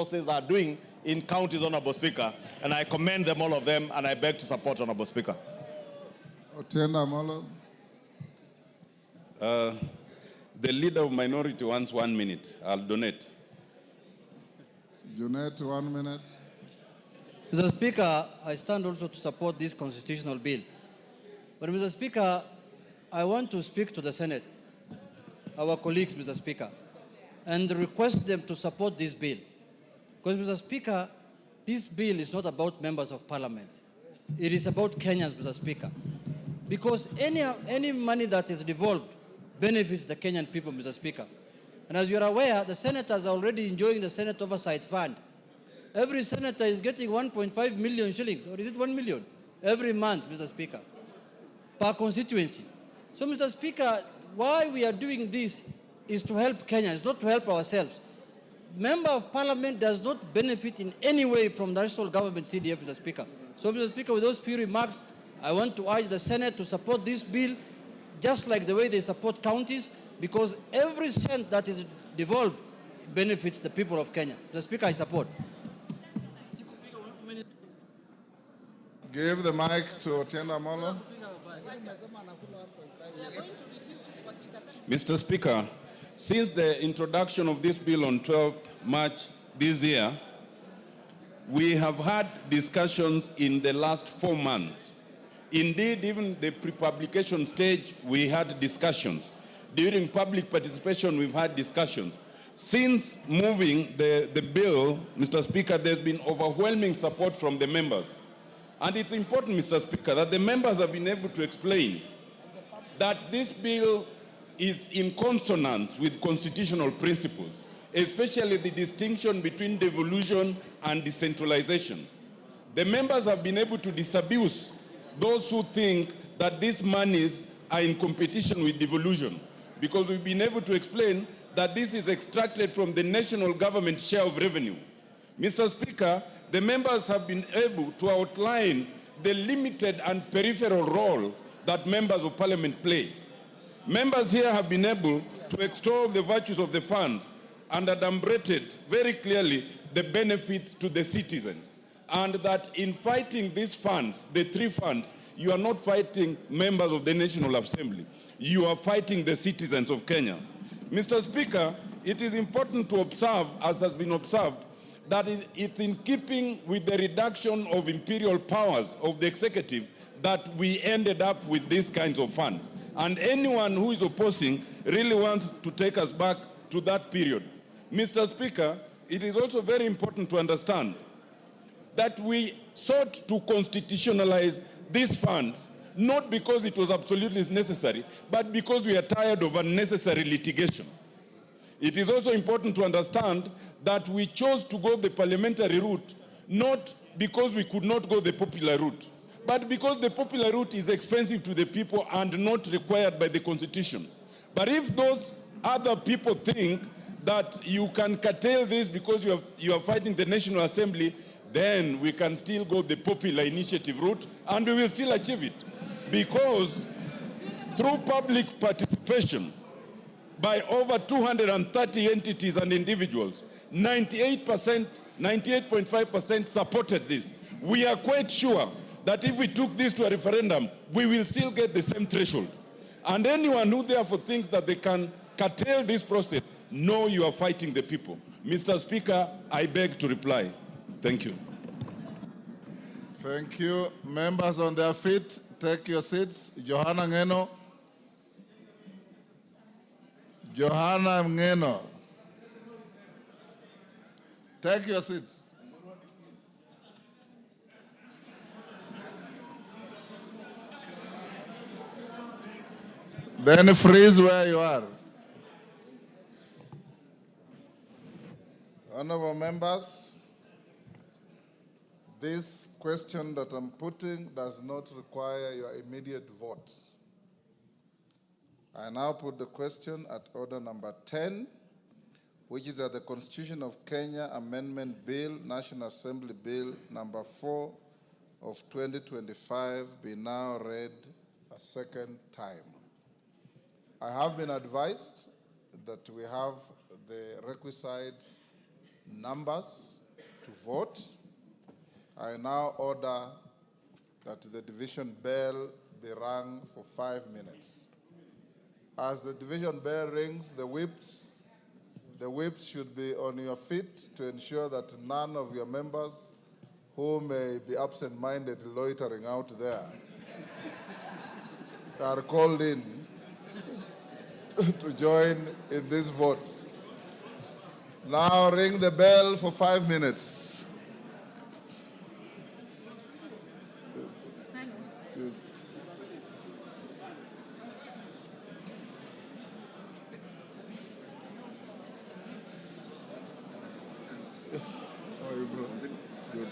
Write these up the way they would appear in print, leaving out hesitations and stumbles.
forces are doing in counties, Honorable Speaker, and I commend them, all of them, and I beg to support, Honorable Speaker. Otienda Amolo. The leader of minority wants 1 minute. I'll donate. Donate 1 minute. Mr. Speaker, I stand also to support this constitutional bill. But Mr. Speaker, I want to speak to the Senate, our colleagues, Mr. Speaker, and request them to support this bill. Because, Mr. Speaker, this bill is not about members of parliament. It is about Kenyans, Mr. Speaker. Because any money that is devolved benefits the Kenyan people, Mr. Speaker. And as you are aware, the senators are already enjoying the Senate Oversight Fund. Every senator is getting 1.5 million shillings, or is it 1 million, every month, Mr. Speaker, per constituency. So, Mr. Speaker, why we are doing this is to help Kenyans, not to help ourselves. Member of Parliament does not benefit in any way from the national government CDF, Mr. Speaker. So, Mr. Speaker, with those few remarks, I want to urge the Senate to support this bill, just like the way they support counties, because every cent that is devolved benefits the people of Kenya. Mr. Speaker, I support. Give the mic to Otienda Amolo. Mr. Speaker, since the introduction of this bill on 12th March this year, we have had discussions in the last 4 months. Indeed, even the pre-publication stage, we had discussions. During public participation, we've had discussions. Since moving the bill, Mr. Speaker, there's been overwhelming support from the members. And it's important, Mr. Speaker, that the members have been able to explain that this bill is in consonance with constitutional principles, especially the distinction between devolution and decentralization. The members have been able to disabuse those who think that these monies are in competition with devolution, because we've been able to explain that this is extracted from the national government share of revenue. Mr. Speaker, the members have been able to outline the limited and peripheral role that members of parliament play. Members here have been able to extol the virtues of the fund and adumbrated very clearly the benefits to the citizens. And that in fighting these funds, the 3 funds, you are not fighting members of the National Assembly. You are fighting the citizens of Kenya. Mr. Speaker, it is important to observe, as has been observed, that it's in keeping with the reduction of imperial powers of the executive that we ended up with these kinds of funds. And anyone who is opposing really wants to take us back to that period. Mr. Speaker, it is also very important to understand that we sought to constitutionalize these funds, not because it was absolutely necessary, but because we are tired of unnecessary litigation. It is also important to understand that we chose to go the parliamentary route, not because we could not go the popular route, but because the popular route is expensive to the people and not required by the Constitution. But if those other people think that you can curtail this because you are fighting the National Assembly, then we can still go the popular initiative route and we will still achieve it. Because through public participation by over 230 entities and individuals, 98.5% supported this. We are quite sure that if we took this to a referendum, we will still get the same threshold. And anyone who therefore thinks that they can curtail this process, know you are fighting the people. Mr. Speaker, I beg to reply. Thank you. Thank you. Members on their feet, take your seats. Johanna Ngeno. Johanna Ngeno. Take your seats. Then freeze where you are. Honorable members, this question that I'm putting does not require your immediate vote. I now put the question at order number 10, which is that the Constitution of Kenya Amendment Bill, National Assembly Bill number 4 of 2025 be now read a second time. I have been advised that we have the requisite numbers vote. I now order that the division bell be rung for 5 minutes. As the division bell rings, the whips should be on your feet to ensure that none of your members who may be absent-minded loitering out there are called in to join in this vote. Now ring the bell for 5 minutes. Yes. Yes. How are you, bro? Good.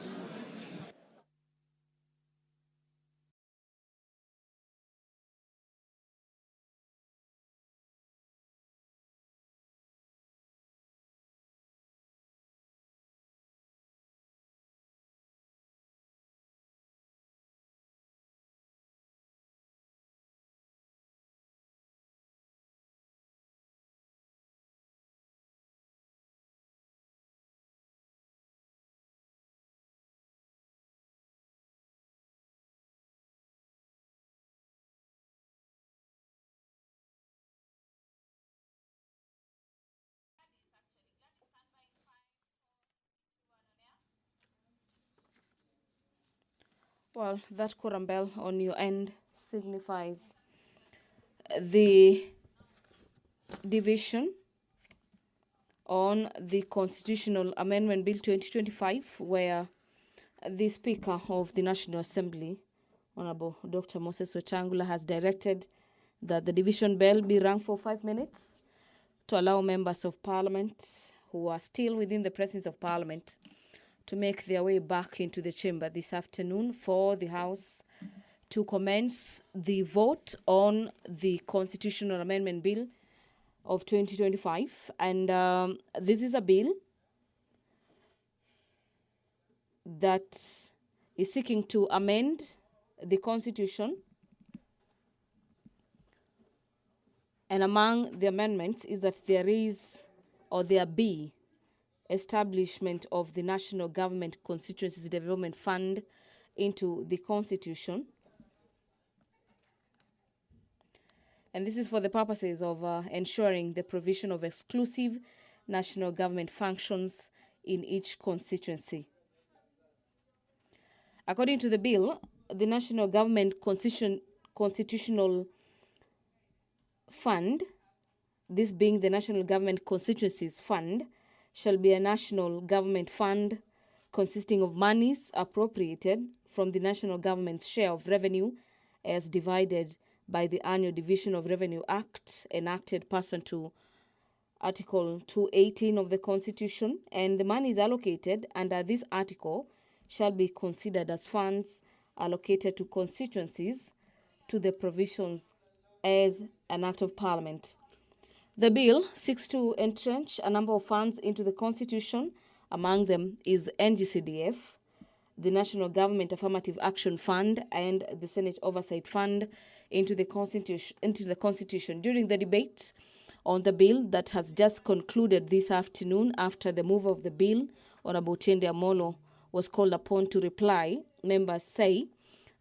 Well, that quorum bell on your end signifies the division on the Constitutional Amendment Bill 2025, where the Speaker of the National Assembly, Honorable Dr. Moses Wetangula, has directed that the division bell be rung for 5 minutes to allow members of Parliament who are still within the presence of Parliament to make their way back into the chamber this afternoon for the House to commence the vote on the Constitutional Amendment Bill of 2025. And this is a bill that is seeking to amend the Constitution. And among the amendments is that there be establishment of the National Government Constituencies Development Fund into the Constitution. And this is for the purposes of ensuring the provision of exclusive national government functions in each constituency. According to the bill, the National Government Constitutional Fund, this being the National Government Constituencies Fund, shall be a national government fund consisting of monies appropriated from the national government's share of revenue as divided by the Annual Division of Revenue Act enacted pursuant to Article 218 of the Constitution, and the monies allocated under this article shall be considered as funds allocated to constituencies to the provisions as an Act of Parliament. The bill seeks to entrench a number of funds into the Constitution. Among them is NGCDF, the National Government Affirmative Action Fund, and the Senate Oversight Fund into the Constitution. During the debate on the bill that has just concluded this afternoon, after the mover of the bill, Honorable Tiende Amolo, was called upon to reply, members say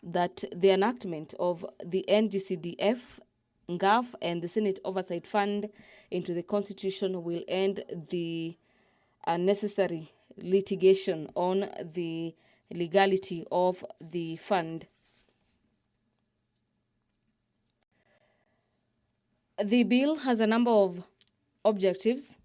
that the enactment of the NGCDF, NGAF, and the Senate Oversight Fund into the Constitution will end the unnecessary litigation on the legality of the fund. The bill has a number of objectives.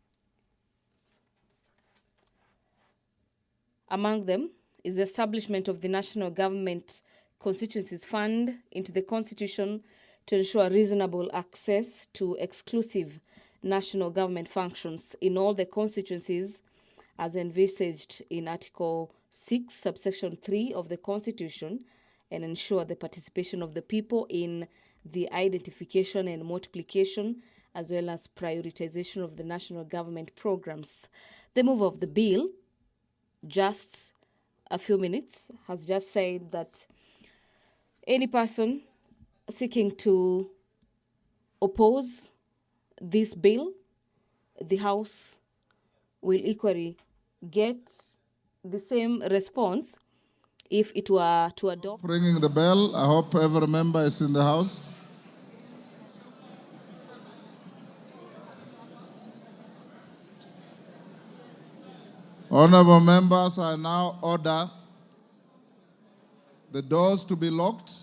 Among them is the establishment of the National Government Constituencies Fund into the Constitution to ensure reasonable access to exclusive national government functions in all the constituencies as envisaged in Article 6, subsection 3 of the Constitution, and ensure the participation of the people in the identification and multiplication as well as prioritization of the national government programs. The mover of the bill, just a few minutes, has just said that any person seeking to oppose this bill, the House will equally get the same response if it were to adopt. Ringing the bell. I hope every member is in the house. Honorable members, I now order the doors to be locked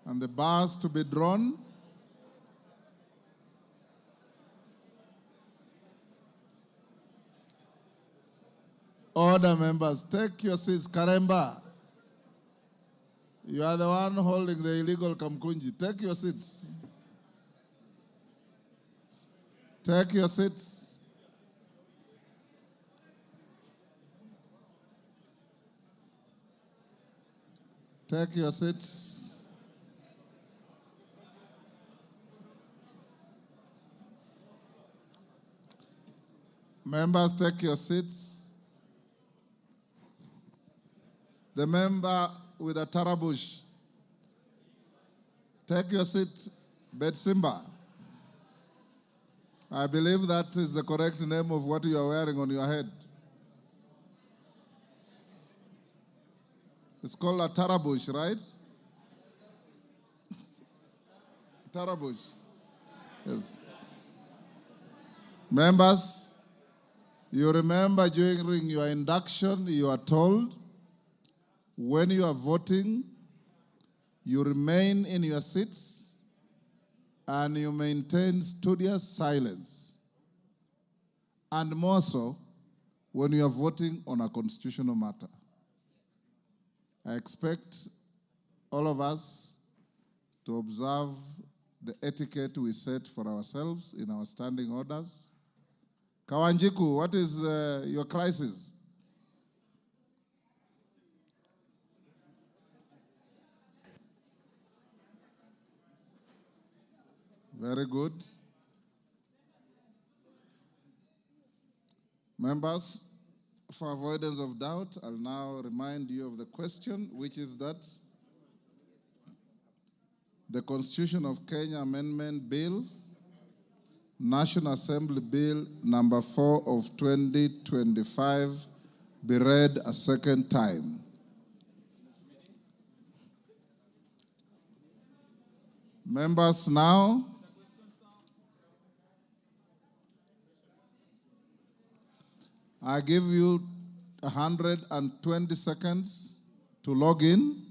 and the bars to be drawn. Order, members, take your seats. Karemba, you are the one holding the illegal Kamkunji. Take your seats. Take your seats. Take your seats. Members, take your seats. The member with a tarabush, take your seat, Betsimba. I believe that is the correct name of what you are wearing on your head. It's called a tarabush, right? Tarabush. Yes. Members, you remember during your induction, you are told when you are voting, you remain in your seats and you maintain studious silence. And more so, when you are voting on a constitutional matter. I expect all of us to observe the etiquette we set for ourselves in our standing orders. Kawanjiku, what is your crisis? Very good. Members, for avoidance of doubt, I'll now remind you of the question, which is that the Constitution of Kenya Amendment Bill, National Assembly Bill number 4 of 2025, be read a second time. Members, now, I give you 120 seconds to log in,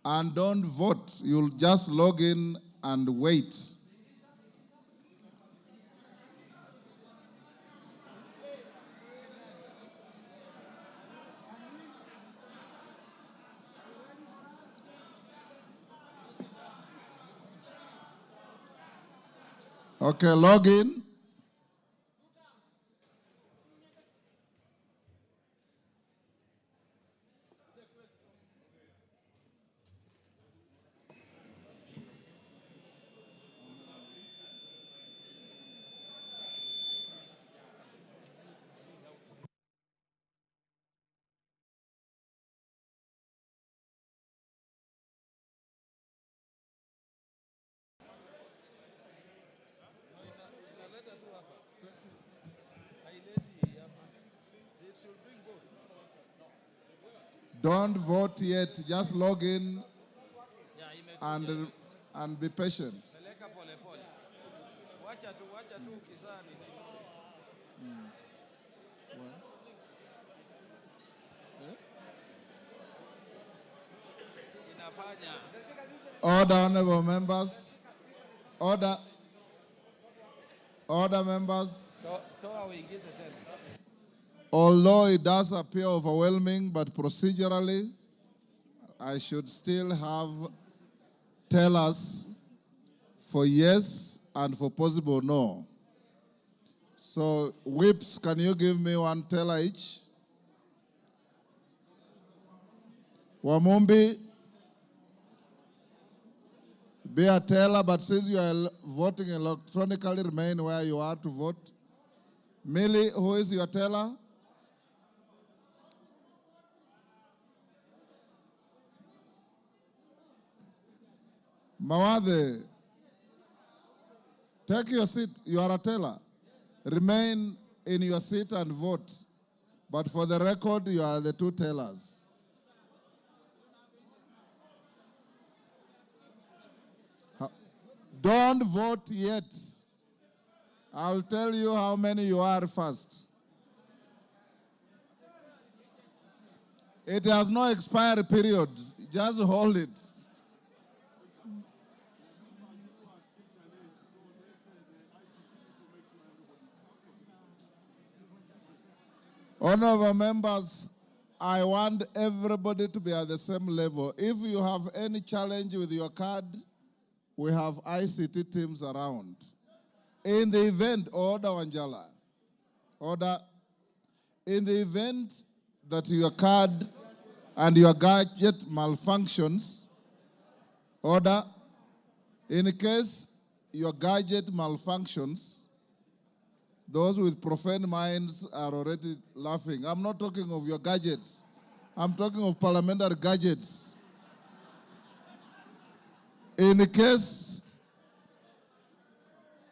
and don't vote. You'll just log in and wait. Okay, log in. Don't vote yet. Just log in and be patient. Order, honorable members. Order. Order, members. Although it does appear overwhelming, but procedurally, I should still have tellers for yes and for possible no. So, whips, can you give me one teller each? Wamumbi, be a teller, but since you are voting electronically, remain where you are to vote. Millie, who is your teller? Mawade, take your seat. You are a teller. remain in your seat and vote. But for the record, you are the two tellers. Don't vote yet. I'll tell you how many you are first. It has no expiry period. Just hold it. Honorable members, I want everybody to be at the same level. If you have any challenge with your card, we have ICT teams around. In the event, order Wanjala, order, in the event that your card and your gadget malfunctions, order, in case your gadget malfunctions, those with profane minds are already laughing. I'm not talking of your gadgets. I'm talking of parliamentary gadgets. In case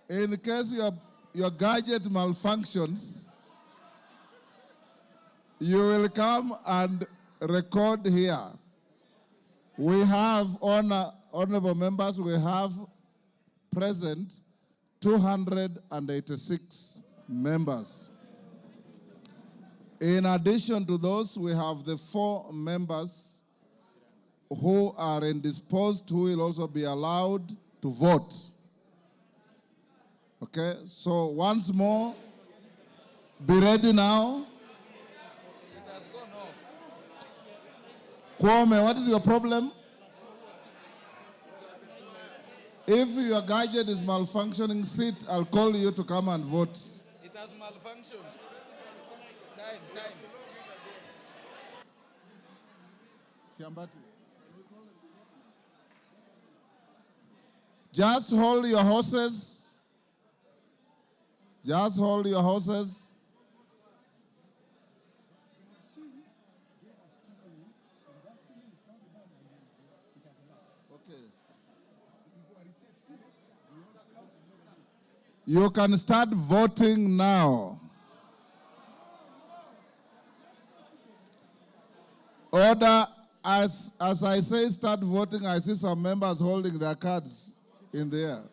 your gadget malfunctions, you will come and record here. We have, honorable members, we have present 286 members. In addition to those, we have the 4 members who are indisposed, who will also be allowed to vote. Okay, so once more, be ready now. It has gone off. Kwame, what is your problem? If your gadget is malfunctioning, sit, I'll call you to come and vote. It has malfunctioned. Time. Tiambati. Just hold your horses. Just hold your horses. Okay. You can start voting now. Order, as I say start voting, I see some members holding their cards in the air.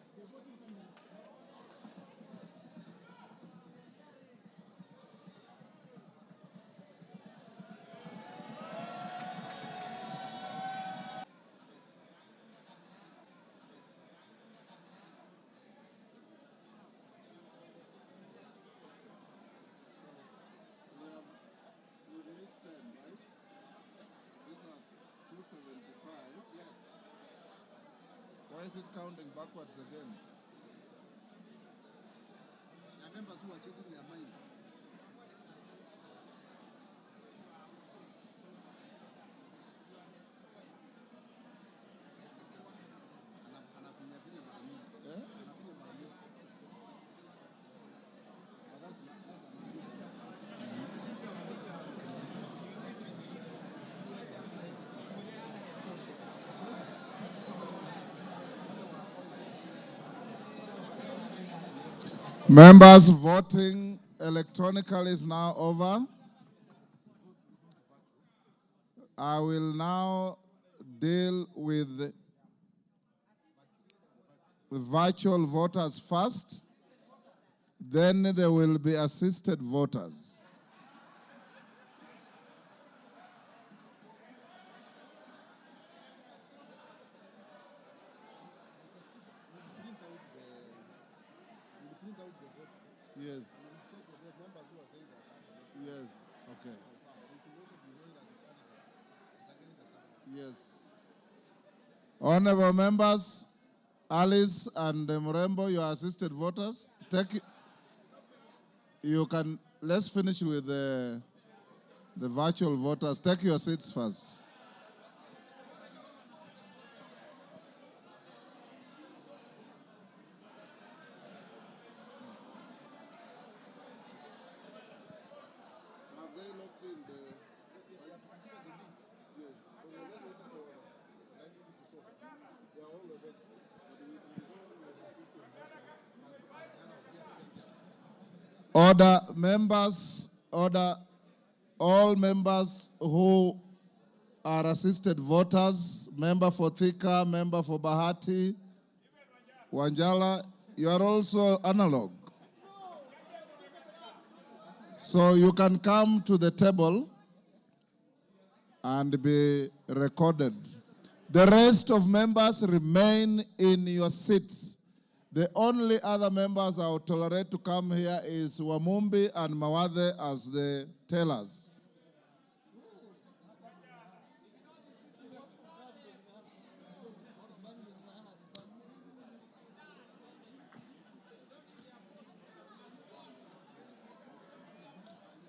Why is it counting backwards again? There are members who are checking their mind. Members, voting electronically is now over. I will now deal with the virtual voters first, then there will be assisted voters. Yes. Yes, okay. Yes. Honorable members, Alice and Mrembo, you are assisted voters. Let's finish with the virtual voters. Take your seats first. Have they locked in the... Yes. They are all already. But we can go with assisted voters. Order, members, order, all members who are assisted voters, member for Thika, member for Bahati, Wanjala, you are also analog. So you can come to the table and be recorded. The rest of members remain in your seats. The only other members I will tolerate to come here is Wamumbi and Mawathe as the tellers.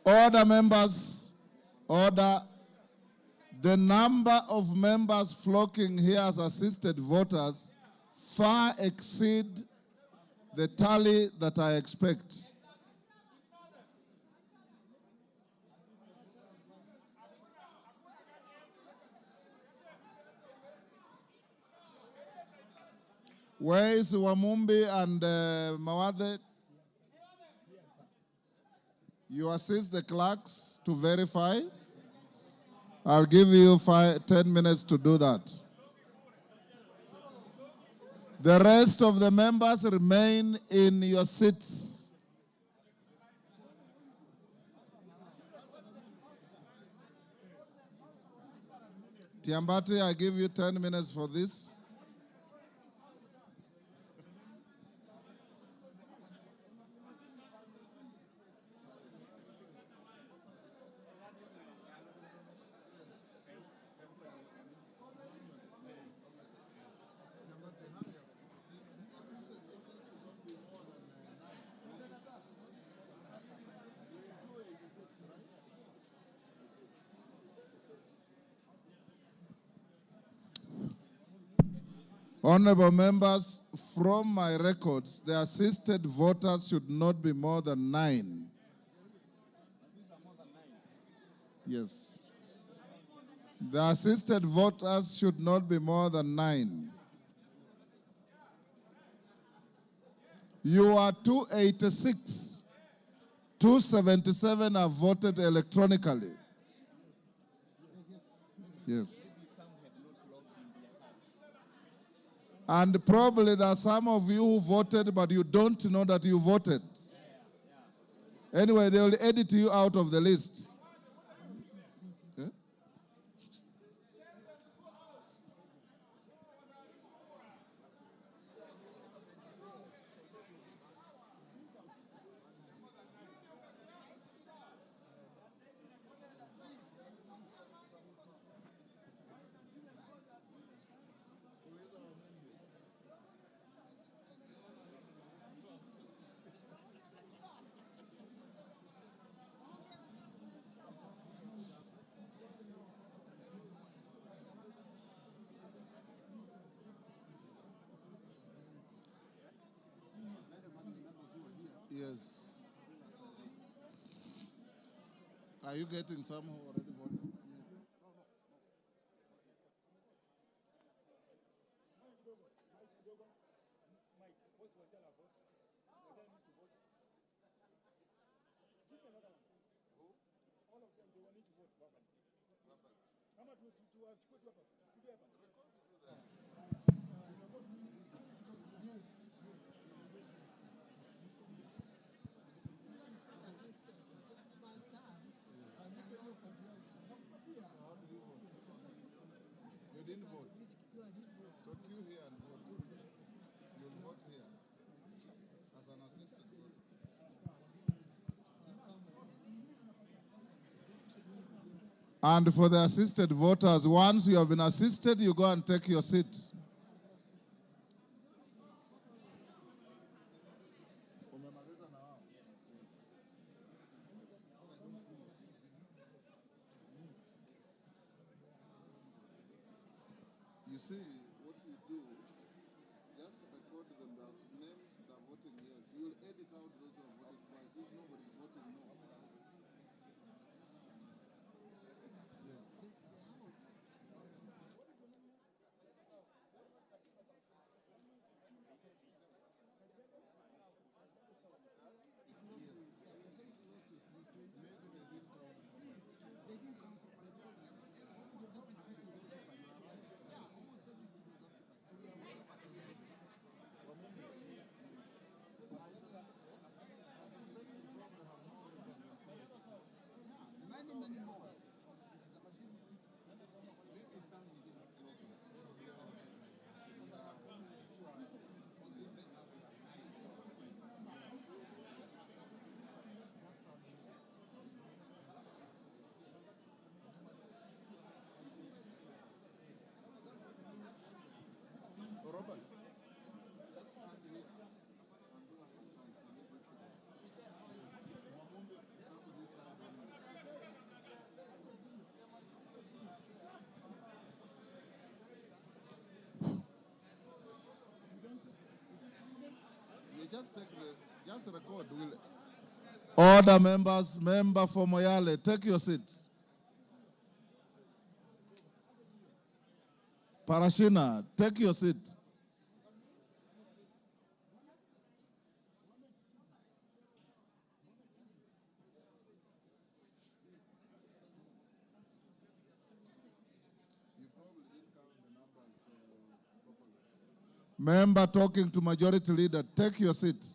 Order, members, order. The number of members flocking here as assisted voters far exceed the tally that I expect. Where is Wamumbi and Mawathe? You assist the clerks to verify. I'll give you 10 minutes to do that. The rest of the members remain in your seats. Tiambati, I give you 10 minutes for this. Honorable members, from my records, the assisted voters should not be more than 9. Yes. The assisted voters should not be more than 9. You are 286. 277 have voted electronically. Yes. And probably there are some of you who voted, but you don't know that you voted. Anyway, they will edit you out of the list. Okay? Yes. Are you getting some who already voted? You didn't vote. So queue here and vote. You'll vote here as an assistant voter. And for the assisted voters, once you have been assisted, you go and take your seat. You see, what you do, just record them, the names that are voting yes. You will edit out those who are voting twice. Since nobody voted no. Yes. Just record. Order, members. Member for Moyale, take your seat. Parashina, take your seat. Member talking to majority leader, take your seat.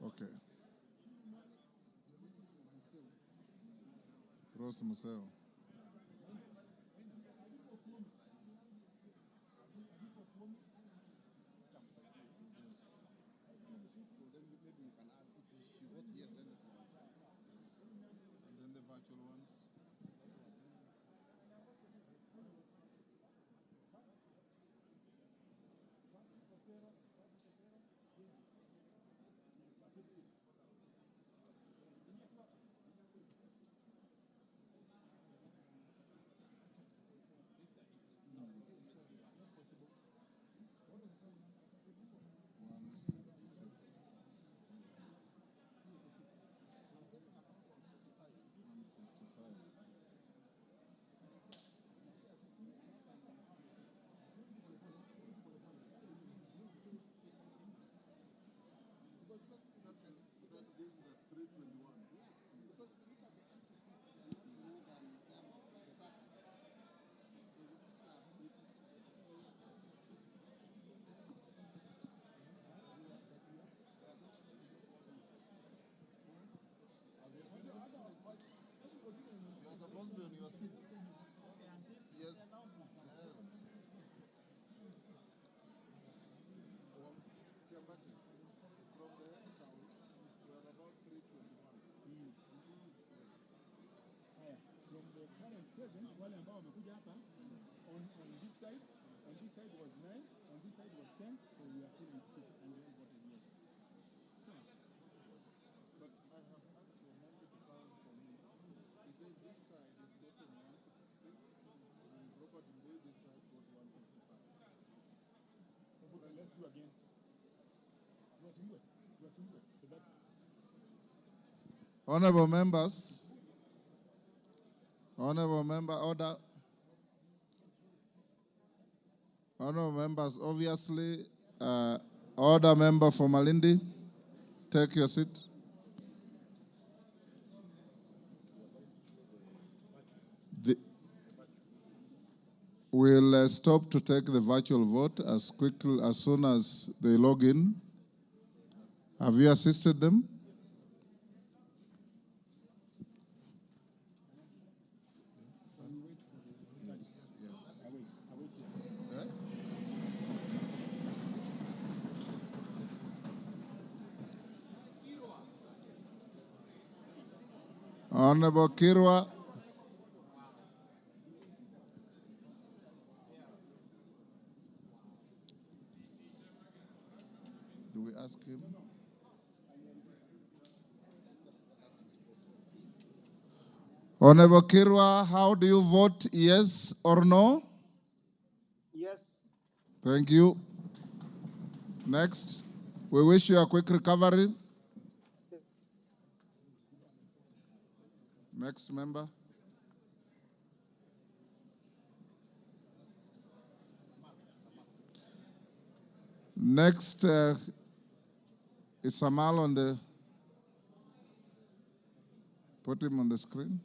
Okay. Rose Museo. And then the virtual ones. You're supposed to be on your seat. Yes. Yes. Tiambati, from the account, you are about 321. Haya, from the current present, wale ambao wamekuja hapa, on this side was 9, on this side was 10, so we are still 86, and they all voted yes. So, But I have asked your member to count for me. He says this side is gotten 166, and Robert Mboy this side got 155. but let's do again. So that Honorable members, order. Honorable members, obviously, order member for Malindi, take your seat. We'll stop to take the virtual vote as soon as they log in. Have you assisted them? Yes. I wait here. Eh? Honorable Kirwa. Do we ask him? Honorable Kirwa, how do you vote, yes or no? Yes. Thank you. Next. We wish you a quick recovery. Next member. Next is Samal on the, put him on the screen.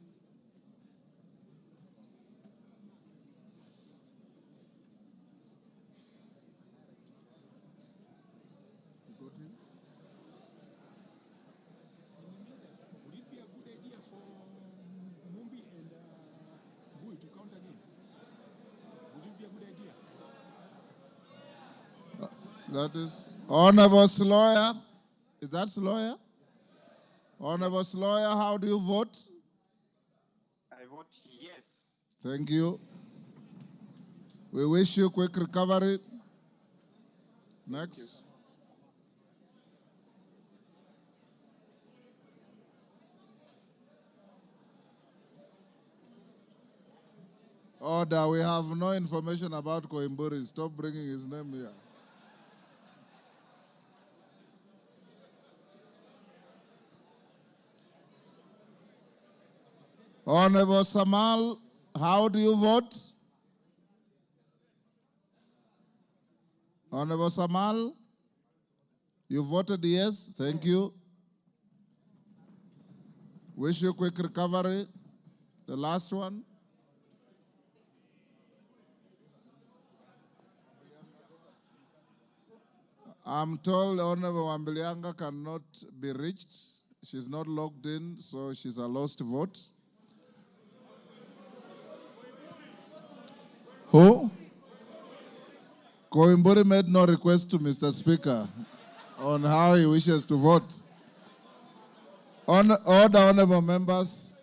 Would it be a good idea for Mumbi and Bui to count again? Would it be a good idea? That is Honorable Sloyer. Is that Sloyer? Honorable Sloyer, how do you vote? I vote yes. Thank you. We wish you quick recovery. Next. Order, we have no information about Koimburi. Stop bringing his name here. Honorable Samal, how do you vote? Honorable Samal, you voted yes. Thank you. Wish you quick recovery. The last one. I'm told Honorable Wambilianga cannot be reached. She's not logged in, so she's a lost vote. Who? Koimburi made no request to Mr. Speaker on how he wishes to vote. Order, honorable members.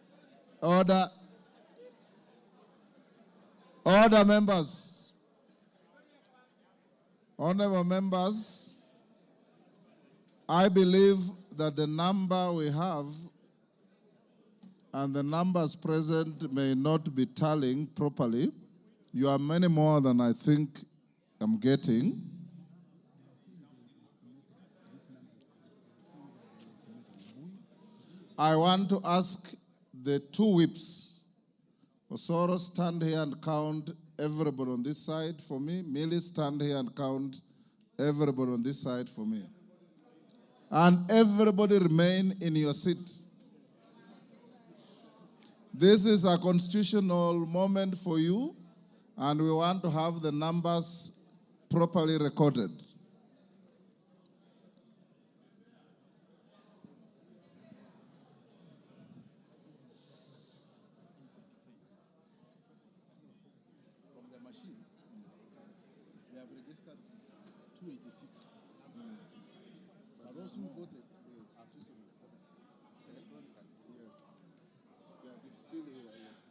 Order. Order, members. Honorable members, I believe that the number we have and the numbers present may not be tallying properly. You are many more than I think I'm getting. I want to ask the two whips. Osoro, stand here and count everybody on this side for me. Millie, stand here and count everybody on this side for me. And everybody remain in your seat. This is a constitutional moment for you, and we want to have the numbers properly recorded. From the machine, they have registered 286. But those who voted are 277. Electronically. Yes. Yeah, it's still here, yes.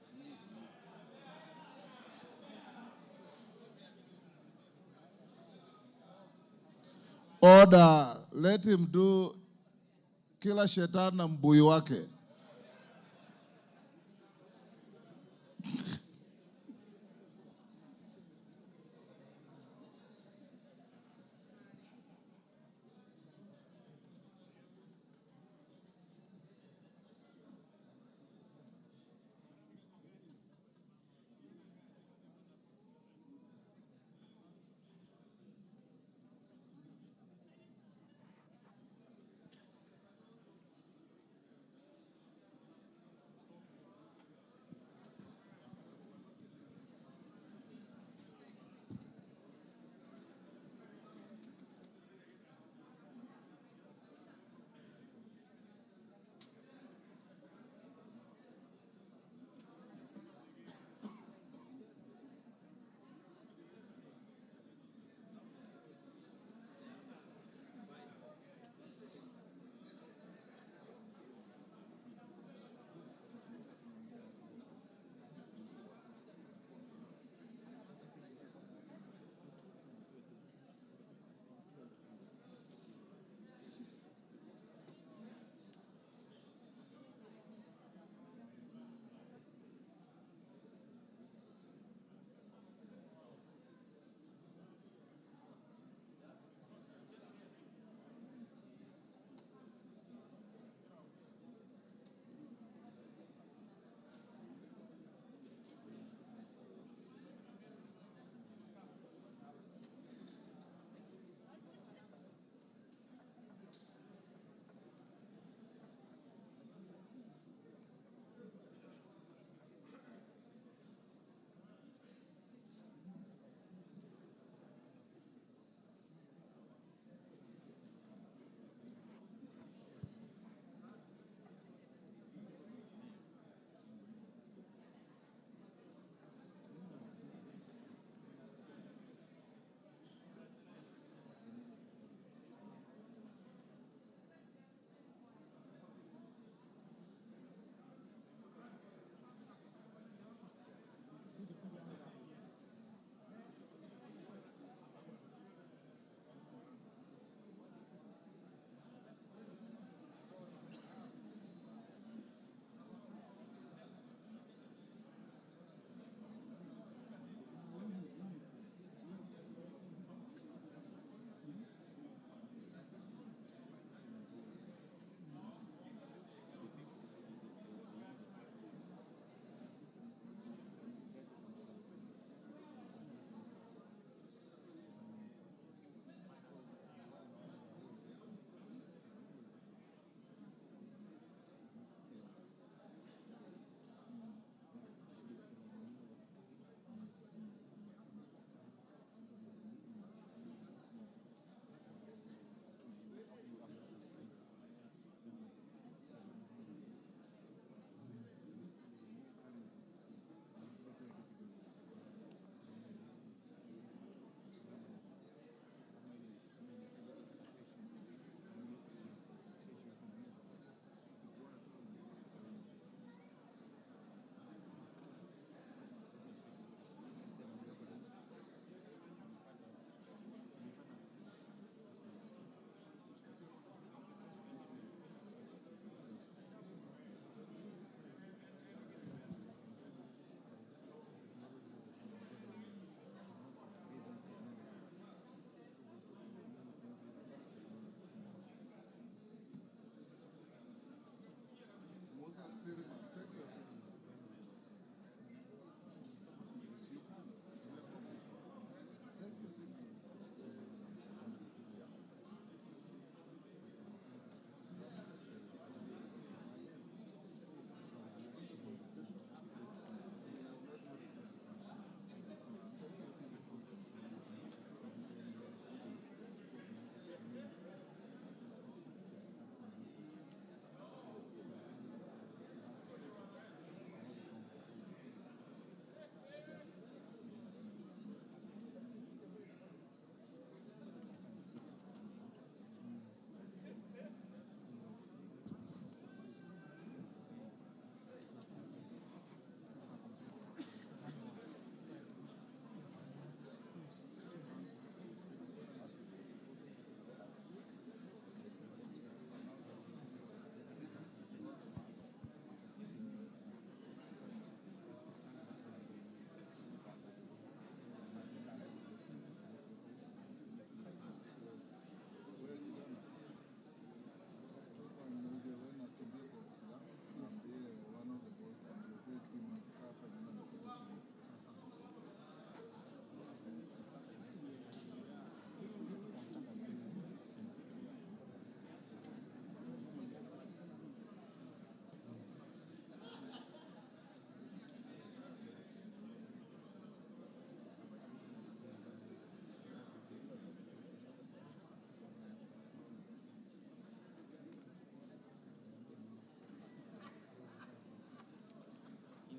Order, let him do kila shetani na mbui wake.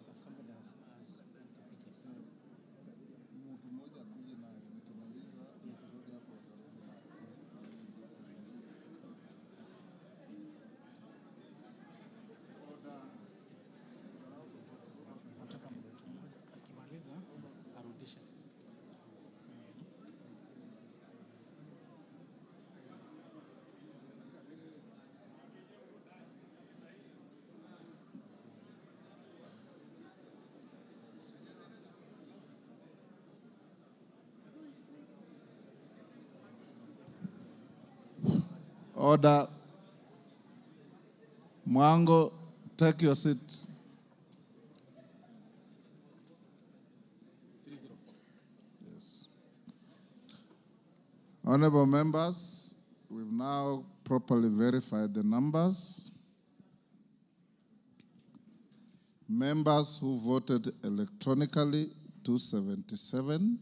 sir. Somebody has gone to pick it. So, yes, sir. Nataka mtu mmoja akimaliza arudishe. Order. Mwango, take your seat. 304. Yes. Honorable members, we've now properly verified the numbers. Members who voted electronically, 277.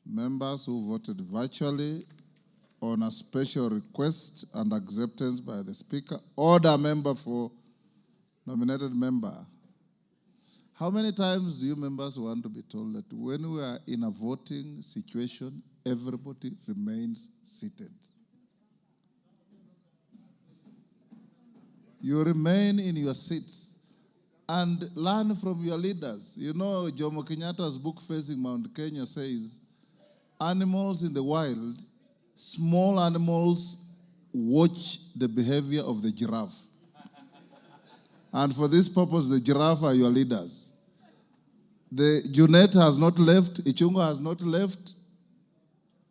Members who voted virtually on a special request and acceptance by the Speaker. Order member for nominated member. How many times do you members want to be told that when we are in a voting situation, everybody remains seated? You remain in your seats and learn from your leaders. You know, Jomo Kenyatta's book Facing Mount Kenya says, animals in the wild, small animals watch the behavior of the giraffe. And for this purpose, the giraffe are your leaders. The Junet has not left, Ichungo has not left,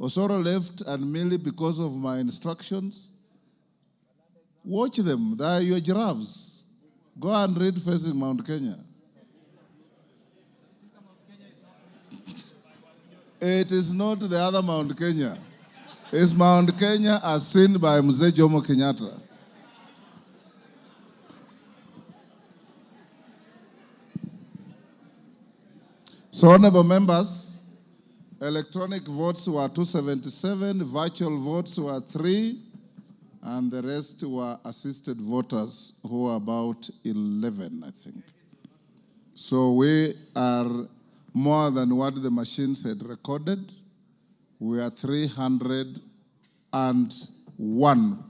Osoro left, and merely because of my instructions. Watch them, they are your giraffes. Go and read Facing Mount Kenya. It is not the other Mount Kenya. It's Mount Kenya as seen by Mzee Jomo Kenyatta. So, honorable members, electronic votes were 277, virtual votes were 3, and the rest were assisted voters who were about 11, I think. So we are more than what the machines had recorded. We are 301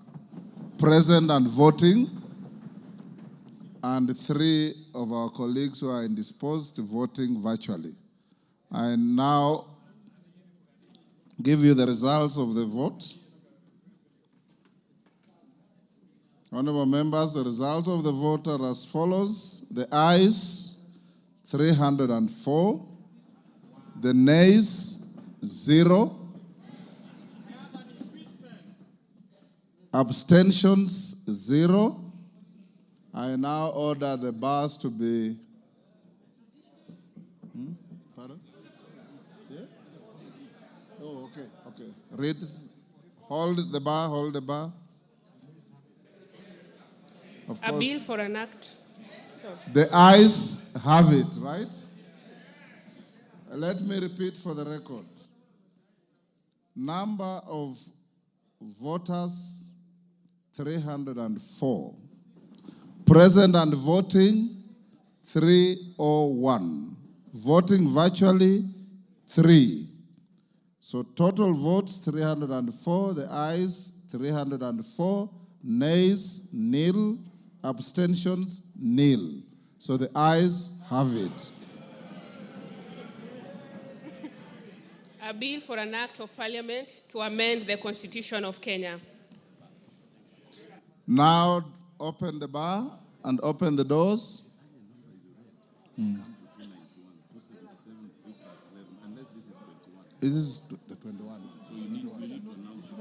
present and voting, and 3 of our colleagues who are indisposed voting virtually. I now give you the results of the vote. Honorable members, the results of the vote are as follows. The ayes, 304. The nays, 0. Abstentions, 0. I now order the bars to be... Pardon? Yeah? Oh, okay, okay. Read. Hold the bar, hold the bar. Of A bill course, for an act. the ayes have it, right? Let me repeat for the record. Number of voters, 304. Present and voting, 301. Voting virtually, 3. So total votes, 304. The ayes, 304. Nays, nil. Abstentions, nil. So the ayes have it. A bill for an act of parliament to amend the Constitution of Kenya. Now open the bar and open the doors. This is the 21. So you need to announce.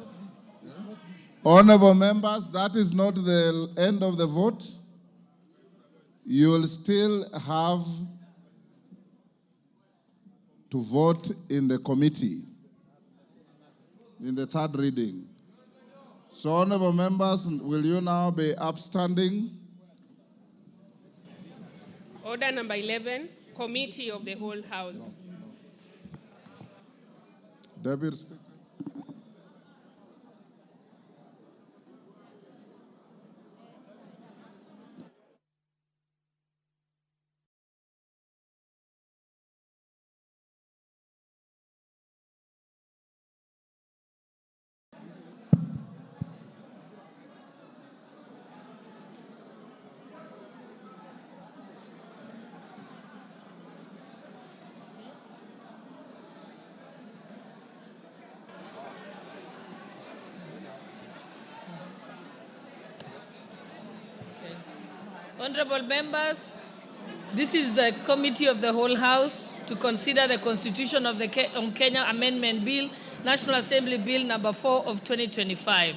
Honorable members, that is not the end of the vote. You will still have to vote in the committee in the third reading. So, honorable members, will you now be upstanding? Order number 11, Committee of the Whole House. Deputy Speaker. Honorable members, this is the Committee of the Whole House to consider the Constitution of the Kenya Amendment Bill, National Assembly Bill number 4 of 2025.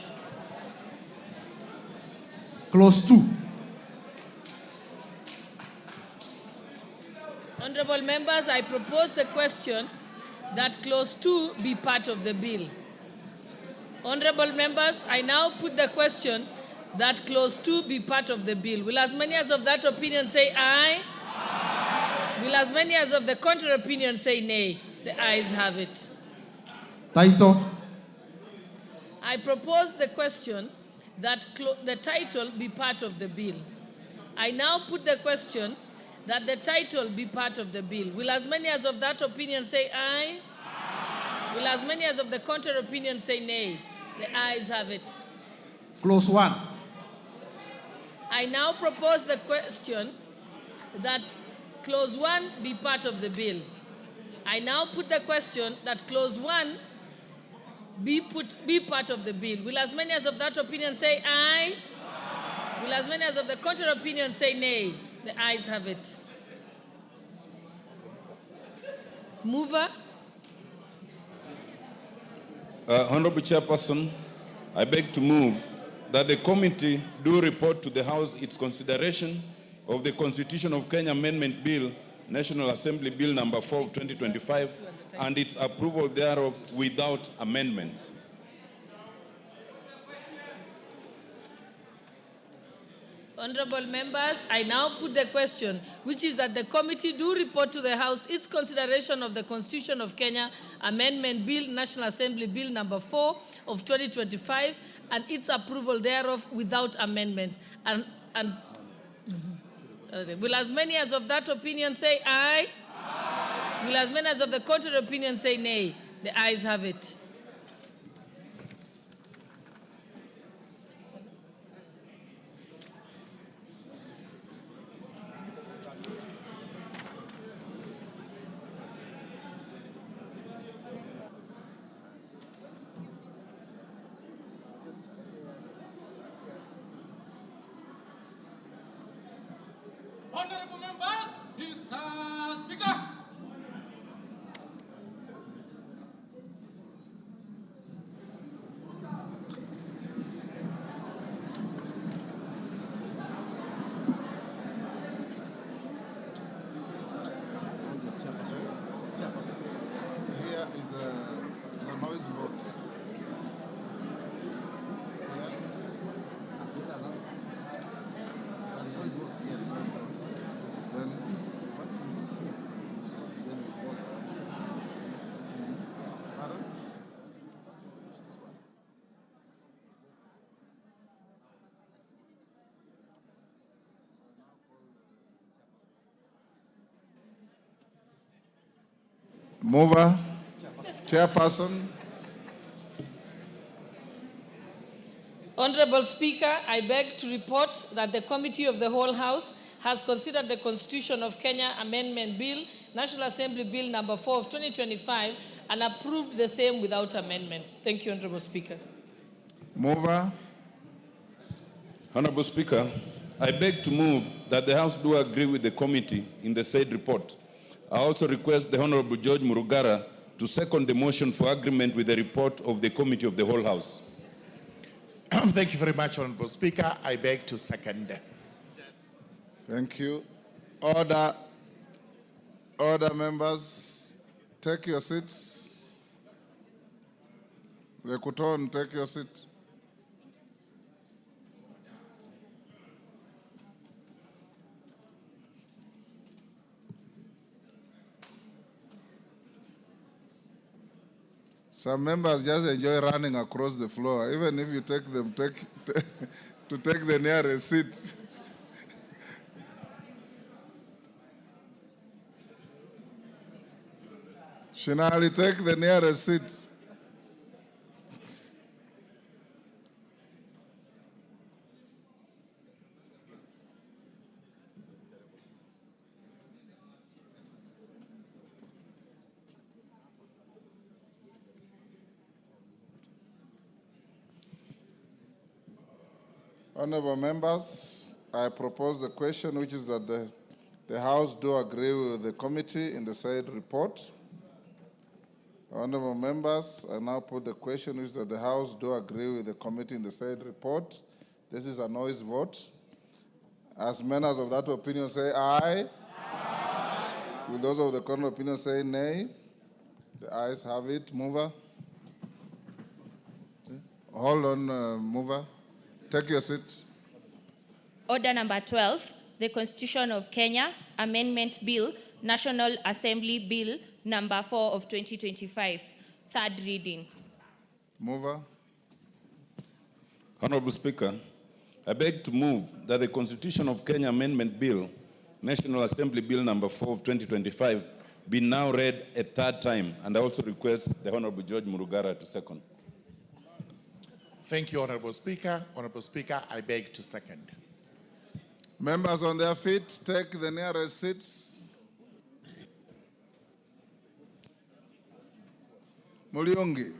Clause 2. Honorable members, I propose the question that Clause 2 be part of the bill. Honorable members, I now put the question that Clause 2 be part of the bill. Will as many as of that opinion say aye? Aye. Will as many as of the contrary opinion say nay? The ayes have it. Title. I propose the question that the title be part of the bill. I now put the question that the title be part of the bill. Will as many as of that opinion say aye? Aye. Will as many as of the contrary opinion say nay? The ayes have it. Clause 1. I now propose the question that Clause 1 be part of the bill. I now put the question that Clause 1 be part of the bill. Will as many as of that opinion say aye? Aye. Will as many as of the contrary opinion say nay? The ayes have it. Mover. Honorable Chairperson, I beg to move that the committee do report to the House its consideration of the Constitution of Kenya Amendment Bill, National Assembly Bill number 4 of 2025, and its approval thereof without amendments. Honorable members, I now put the question, which is that the committee do report to the House its consideration of the Constitution of Kenya Amendment Bill, National Assembly Bill number 4 of 2025, and its approval thereof without amendments. Will as many as of that opinion say aye? Aye. Will as many as of the contrary opinion say nay? The ayes have it. Honorable members, Mr. Speaker. Here is a noise vote. Mover, Chairperson. Honorable Speaker, I beg to report that the Committee of the Whole House has considered the Constitution of Kenya Amendment Bill, National Assembly Bill number 4 of 2025, and approved the same without amendments. Thank you, Honorable Speaker. Mover. Honorable Speaker, I beg to move that the House do agree with the committee in the said report. I also request the Honorable George Murugara to second the motion for agreement with the report of the Committee of the Whole House. Thank you very much, Honorable Speaker. I beg to second. Thank you. Order. Order, members. Take your seats. Lekuton, take your seat. Some members just enjoy running across the floor, even if you take them to take the nearest seat. Shinali, take the nearest seat. Honorable members, I propose the question, which is that the House do agree with the committee in the said report. Honorable members, I now put the question, which is that the House do agree with the committee in the said report. This is a noise vote. As members of that opinion say aye. Aye. Will those of the contrary opinion say nay? The ayes have it. Mover. Hold on, mover. Take your seat. Order number 12, the Constitution of Kenya Amendment Bill, National Assembly Bill number 4 of 2025, third reading. Mover. Honorable Speaker, I beg to move that the Constitution of Kenya Amendment Bill, National Assembly Bill number 4 of 2025, be now read a third time, and I also request the Honorable George Murugara to second. Thank you, Honorable Speaker. Honorable Speaker, I beg to second. Members on their feet, take the nearest seats. Muliungi.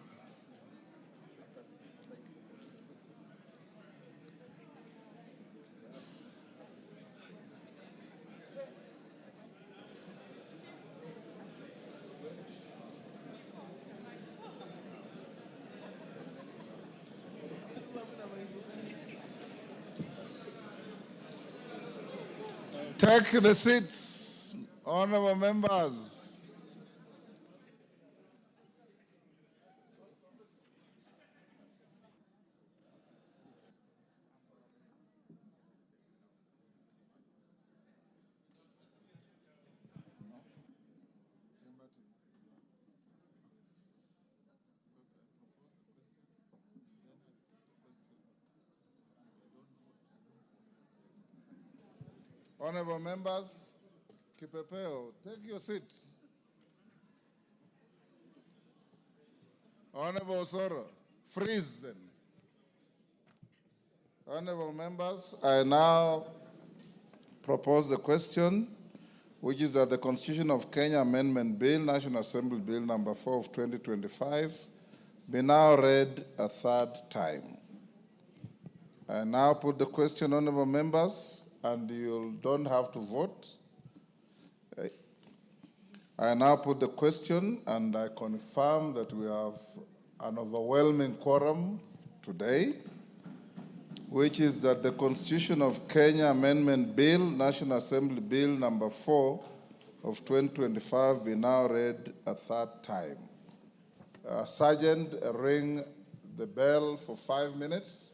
Take the seats, honorable members. Honorable members, Kipepeo, take your seat. Honorable Soro, freeze then. Honorable members, I now propose the question, which is that the Constitution of Kenya Amendment Bill, National Assembly Bill number 4 of 2025, be now read a third time. I now put the question, honorable members, and you don't have to vote. I now put the question, and I confirm that we have an overwhelming quorum today, which is that the Constitution of Kenya Amendment Bill, National Assembly Bill number 4 of 2025 be now read a third time. Sergeant, ring the bell for 5 minutes.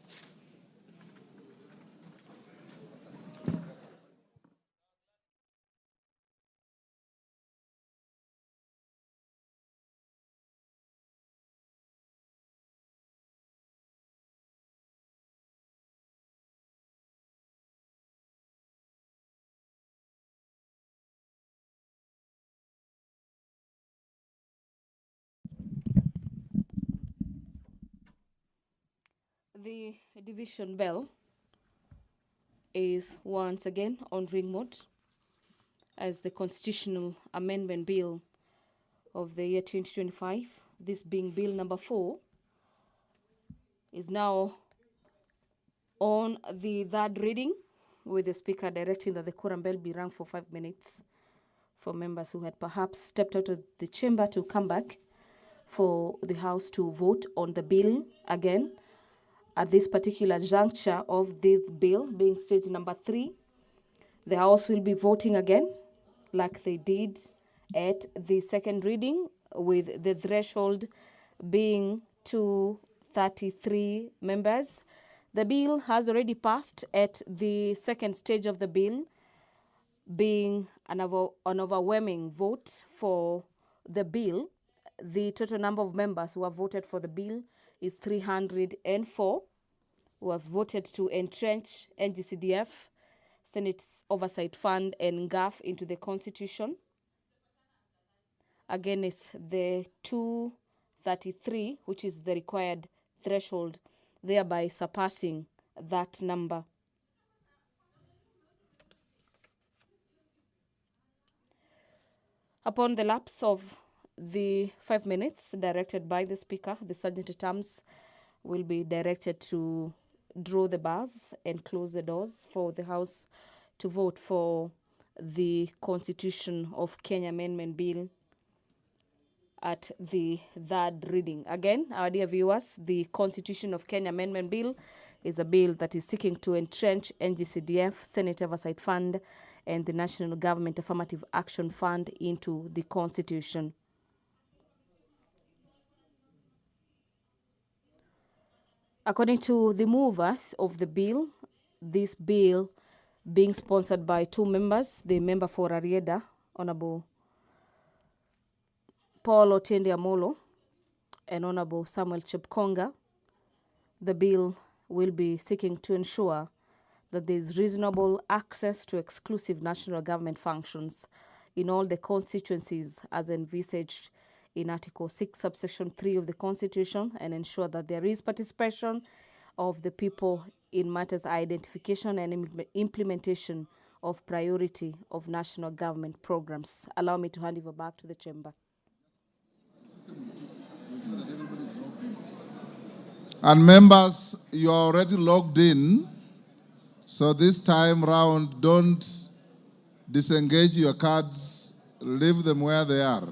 The division bell is once again on ring mode as the Constitutional Amendment Bill of the year 2025, this being Bill number 4, is now on the third reading, with the Speaker directing that the quorum bell be rung for 5 minutes for members who had perhaps stepped out of the chamber to come back for the House to vote on the bill again. At this particular juncture of this bill being stage number 3, the House will be voting again like they did at the second reading, with the threshold being 233 members. The bill has already passed at the second stage of the bill, being an overwhelming vote for the bill. The total number of members who have voted for the bill is 304, who have voted to entrench NGCDF, Senate Oversight Fund, and GAF into the Constitution. Again, it's the 233, which is the required threshold, thereby surpassing that number. Upon the lapse of the 5 minutes directed by the Speaker, the Sergeant at Arms will be directed to draw the bars and close the doors for the House to vote for the Constitution of Kenya Amendment Bill at the third reading. Again, our dear viewers, the Constitution of Kenya Amendment Bill is a bill that is seeking to entrench NGCDF, Senate Oversight Fund, and the National Government Affirmative Action Fund into the Constitution. According to the movers of the bill, this bill being sponsored by two members, the member for Arieda, Honorable Paul Otiende Amolo, and Honorable Samuel Chepkonga, the bill will be seeking to ensure that there is reasonable access to exclusive national government functions in all the constituencies as envisaged in Article 6, subsection 3 of the Constitution, and ensure that there is participation of the people in matters identification and implementation of priority of national government programs. Allow me to hand over back to the chamber. And members, you are already logged in. So this time round, don't disengage your cards. Leave them where they are.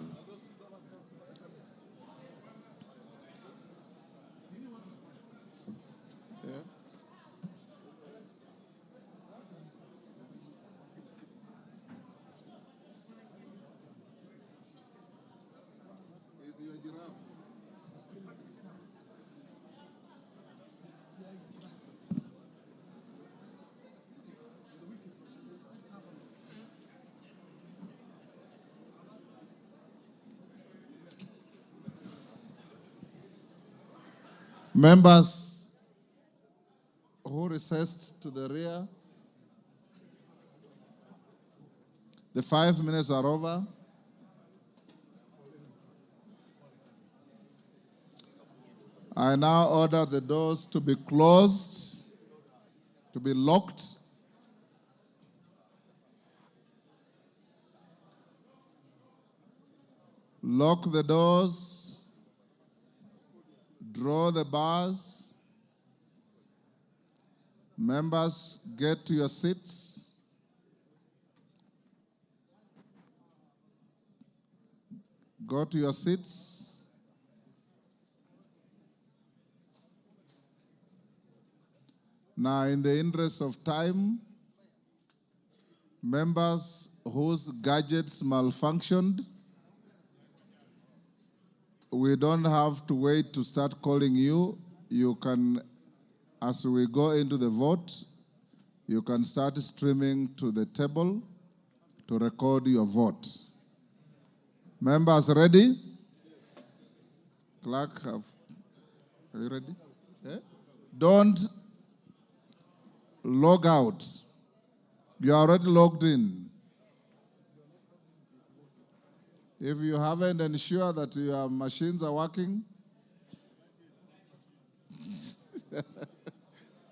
Members who recessed to the rear, the 5 minutes are over. I now order the doors to be closed, to be locked. Lock the doors, draw the bars. Members, get to your seats. Go to your seats. Now, in the interest of time, members whose gadgets malfunctioned, we don't have to wait to start calling you. You can, as we go into the vote, you can start streaming to the table to record your vote. Members ready? Clerk, are you ready? Yeah? Don't log out. You are already logged in. If you haven't ensured that your machines are working,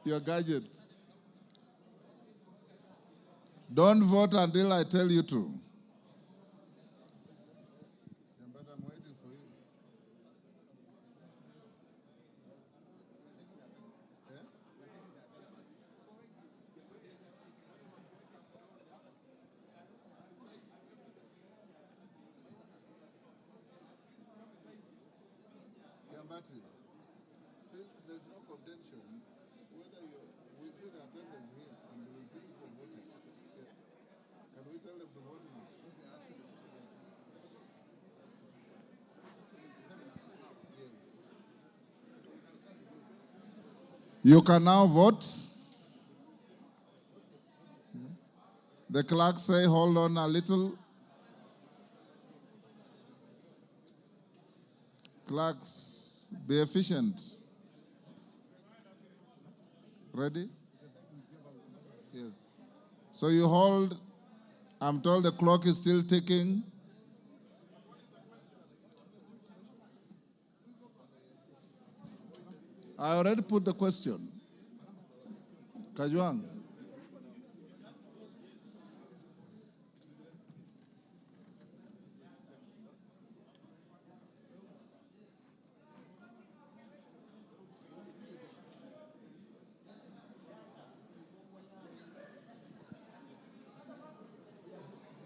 your gadgets, don't vote until I tell you to. I'm waiting for you. Since there's no contention, whether we'll see the attendance here and we'll see people voting. Yes. Can we tell them to vote now? Yes. You can now vote. The clerk say, hold on a little. Clerks, be efficient. Ready? Yes. So you hold. I'm told the clock is still ticking. I already put the question. Kajwang.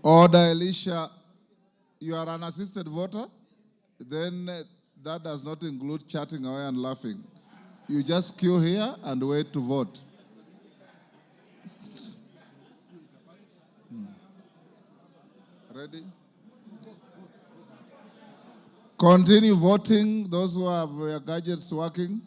Order, Elisha. You are an assisted voter? Then that does not include chatting away and laughing. You just queue here and wait to vote. Ready? Continue voting, those who have their gadgets working.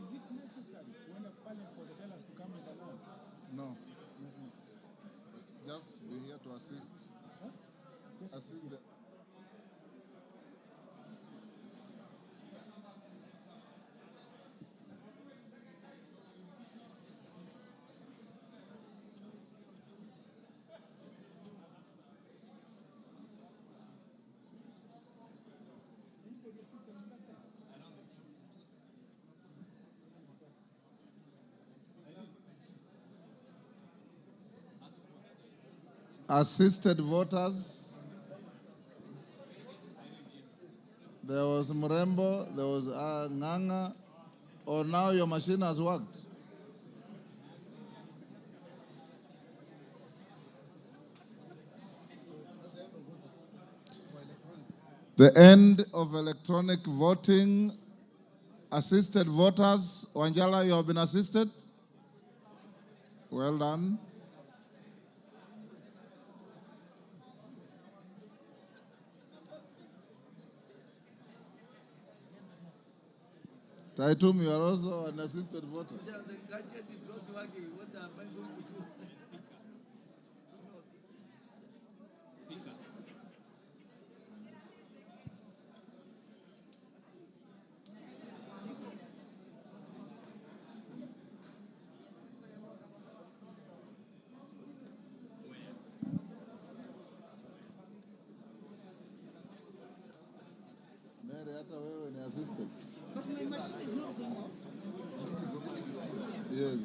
Is it necessary when a parliament for the tellers to come and announce? No. Just be here to assist. Huh? Assist the... Assisted voters. There was Mrembo, there was Nganga. Or now your machine has worked. The end of electronic voting. Assisted voters. Wanjala, you have been assisted? Well done. Taitum, you are also an assisted voter. Yeah, the gadget is not working. What am I going to do? Mary, hata wewe ni assisted. But my machine is not going off. Yes.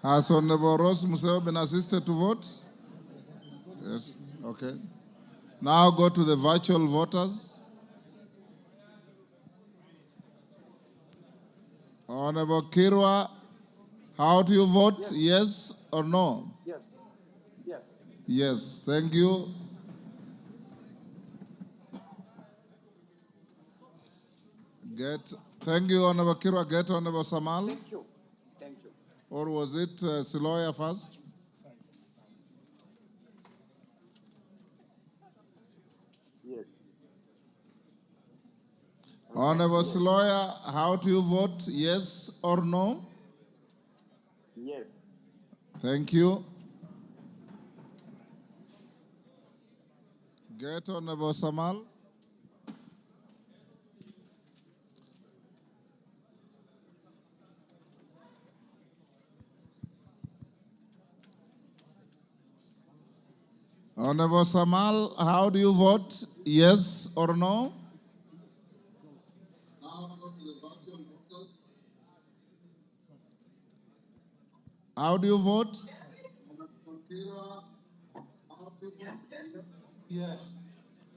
Has Honorable Rose Museo been assisted to vote? Yes, okay. Now go to the virtual voters. Honorable Kirwa, how do you vote? Yes or no? Yes. Yes. Yes, thank you. Thank you, Honorable Kirwa. Get Honorable Samal. Thank you. Thank you. Or was it Siloya first? Yes. Honorable Siloya, how do you vote? Yes or no? Yes. Thank you. Get Honorable Samal. Honorable Samal, how do you vote? Yes or no? How do you vote? Yes.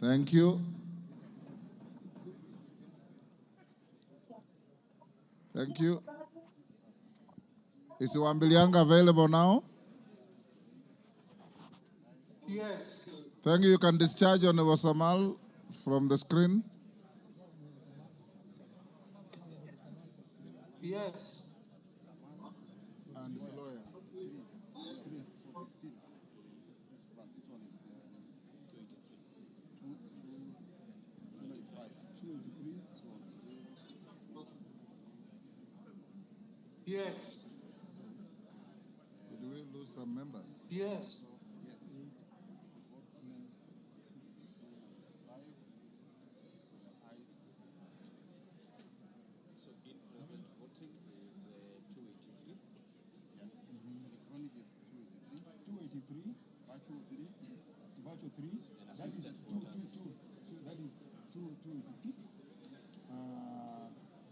Thank you. Thank you. Is Wambilianga available now? Yes. Thank you. You can discharge on Wasamal from the screen. Yes. And his lawyer. Yes. Did we lose some members? Yes. Virtual 3, that is 222. That is 286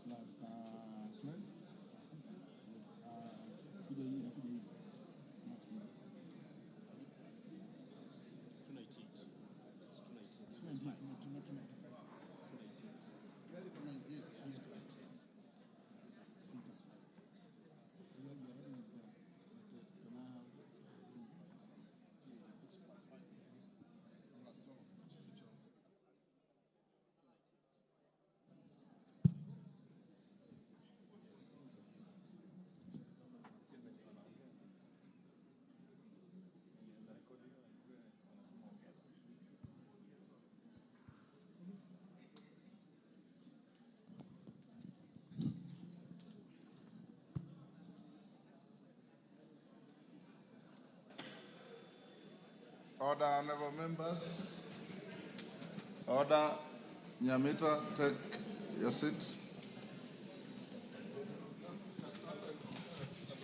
plus 12 assisted. Kuja hii inakuja hivi. Not here. 298. It's 298. 298, not 295. 298. Yes. Order, honorable members. Order. Nyamita, take your seat.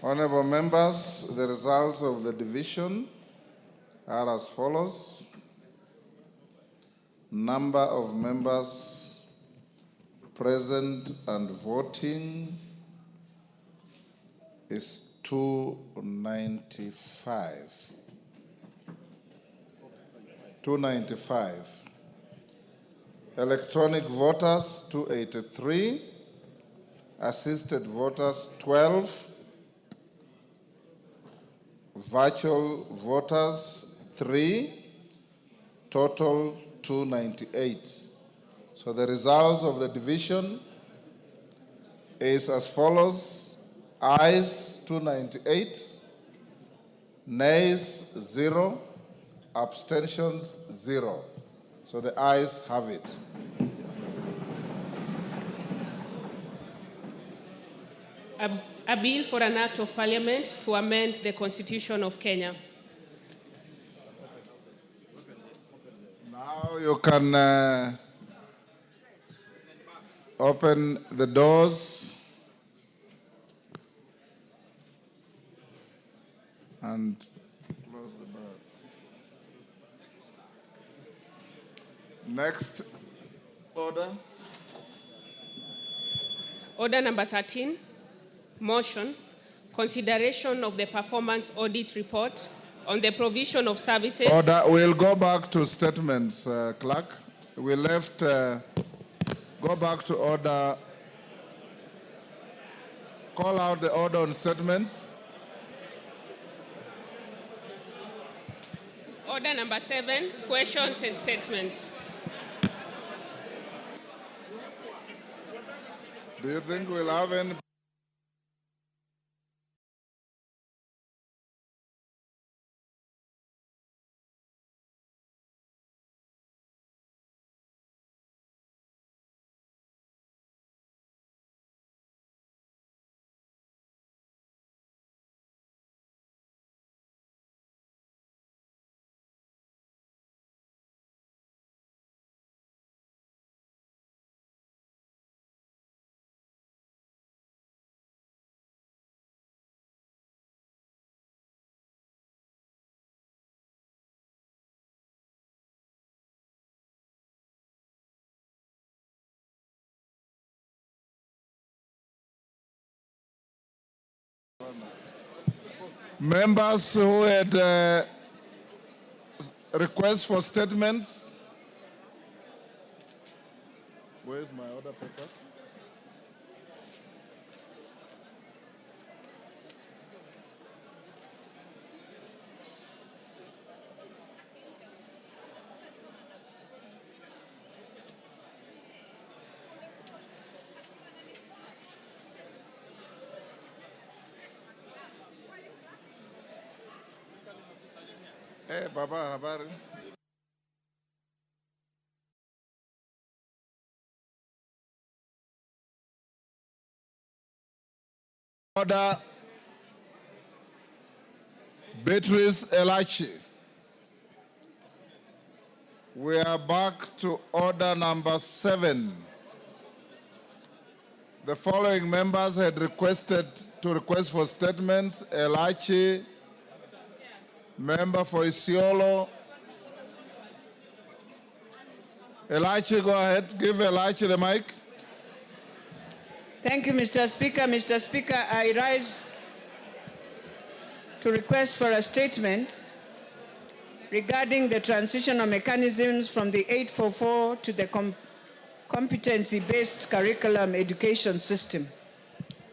Honorable members, the results of the division are as follows. Number of members present and voting is 295. 295. Electronic voters, 283. Assisted voters, 12. Virtual voters, 3. Total, 298. So the results of the division is as follows. Ayes, 298. Nays, 0. Abstentions, 0. So the ayes have it. A bill for an act of parliament to amend the constitution of Kenya. Now you can open the doors and close the doors. Next order. Order number 13, motion, consideration of the performance audit report on the provision of services. Order. We'll go back to statements, clerk. We left, go back to order. Call out the order on statements. Order number 7, questions and statements. Do you think we'll have any Members who had requests for statements. Where's my order paper? Baba, habari. Order Beatrice Elachi. We are back to order number 7. The following members had requested to request for statements: Elachi, member for Isiolo. Elachi, go ahead. Give Elachi the mic. Thank you, Mr. Speaker. Mr. Speaker, I rise to request for a statement regarding the transitional mechanisms from the 844 to the competency-based curriculum education system.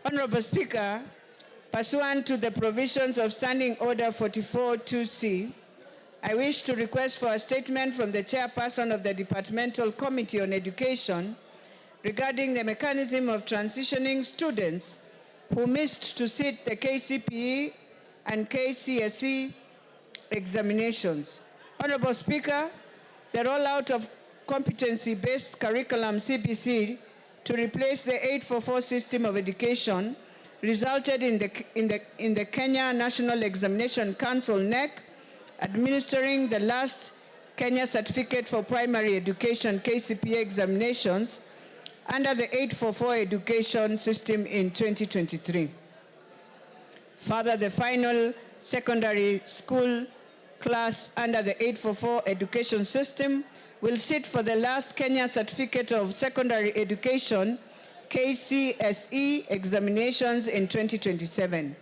Honorable Speaker, pursuant to the provisions of Standing Order 44-2C, I wish to request for a statement from the chairperson of the Departmental Committee on Education regarding the mechanism of transitioning students who missed to sit the KCPE and KCSE examinations. Honorable Speaker, the rollout of competency-based curriculum CBC to replace the 844 system of education resulted in the Kenya National Examination Council (NEC) administering the last Kenya Certificate for Primary Education KCPE examinations under the 844 education system in 2023. Further, the final secondary school class under the 844 education system will sit for the last Kenya Certificate of Secondary Education KCSE examinations in 2027,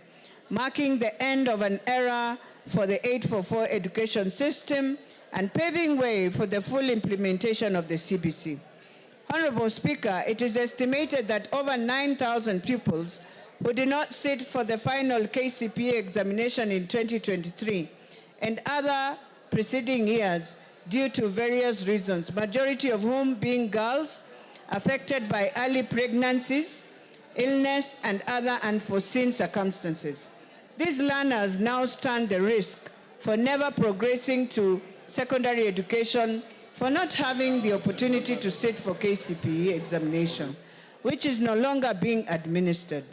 marking the end of an era for the 844 education system and paving way for the full implementation of the CBC. Honorable Speaker, it is estimated that over 9,000 pupils who did not sit for the final KCPE examination in 2023 and other preceding years due to various reasons, majority of whom being girls affected by early pregnancies, illness, and other unforeseen circumstances. These learners now stand the risk for never progressing to secondary education for not having the opportunity to sit for KCPE examination, which is no longer being administered.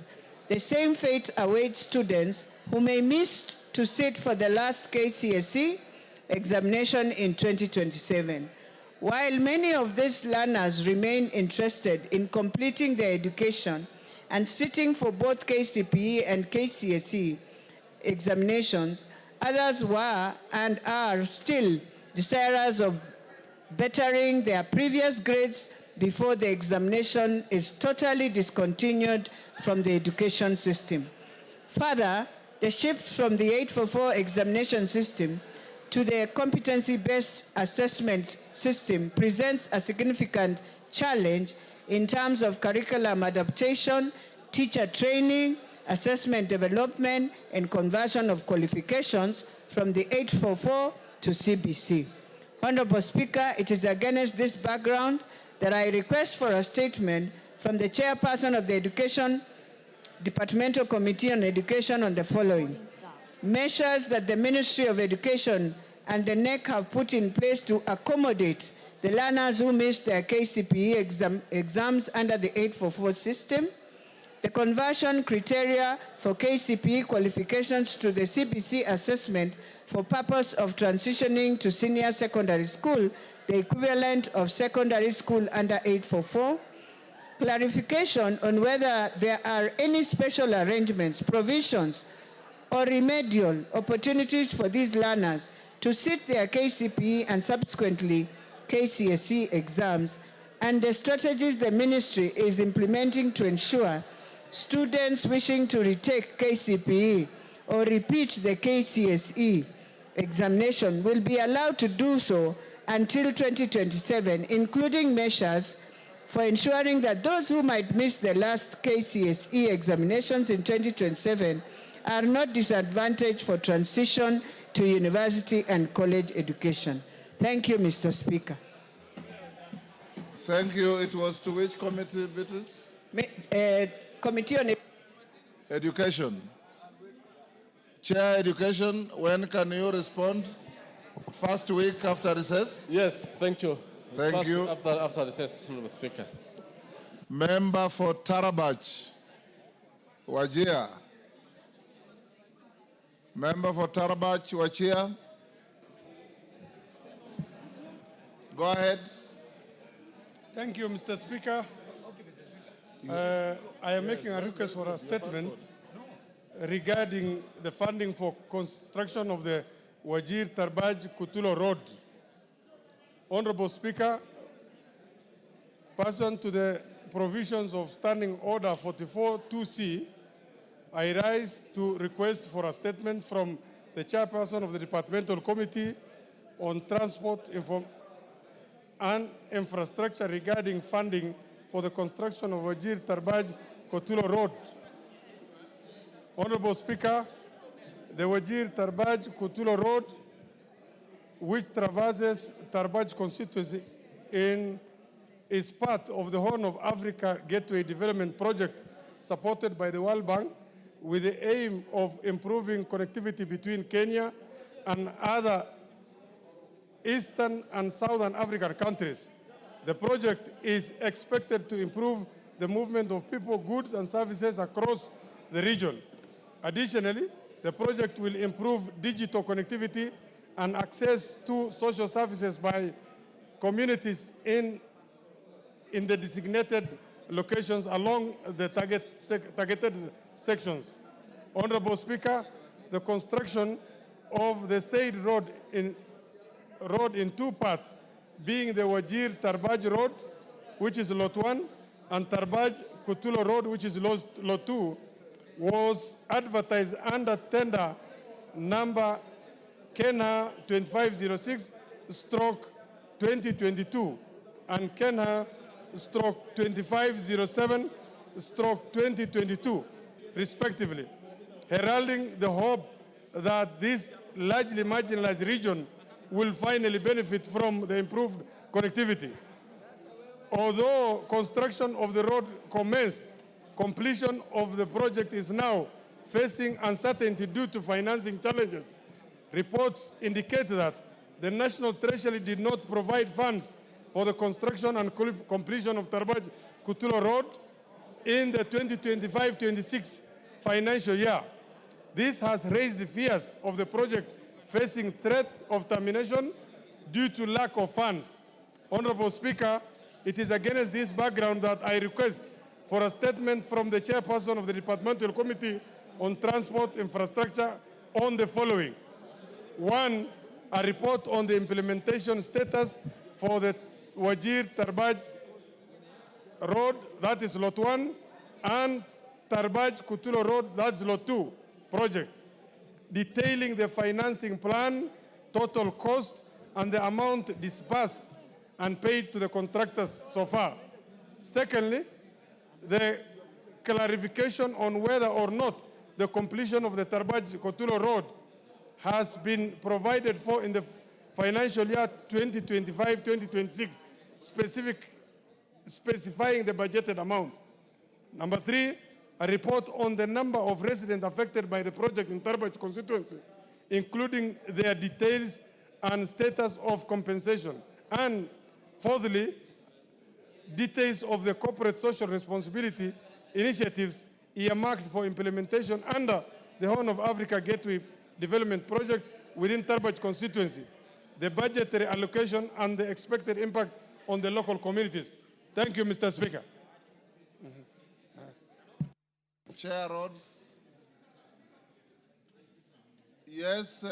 The same fate awaits students who may miss to sit for the last KCSE examination in 2027. While many of these learners remain interested in completing their education and sitting for both KCPE and KCSE examinations, others were and are still desirous of bettering their previous grades before the examination is totally discontinued from the education system. Further, the shift from the 844 examination system to the competency-based assessment system presents a significant challenge in terms of curriculum adaptation, teacher training, assessment development, and conversion of qualifications from the 844 to CBC. Honorable Speaker, it is against this background that I request for a statement from the chairperson of the Education Departmental Committee on Education on the following: measures that the Ministry of Education and the NEC have put in place to accommodate the learners who missed their KCPE exams under the 844 system, the conversion criteria for KCPE qualifications to the CBC assessment for purpose of transitioning to senior secondary school, the equivalent of secondary school under 844, clarification on whether there are any special arrangements, provisions, or remedial opportunities for these learners to sit their KCPE and subsequently KCSE exams, and the strategies the ministry is implementing to ensure students wishing to retake KCPE or repeat the KCSE examination will be allowed to do so until 2027, including measures for ensuring that those who might miss the last KCSE examinations in 2027 are not disadvantaged for transition to university and college education. Thank you, Mr. Speaker. Thank you. It was to which committee, Beatrice? Committee on Education. Chair, Education, when can you respond? First week after recess? Yes, thank you. Thank you. After recess, Mr. Speaker. Member for Tarabach, Wajir. Member for Tarabach, Wachia. Go ahead. Thank you, Mr. Speaker. I am making a request for a statement regarding the funding for construction of the Wajir Tarbaj Kutulo Road. Honorable Speaker, pursuant to the provisions of Standing Order 44-2C, I rise to request for a statement from the chairperson of the Departmental Committee on Transport and Infrastructure regarding funding for the construction of Wajir Tarbaj Kutulo Road. Honorable Speaker, the Wajir Tarbaj Kutulo Road, which traverses Tarbaj constituency is part of the Horn of Africa Gateway Development Project supported by the World Bank with the aim of improving connectivity between Kenya and other Eastern and Southern African countries. The project is expected to improve the movement of people, goods, and services across the region. Additionally, the project will improve digital connectivity and access to social services by communities in the designated locations along the targeted sections. Honorable Speaker, the construction of the said road in two parts, being the Wajir Tarbaj Road, which is Lot 1, and Tarbaj Kutulo Road, which is Lot 2, was advertised under tender number Kenya 2506/2022 and Kenya 2507/2022, respectively, heralding the hope that this largely marginalized region will finally benefit from the improved connectivity. Although construction of the road commenced, completion of the project is now facing uncertainty due to financing challenges. Reports indicate that the National Treasury did not provide funds for the construction and completion of Tarbaj Kutulo Road in the 2025-26 financial year. This has raised the fears of the project facing threat of termination due to lack of funds. Honorable Speaker, it is against this background that I request for a statement from the chairperson of the Departmental Committee on Transport Infrastructure on the following. 1, a report on the implementation status for the Wajir Tarbaj Road, that is Lot 1, and Tarbaj Kutulo Road, that's Lot 2 project, detailing the financing plan, total cost, and the amount disbursed and paid to the contractors so far. Secondly, the clarification on whether or not the completion of the Tarbaj Kutulo Road has been provided for in the financial year 2025-2026, specifying the budgeted amount. Number 3, a report on the number of residents affected by the project in Tarbaj constituency, including their details and status of compensation. And fourthly, details of the corporate social responsibility initiatives earmarked for implementation under the Horn of Africa Gateway Development Project within Tarbaj constituency, the budgetary allocation, and the expected impact on the local communities. Thank you, Mr. Speaker. Chair Rhodes. Yes,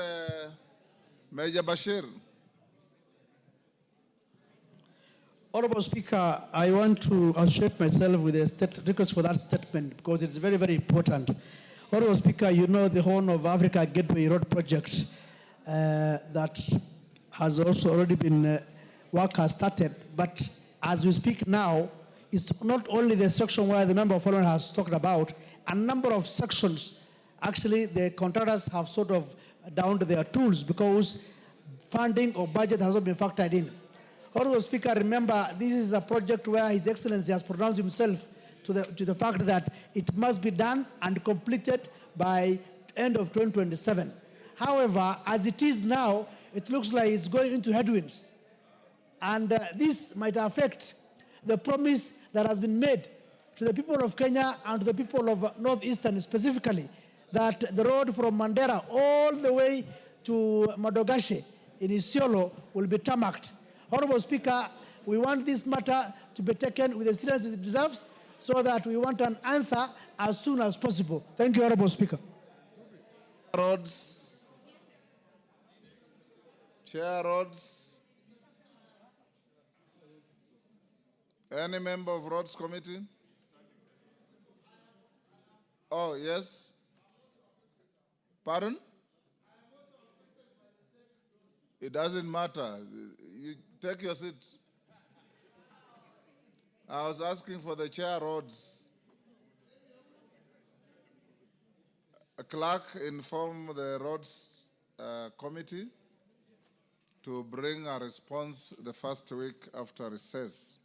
Major Bashir. Honorable Speaker, I want to associate myself with the request for that statement because it's very, very important. Honorable Speaker, you know the Horn of Africa Gateway Road project that has also already been, work has started. But as we speak now, it's not only the section where the member of parliament has talked about, a number of sections, actually the contractors have sort of down to their tools because funding or budget has not been factored in. Honorable Speaker, remember, this is a project where His Excellency has pronounced himself to the fact that it must be done and completed by end of 2027. However, as it is now, it looks like it's going into headwinds. And this might affect the promise that has been made to the people of Kenya and to the people of Northeastern specifically, that the road from Mandera all the way to Madogashe in Isiolo will be tarmacked. Honorable Speaker, we want this matter to be taken with the seriousness it deserves, so that we want an answer as soon as possible. Thank you, Honorable Speaker. Roads. Chair Roads. Any member of Roads Committee? Oh, yes. Pardon? It doesn't matter. You take your seat. I was asking for the Chair Roads. A clerk inform the Roads Committee to bring a response the first week after recess.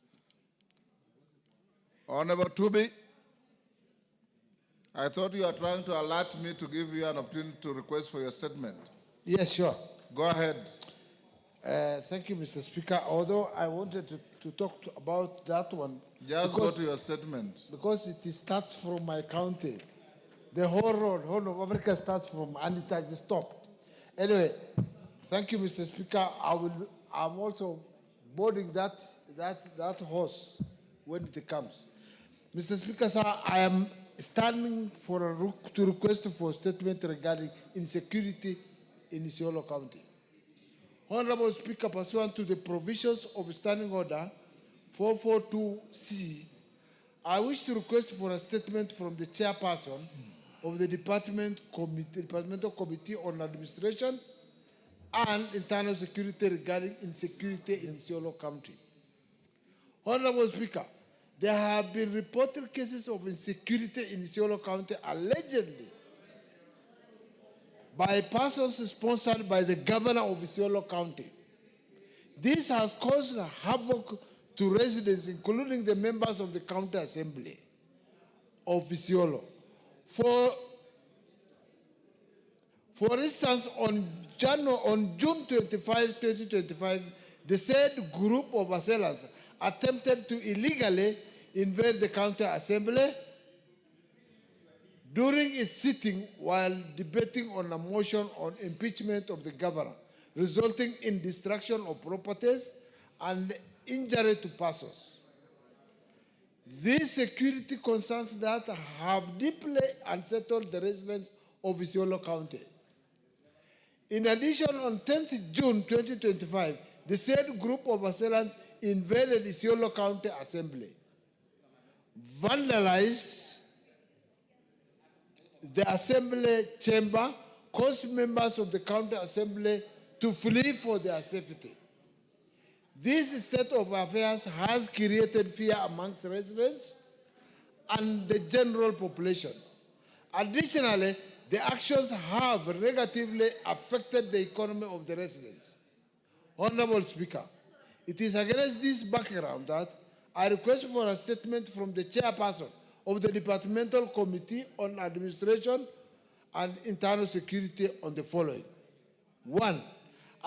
Honorable Tubi, I thought you were trying to alert me to give you an opportunity to request for your statement. Yes, sure. Go ahead. Thank you, Mr. Speaker. Although I wanted to talk about that one. Just go to your statement. Because it starts from my county. The whole road, Horn of Africa starts from, and it has stopped. Anyway, thank you, Mr. Speaker. I'm also boarding that horse when it comes. Mr. Speaker, sir, I am standing to request for a statement regarding insecurity in Isiolo County. Honorable Speaker, pursuant to the provisions of Standing Order 442C, I wish to request for a statement from the chairperson of the Departmental Committee on Administration and Internal Security regarding insecurity in Isiolo County. Honorable Speaker, there have been reported cases of insecurity in Isiolo County allegedly by persons sponsored by the governor of Isiolo County. This has caused havoc to residents, including the members of the County Assembly of Isiolo. For instance, on June 25, 2025, the said group of assailants attempted to illegally invade the County Assembly during its sitting while debating on a motion on impeachment of the governor, resulting in destruction of properties and injury to persons. These security concerns that have deeply unsettled the residents of Isiolo County. In addition, on 10th June 2025, the said group of assailants invaded Isiolo County Assembly, vandalized the Assembly chamber, caused members of the County Assembly to flee for their safety. This state of affairs has created fear amongst residents and the general population. Additionally, the actions have negatively affected the economy of the residents. Honorable Speaker, it is against this background that I request for a statement from the chairperson of the Departmental Committee on Administration and Internal Security on the following. 1.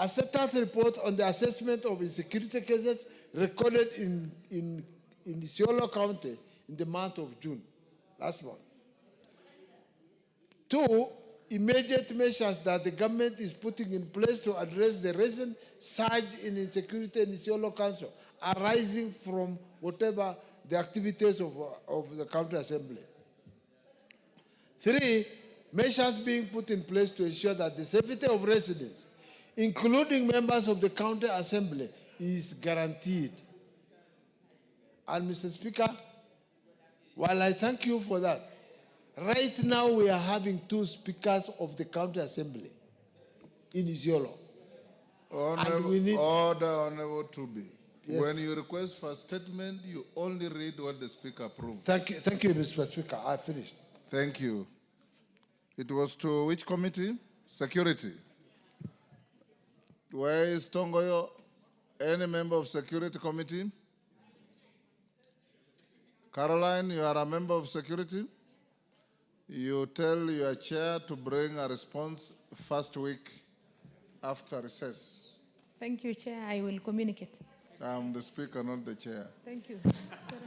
A status report on the assessment of insecurity cases recorded in Isiolo County in the month of June, last month. 2. Immediate measures that the government is putting in place to address the recent surge in insecurity in Isiolo County arising from whatever the activities of the County Assembly. 3. Measures being put in place to ensure that the safety of residents, including members of the County Assembly, is guaranteed. And Mr. Speaker, while I thank you for that, Right now, we are having 2 speakers of the county assembly in Isiolo. Honorable Truby. Yes. When you request for a statement, you only read what the speaker approved. Thank you, Mr. Speaker. I finished. Thank you. It was to which committee? Security. Where is Tongoyo? Any member of Security Committee? Caroline, you are a member of Security? You tell your chair to bring a response first week after recess. Thank you, Chair. I will communicate. I'm the speaker, not the chair Thank you.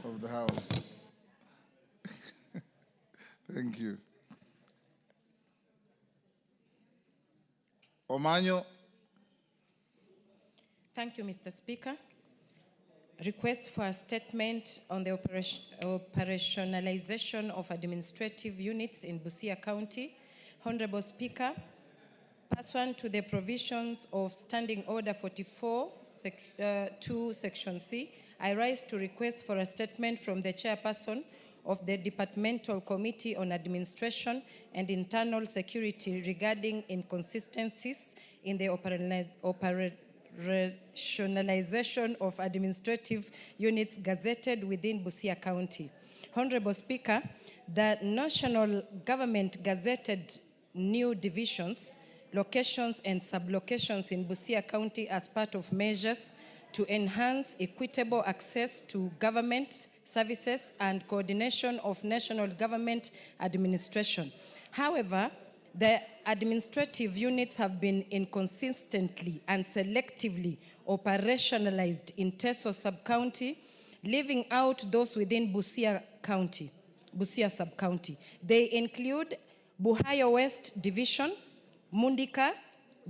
of the House. Thank you. Omanyo. Thank you, Mr. Speaker. Request for a statement on the operationalization of administrative units in Busia County. Honorable Speaker, pursuant to the provisions of Standing Order 44, 2, Section C, I rise to request for a statement from the chairperson of the Departmental Committee on Administration and Internal Security regarding inconsistencies in the operationalization of administrative units gazetted within Busia County. Honorable Speaker, the national government gazetted new divisions, locations and sublocations in Busia County as part of measures to enhance equitable access to government services and coordination of national government administration. However, the administrative units have been inconsistently and selectively operationalized in Teso sub-county, leaving out those within Busia sub-county. They include Buhayo West Division, Mundika,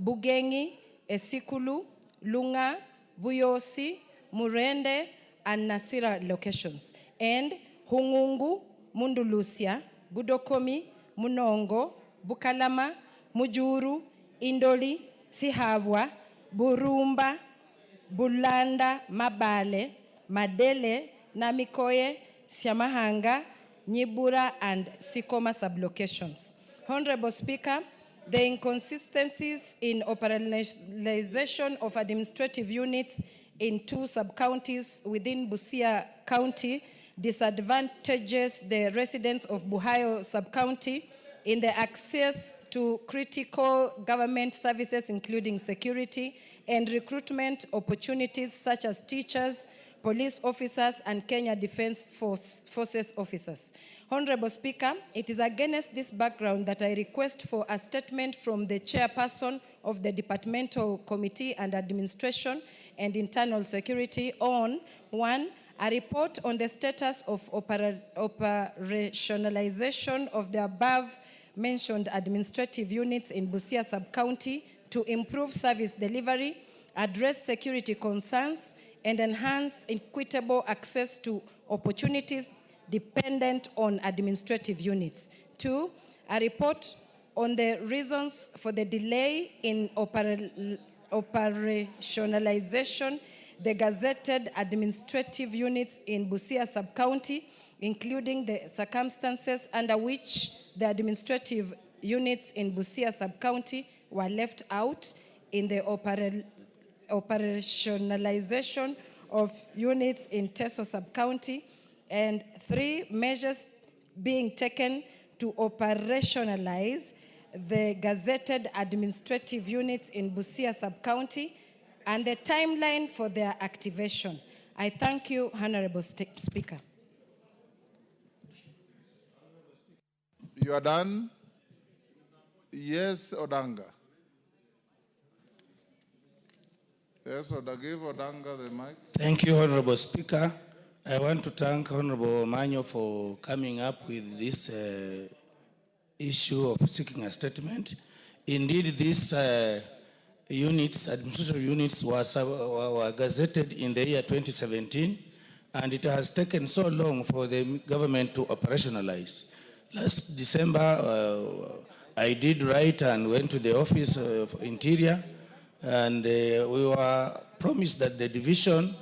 Bugengi, Esikulu, Lunga, Buyosi, Murende, and Nasira locations, and Hungungu, Mundulusia, Budokomi, Munongo, Bukalama, Mujuru, Indoli, Sihabwa, Burumba, Bulanda, Mabale, Madele, Namikoye, Siamahanga, Nyibura, and Sikoma sublocations. Honorable Speaker, the inconsistencies in operationalization of administrative units in 2 sub-counties within Busia County disadvantages the residents of Buhayo sub-county in the access to critical government services, including security and recruitment opportunities such as teachers, police officers, and Kenya Defense Forces officers. Honorable Speaker, it is against this background that I request for a statement from the chairperson of the Departmental Committee and Administration and Internal Security on 1, a report on the status of operationalization of the above-mentioned administrative units in Busia sub-county to improve service delivery, address security concerns, and enhance equitable access to opportunities dependent on administrative units. 2, a report on the reasons for the delay in operationalization the gazetted administrative units in Busia sub-county, including the circumstances under which the administrative units in Busia sub-county were left out in the operationalization of units in Teso sub-county, and 3, measures being taken to operationalize the gazetted administrative units in Busia sub-county and the timeline for their activation. I thank you, Honorable Speaker. You are done? Yes, Odanga. Yes, give Odanga the mic. Thank you, Honorable Speaker. I want to thank Honorable Manyo for coming up with this issue of seeking a statement. Indeed, these administrative units were gazetted in the year 2017, and it has taken so long for the government to operationalize. Last December, I did write and went to the Office of Interior, and we were promised that the division,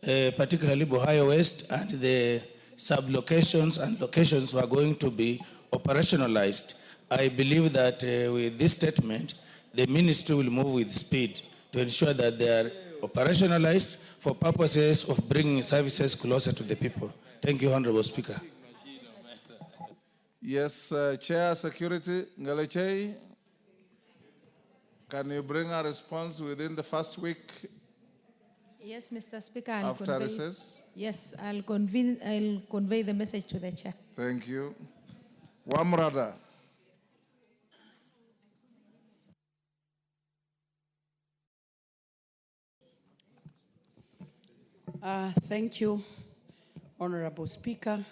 particularly Buhayo West, and the sub-locations and locations were going to be operationalized, I believe that with this statement, the ministry will move with speed to ensure that they are operationalized for purposes of bringing services closer to the people. Thank you, Honorable Speaker. Yes, Chair Security, Ngalechei, can you bring a response within the first week Yes, Mr. Speaker. after recess? Yes, I'll convey the message to the chair. Thank you. Wamrada. Thank you, Honorable Speaker.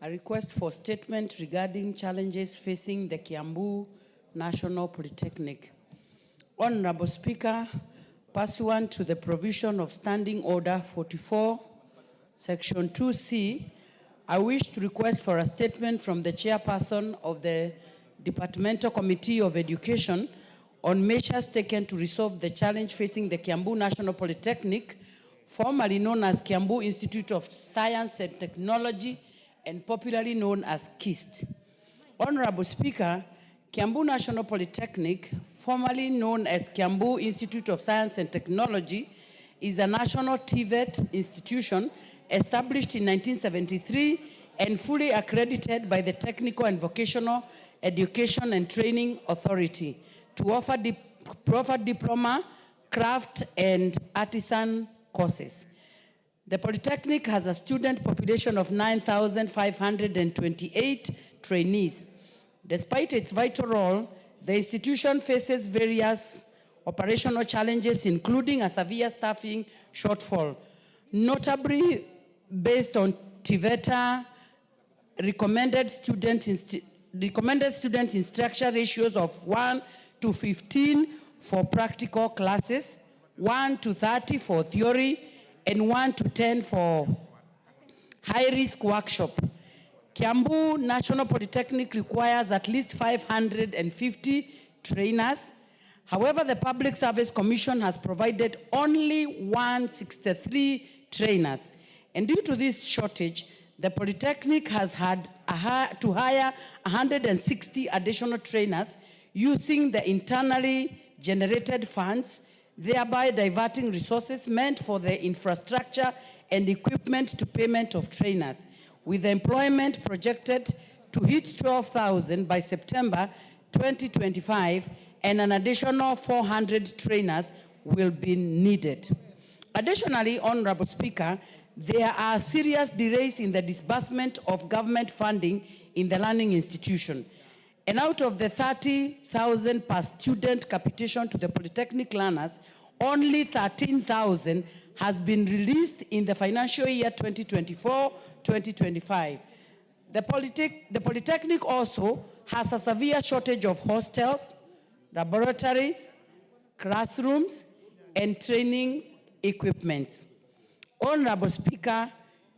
A request for statement regarding challenges facing the Kiambu National Polytechnic. Honorable Speaker, pursuant to the provision of Standing Order 44, Section 2C, I wish to request for a statement from the chairperson of the Departmental Committee of Education on measures taken to resolve the challenge facing the Kiambu National Polytechnic, formerly known as Kiambu Institute of Science and Technology, and popularly known as KIST. Honorable Speaker, Kiambu National Polytechnic, formerly known as Kiambu Institute of Science and Technology, is a national TVET institution established in 1973 and fully accredited by the Technical and Vocational Education and Training Authority to offer diploma, craft, and artisan courses. The Polytechnic has a student population of 9,528 trainees. Despite its vital role, the institution faces various operational challenges, including a severe staffing shortfall, notably based on TVETA recommended student instruction ratios of 1:15 for practical classes, 1:30 for theory, and 1:10 for high-risk workshop. Kiambu National Polytechnic requires at least 550 trainers. However, the Public Service Commission has provided only 163 trainers. And due to this shortage, the Polytechnic has had to hire 160 additional trainers using the internally generated funds, thereby diverting resources meant for the infrastructure and equipment to payment of trainers, with employment projected to hit 12,000 by September 2025, and an additional 400 trainers will be needed. Additionally, Honorable Speaker, there are serious delays in the disbursement of government funding in the learning institution. And out of the 30,000 per student capitation to the Polytechnic learners, only 13,000 has been released in the financial year 2024-2025. The Polytechnic also has a severe shortage of hostels, laboratories, classrooms, and training equipment. Honorable Speaker,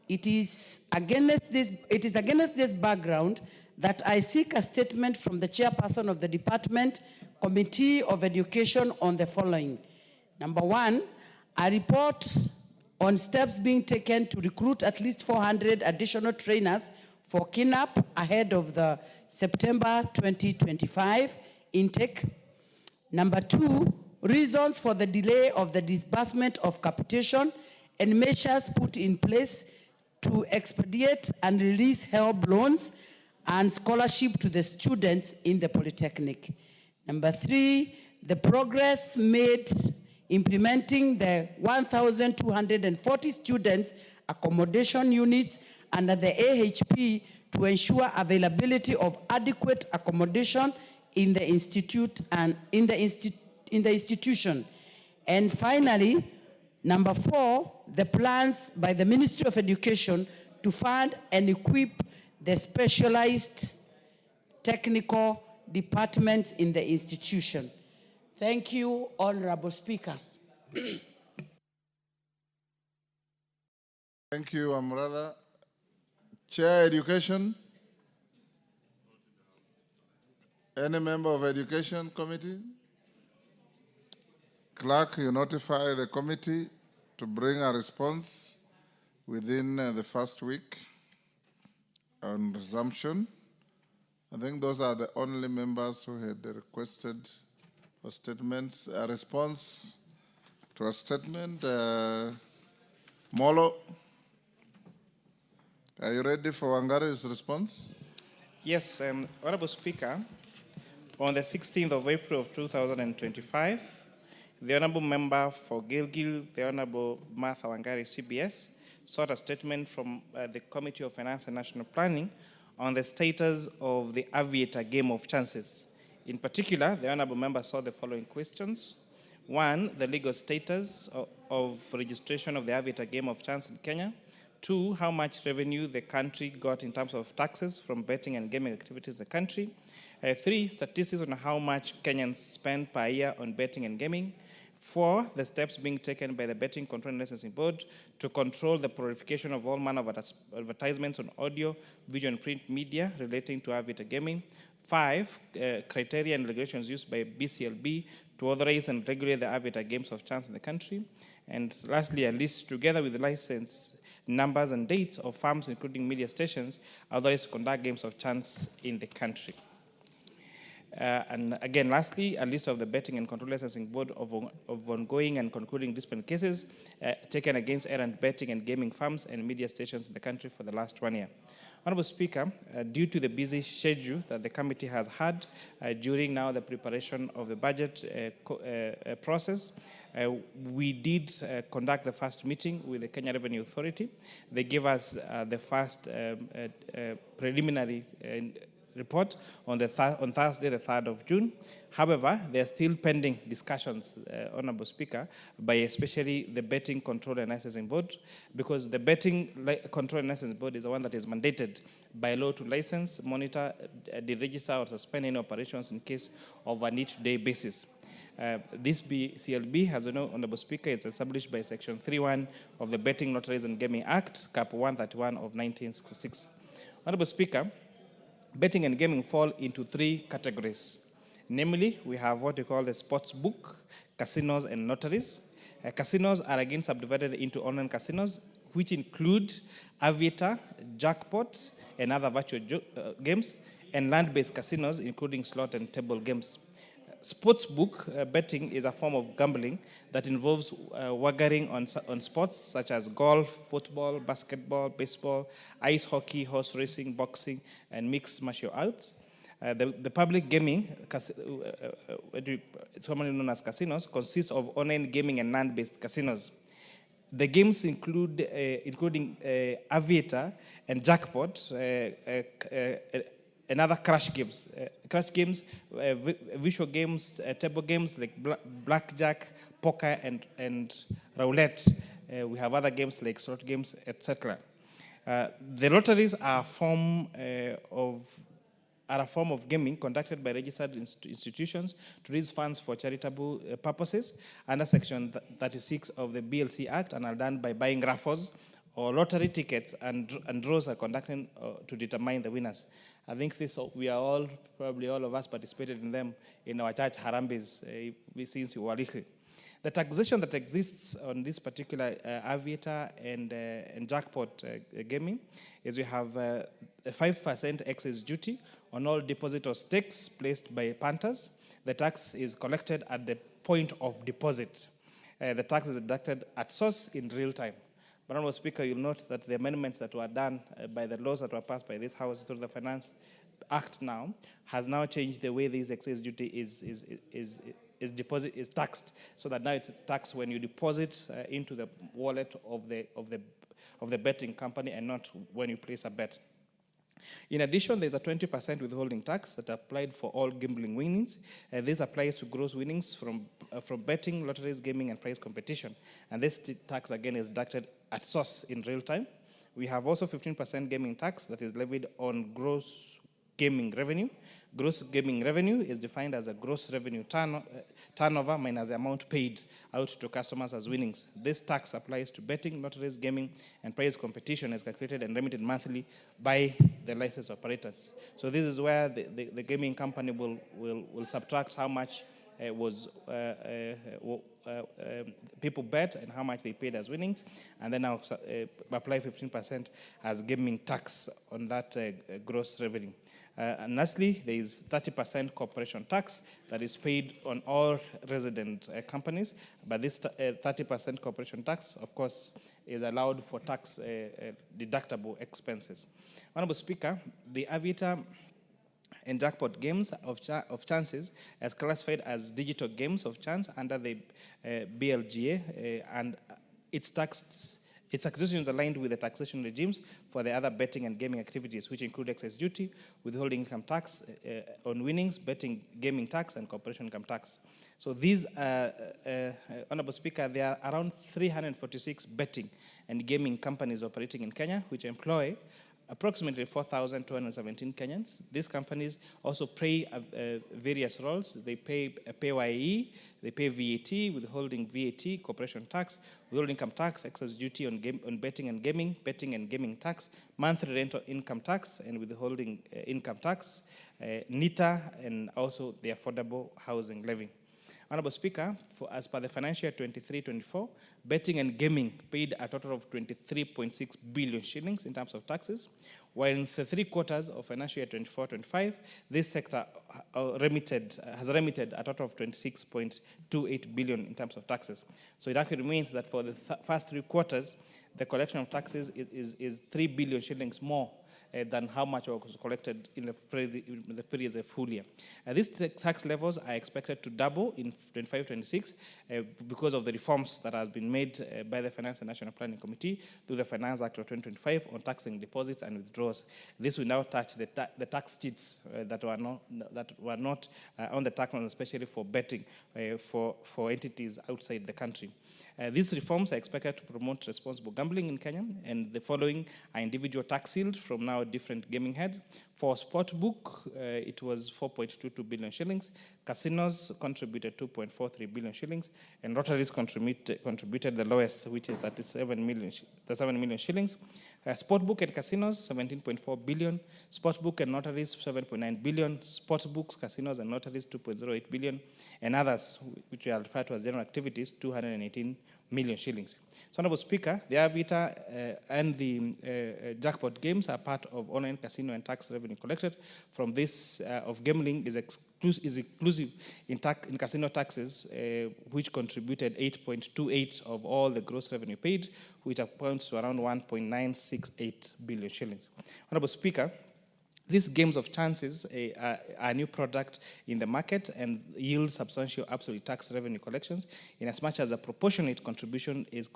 it is against this background that I seek a statement from the chairperson of the Department Committee of Education on the following. Number one, a report on steps being taken to recruit at least 400 additional trainers for KINAP ahead of the September 2025 intake. Number two, reasons for the delay of the disbursement of capitation and measures put in place to expedite and release HELB loans and scholarship to the students in the Polytechnic. Number three, the progress made implementing the 1,240 students accommodation units under the AHP to ensure availability of adequate accommodation in the institute and in the institution. And finally, number four, the plans by the Ministry of Education to fund and equip the specialized technical departments in the institution. Thank you, Honorable Speaker. Thank you, Amrala. Chair Education. Any member of Education Committee? Clerk, you notify the committee to bring a response within the first week on resumption. I think those are the only members who had requested for statements. A response to a statement. Molo, are you ready for Wangari's response? Yes, Honorable Speaker, on the 16th of April of 2025, the Honorable Member for Gilgil, the Honorable Martha Wangari, CBS, sought a statement from the Committee of Finance and National Planning on the status of the Aviator Game of Chances. In particular, the Honorable Member saw the following questions. One, the legal status of registration of the Aviator Game of Chance in Kenya. Two, how much revenue the country got in terms of taxes from betting and gaming activities in the country. Three, statistics on how much Kenyans spend per year on betting and gaming. Four, the steps being taken by the Betting Control and Licensing Board to control the proliferation of all manner of advertisements on audio, video, and print media relating to Aviator gaming. Five, criteria and regulations used by BCLB to authorize and regulate the Aviator games of chance in the country. And lastly, a list together with the license numbers and dates of farms, including media stations, authorized to conduct games of chance in the country. And again, lastly, a list of the Betting and Control Licensing Board of ongoing and concluding discipline cases taken against errant betting and gaming farms and media stations in the country for the last 1 year. Honorable Speaker, due to the busy schedule that the committee has had during now the preparation of the budget process, we did conduct the first meeting with the Kenya Revenue Authority. They gave us the first preliminary report on Thursday, the 3rd of June. However, there are still pending discussions, Honorable Speaker, by especially the Betting Control and Licensing Board, because the Betting Control and Licensing Board is the one that is mandated by law to license, monitor, deregister, or suspend any operations in case of a need-to-day basis. This CLB, as you know, Honorable Speaker, is established by Section 3.1 of the Betting, Lotteries and Gaming Act, Cap 131 of 1966. Honorable Speaker, betting and gaming fall into three categories. Namely, we have what we call the sports book, casinos, and lotteries. Casinos are again subdivided into online casinos, which include Aviator, Jackpot, and other virtual games, and land-based casinos, including slot and table games. Sportsbook betting is a form of gambling that involves wagering on sports such as golf, football, basketball, baseball, ice hockey, horse racing, boxing, and mixed martial arts. The public gaming, commonly known as casinos, consists of online gaming and land-based casinos. The games include, including Aviator and Jackpot, and other crash games. Visual games, table games like blackjack, poker, and roulette. We have other games like slot games, etc. The lotteries are a form of gaming conducted by registered institutions to raise funds for charitable purposes under Section 36 of the BLC Act, and are done by buying raffles or lottery tickets, and draws are conducted to determine the winners. I think we are all, probably all of us participated in them in our church harambes since we were little. The taxation that exists on this particular Aviator and Jackpot gaming is we have a 5% excess duty on all deposit or stakes placed by punters. The tax is collected at the point of deposit. The tax is deducted at source in real time. But, Honorable Speaker, you'll note that the amendments that were done by the laws that were passed by this House through the Finance Act now has now changed the way this excess duty is taxed, so that now it's taxed when you deposit into the wallet of the betting company and not when you place a bet. In addition, there's a 20% withholding tax that applied for all gambling winnings. This applies to gross winnings from betting, lotteries, gaming, and prize competition. And this tax, again, is deducted at source in real time. We have also 15% gaming tax that is levied on gross gaming revenue. Gross gaming revenue is defined as a gross revenue turnover minus the amount paid out to customers as winnings. This tax applies to betting, lotteries, gaming, and prize competition, is calculated and remitted monthly by the license operators. So this is where the gaming company will subtract how much people bet and how much they paid as winnings, and then I'll apply 15% as gaming tax on that gross revenue. And lastly, there is 30% corporation tax that is paid on all resident companies. But this 30% corporation tax, of course, is allowed for tax deductible expenses. Honorable Speaker, the Aviator and jackpot games of chances as classified as digital games of chance under the BLGA, and its taxation is aligned with the taxation regimes for the other betting and gaming activities, which include excise duty, withholding income tax on winnings, betting gaming tax, and corporation income tax. So these, Honorable Speaker, there are around 346 betting and gaming companies operating in Kenya, which employ approximately 4,217 Kenyans. These companies also play various roles. They pay PAYE, they pay VAT, withholding VAT, corporation tax, withholding income tax, excess duty on betting and gaming tax, monthly rental income tax, and withholding income tax, NITA, and also the affordable housing levy. Honorable Speaker, as per the financial year 23-24, betting and gaming paid a total of 23.6 billion shillings in terms of taxes, while in the 3 quarters of financial year 24-25, this sector has remitted a total of 26.28 billion in terms of taxes. So it actually means that for the first 3 quarters, the collection of taxes is 3 billion shillings more than how much was collected in the previous full year. These tax levels are expected to double in 25-26 because of the reforms that have been made by the Finance and National Planning Committee through the Finance Act of 2025 on taxing deposits and withdrawals. This will now touch the tax cheats that were not on the tax, especially for betting for entities outside the country. These reforms are expected to promote responsible gambling in Kenya, and the following are individual tax shield from now different gaming heads. For Sportbook, it was 4.22 billion shillings. Casinos contributed 2.43 billion shillings, and lotteries contributed the lowest, which is 7 million shillings. Sportbook and casinos, 17.4 billion. Sportsbook and lotteries, 7.9 billion. Sportsbooks, casinos, and lotteries, 2.08 billion. And others, which are referred to as general activities, 218 million shillings. So, Honorable Speaker, the Avita and the jackpot games are part of online casino and tax revenue collected from this of gambling is inclusive in casino taxes, which contributed 8.28 of all the gross revenue paid, which amounts to around 1.968 billion shillings. Honorable Speaker, these games of chances are a new product in the market and yield substantial absolute tax revenue collections, in as much as a proportionate contribution is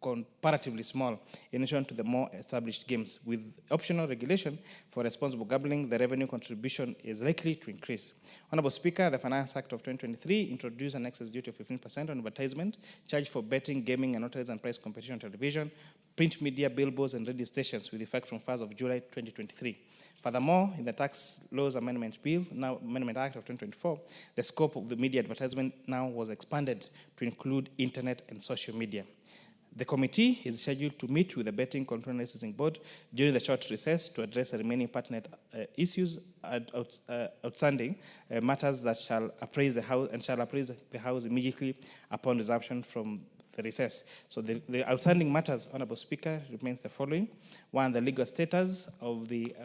comparatively small in relation to the more established games. With optional regulation for responsible gambling, the revenue contribution is likely to increase. Honorable Speaker, the Finance Act of 2023 introduced an excess duty of 15% on advertisement charged for betting, gaming, and lotteries and prize competition on television, print media, billboards, and radio stations with effect from 1st of July 2023. Furthermore, in the Tax Laws Amendment Bill, now Amendment Act of 2024, the scope of the media advertisement now was expanded to include internet and social media. The committee is scheduled to meet with the Betting Control and Licensing Board during the short recess to address the remaining pertinent issues outstanding matters that shall appraise the House immediately upon resumption from the recess. So the outstanding matters, Honorable Speaker, remains the following: 1, the legal status of the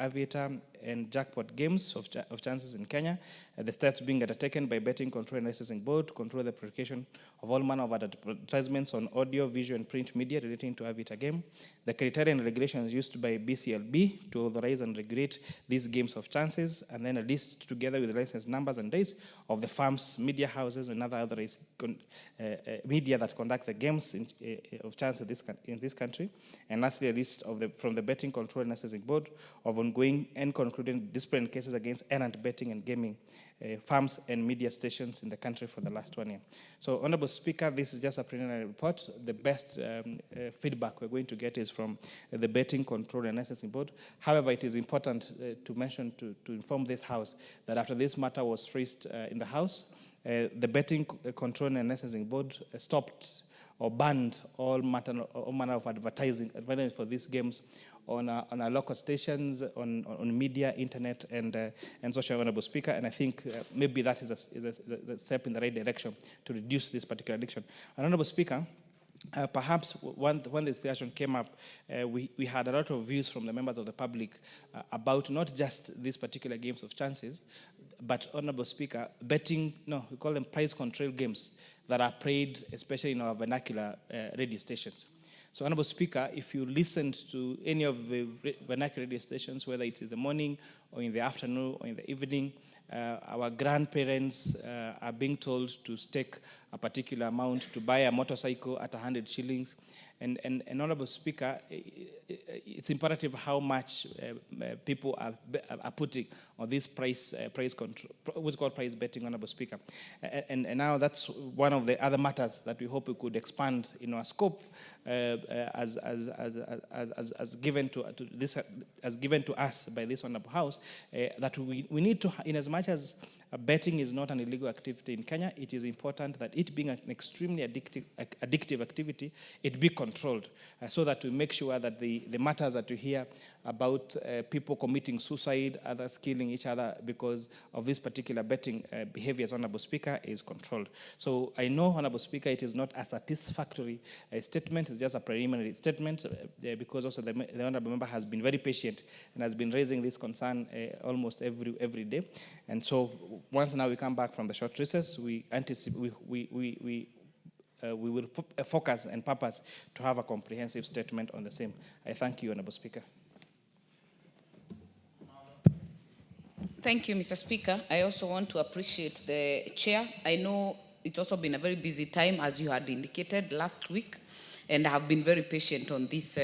Aviator and jackpot games of chances in Kenya, the steps being undertaken by Betting Control and Licensing Board to control the publication of all manner of advertisements on audio, visual, and print media relating to Aviator game, the criteria and regulations used by BCLB to authorize and regulate these games of chances, and then a list together with the license numbers and dates of the firms, media houses, and other authorized media that conduct the games of chance in this country, and lastly a list of from the Betting Control and Licensing Board of ongoing and concluding disciplinary cases against errant betting and gaming firms and media stations in the country for the last 1 year. So, Honorable Speaker, this is just a preliminary report. The best feedback we're going to get is from the Betting Control and Licensing Board. However, it is important to mention, to inform this House that after this matter was raised in the House, the Betting Control and Licensing Board stopped or banned all manner of advertising for these games on our local stations, on media, internet, and social. Honorable Speaker, and I think maybe that is a step in the right direction to reduce this particular addiction. And Honorable Speaker, Perhaps when the discussion came up, we had a lot of views from the members of the public about not just these particular games of chances, but, Honorable Speaker, betting, no, we call them price control games that are played, especially in our vernacular radio stations. So, Honorable Speaker, if you listened to any of the vernacular radio stations, whether it is in the morning or in the afternoon or in the evening, our grandparents are being told to stake a particular amount to buy a motorcycle at 100 shillings. And Honorable Speaker, it's imperative how much people are putting on this price control, what's called price betting, Honorable Speaker. And now that's one of the other matters that we hope we could expand in our scope as given to us by this Honorable House, that we need to, in as much as betting is not an illegal activity in Kenya, it is important that it being an extremely addictive activity, it be controlled so that we make sure that the matters that we hear about people committing suicide, others killing each other because of this particular betting behaviors, Honorable Speaker, is controlled. So I know, Honorable Speaker, it is not a satisfactory statement, it's just a preliminary statement because also the Honorable Member has been very patient and has been raising this concern almost every day. And so once now we come back from the short recess, we anticipate, we will focus and purpose to have a comprehensive statement on the same. I thank you, Honorable Speaker. Thank you, Mr. Speaker. I also want to appreciate the chair. I know it's also been a very busy time, as you had indicated last week, and I have been very patient on this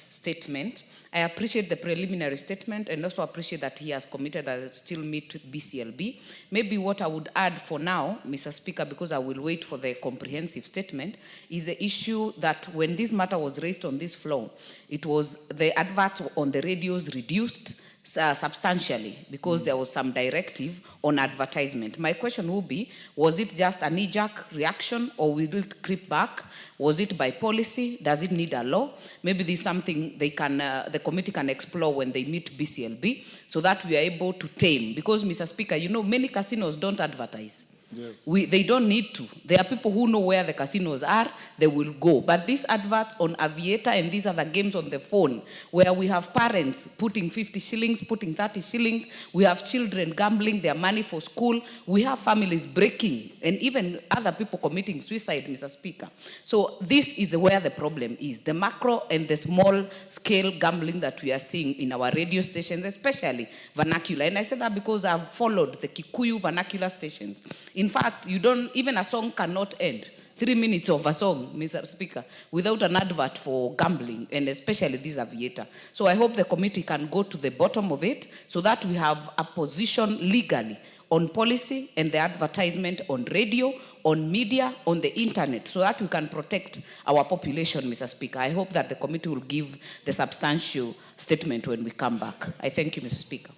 statement. I appreciate the preliminary statement and also appreciate that he has committed that it still meet BCLB. Maybe what I would add for now, Mr. Speaker, because I will wait for the comprehensive statement, is the issue that when this matter was raised on this floor, it was the advert on the radios reduced substantially because there was some directive on advertisement. My question would be, was it just a knee-jerk reaction or will it creep back? Was it by policy? Does it need a law? Maybe this is something they can, the committee can explore when they meet BCLB so that we are able to tame. Because, Mr. Speaker, you know, many casinos don't advertise. Yes. They don't need to. There are people who know where the casinos are, they will go. But this advert on Aviator and these are the games on the phone where we have parents putting 50 shillings, putting 30 shillings. We have children gambling their money for school. We have families breaking and even other people committing suicide, Mr. Speaker. So this is where the problem is. The macro and the small scale gambling that we are seeing in our radio stations, especially vernacular. And I say that because I've followed the Kikuyu vernacular stations. In fact, even a song cannot end, 3 minutes of a song, Mr. Speaker, without an advert for gambling, and especially this Aviator. So I hope the committee can go to the bottom of it so that we have a position legally on policy and the advertisement on radio, on media, on the internet, so that we can protect our population, Mr. Speaker. I hope that the committee will give the substantial statement when we come back. I thank you, Mr. Speaker.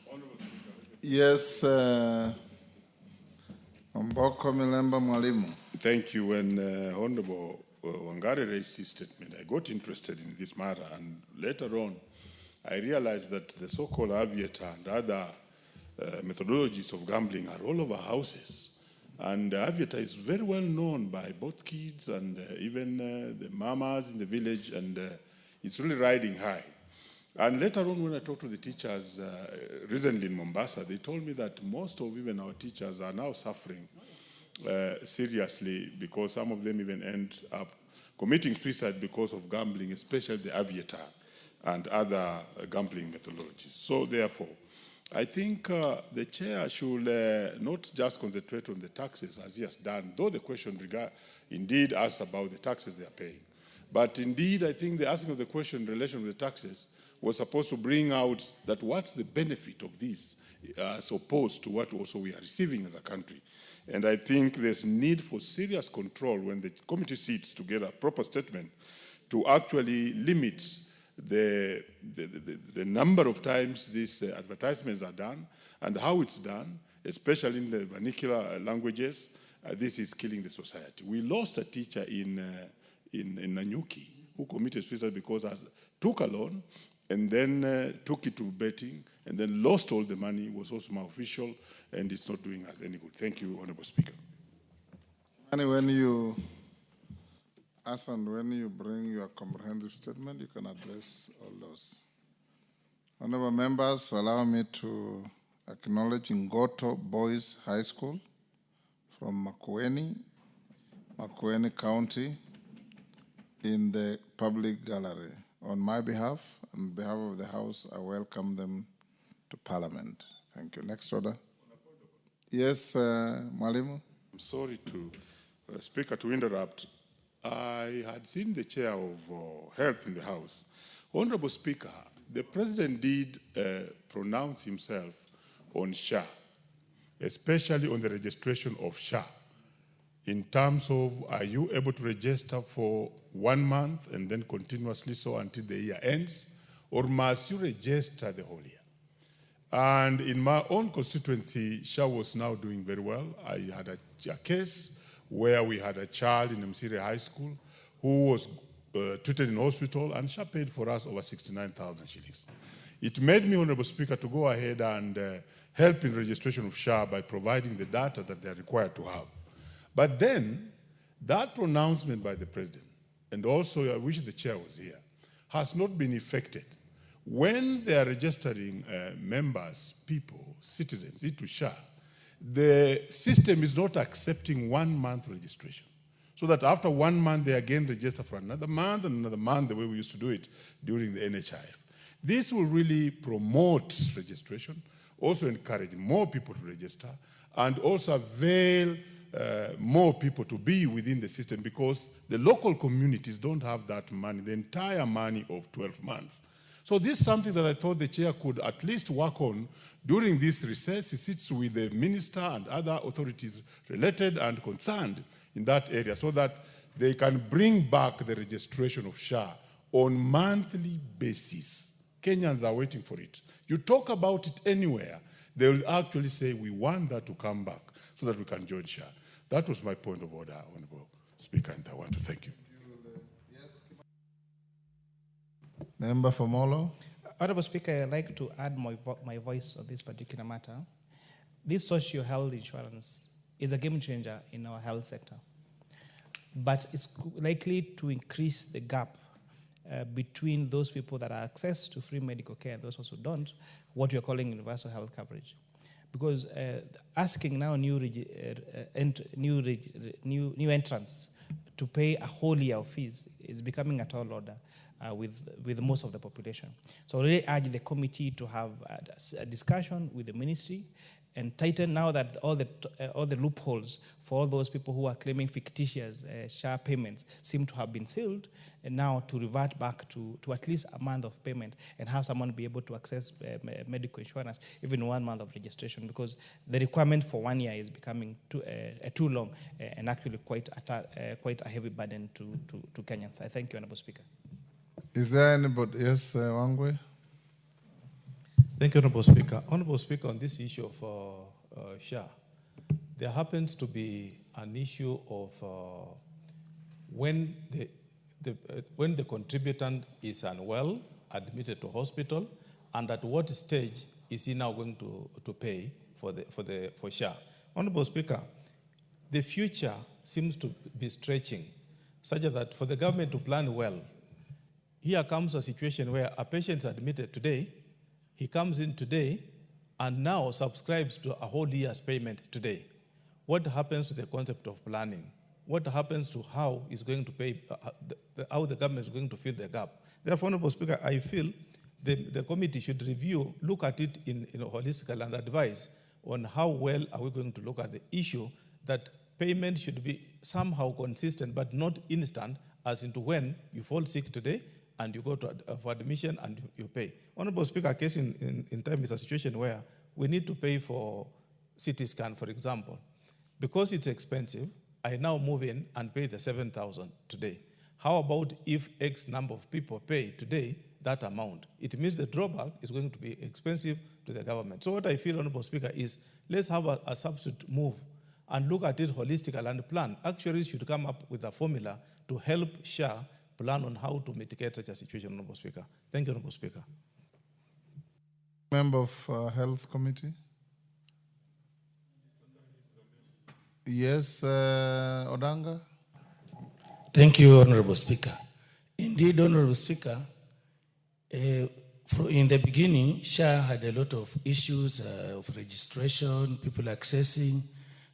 Yes, Mboko Milemba Mwalimu. Thank you. When Honorable Wangari raised his statement, I got interested in this matter, and later on, I realized that the so-called Aviator and other methodologies of gambling are all over houses. And Aviator is very well known by both kids and even the mamas in the village, and it's really riding high. And later on, when I talked to the teachers recently in Mombasa, they told me that most of even our teachers are now suffering seriously because some of them even end up committing suicide because of gambling, especially the Aviator and other gambling methodologies. So therefore, I think the chair should not just concentrate on the taxes as he has done, though the question indeed asks about the taxes they are paying. But indeed, I think the asking of the question in relation to the taxes was supposed to bring out that what's the benefit of this as opposed to what also we are receiving as a country. And I think there's need for serious control when the committee sits to get a proper statement to actually limit the number of times these advertisements are done and how it's done, especially in the vernacular languages. This is killing the society. We lost a teacher in Nanyuki who committed suicide because he took a loan and then took it to betting and then lost all the money, was also my official, and it's not doing us any good. Thank you, Honorable Speaker. And when you Asan, when you bring your comprehensive statement, you can address all those. Honorable members, allow me to acknowledge Ngoto Boys High School from Makueni County in the public gallery. On my behalf, on behalf of the House, I welcome them to Parliament. Thank you. Next order. Yes, Mwalimu. I'm sorry to, Speaker, to interrupt. I had seen the chair of health in the House. Honorable Speaker, the President did pronounce himself on SHA, especially on the registration of SHA. In terms of, are you able to register for 1 month and then continuously so until the year ends, or must you register the whole year? And in my own constituency, SHA was now doing very well. I had a case where we had a child in Msiri High School who was treated in hospital, and SHA paid for us over 69,000 shillings. It made me, Honorable Speaker, to go ahead and help in registration of SHA by providing the data that they're required to have. But then, that pronouncement by the President, and also I wish the chair was here, has not been effected. When they are registering members, people, citizens into SHA, the system is not accepting 1 month registration. So that after 1 month, they again register for another month and another month, the way we used to do it during the NHIF. This will really promote registration, also encourage more people to register, and also avail more people to be within the system, because the local communities don't have that money, the entire money of 12 months. So this is something that I thought the chair could at least work on during this recess. He sits with the minister and other authorities related and concerned in that area so that they can bring back the registration of SHA on monthly basis. Kenyans are waiting for it. You talk about it anywhere, they will actually say, we want that to come back so that we can join SHA. That was my point of order, Honorable Speaker, and I want to thank you. Member for Molo. Honorable Speaker, I'd like to add my voice on this particular matter. This social health insurance is a game changer in our health sector, but it's likely to increase the gap between those people that have access to free medical care and those who don't, what we are calling universal health coverage. Because asking now new entrants to pay a whole year of fees is becoming a tall order with most of the population. So I really urge the committee to have a discussion with the ministry and tighten now that all the loopholes for all those people who are claiming fictitious SHA payments seem to have been sealed, and now to revert back to at least a month of payment and have someone be able to access medical insurance, even 1 month of registration, because the requirement for 1 year is becoming too long and actually quite a heavy burden to Kenyans. I thank you, Honorable Speaker. Is there anybody? Yes, Wangwe. Thank you, Honorable Speaker. Honorable Speaker, on this issue of SHA, there happens to be an issue of when the contributant is unwell, admitted to hospital, and at what stage is he now going to pay for SHA? Honorable Speaker, the future seems to be stretching, such that for the government to plan well, here comes a situation where a patient is admitted today, he comes in today, and now subscribes to a whole year's payment today. What happens to the concept of planning? What happens to how is going to pay, how the government is going to fill the gap? Therefore, Honorable Speaker, I feel the committee should review, look at it in holistically and advise on how well are we going to look at the issue that payment should be somehow consistent but not instant, as into when you fall sick today and you go for admission and you pay. Honorable Speaker, a case in time is a situation where we need to pay for CT scan, for example. Because it's expensive, I now move in and pay the 7,000 today. How about if X number of people pay today that amount? It means the drawback is going to be expensive to the government. So what I feel, Honorable Speaker, is let's have a substitute move and look at it holistically and plan. Actuaries should come up with a formula to help SHA plan on how to mitigate such a situation, Honorable Speaker. Thank you, Honorable Speaker. Member of Health Committee. Yes, Odanga. Thank you, Honorable Speaker. Indeed, Honorable Speaker, in the beginning, SHA had a lot of issues of registration, people accessing,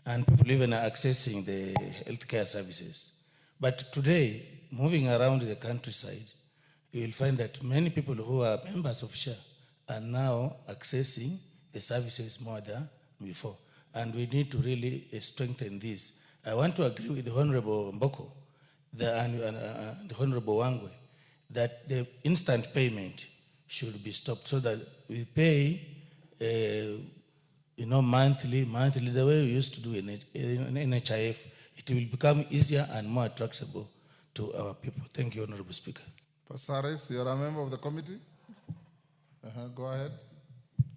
and people even accessing the healthcare services. But today, moving around the countryside, you will find that many people who are members of SHA are now accessing the services more than before. And we need to really strengthen this. I want to agree with the Honorable Mboko and the Honorable Wangwe that the instant payment should be stopped so that we pay, monthly, the way we used to do in NHIF. It will become easier and more attractive to our people. Thank you, Honorable Speaker. Pasaris, you're a member of the committee? Go ahead.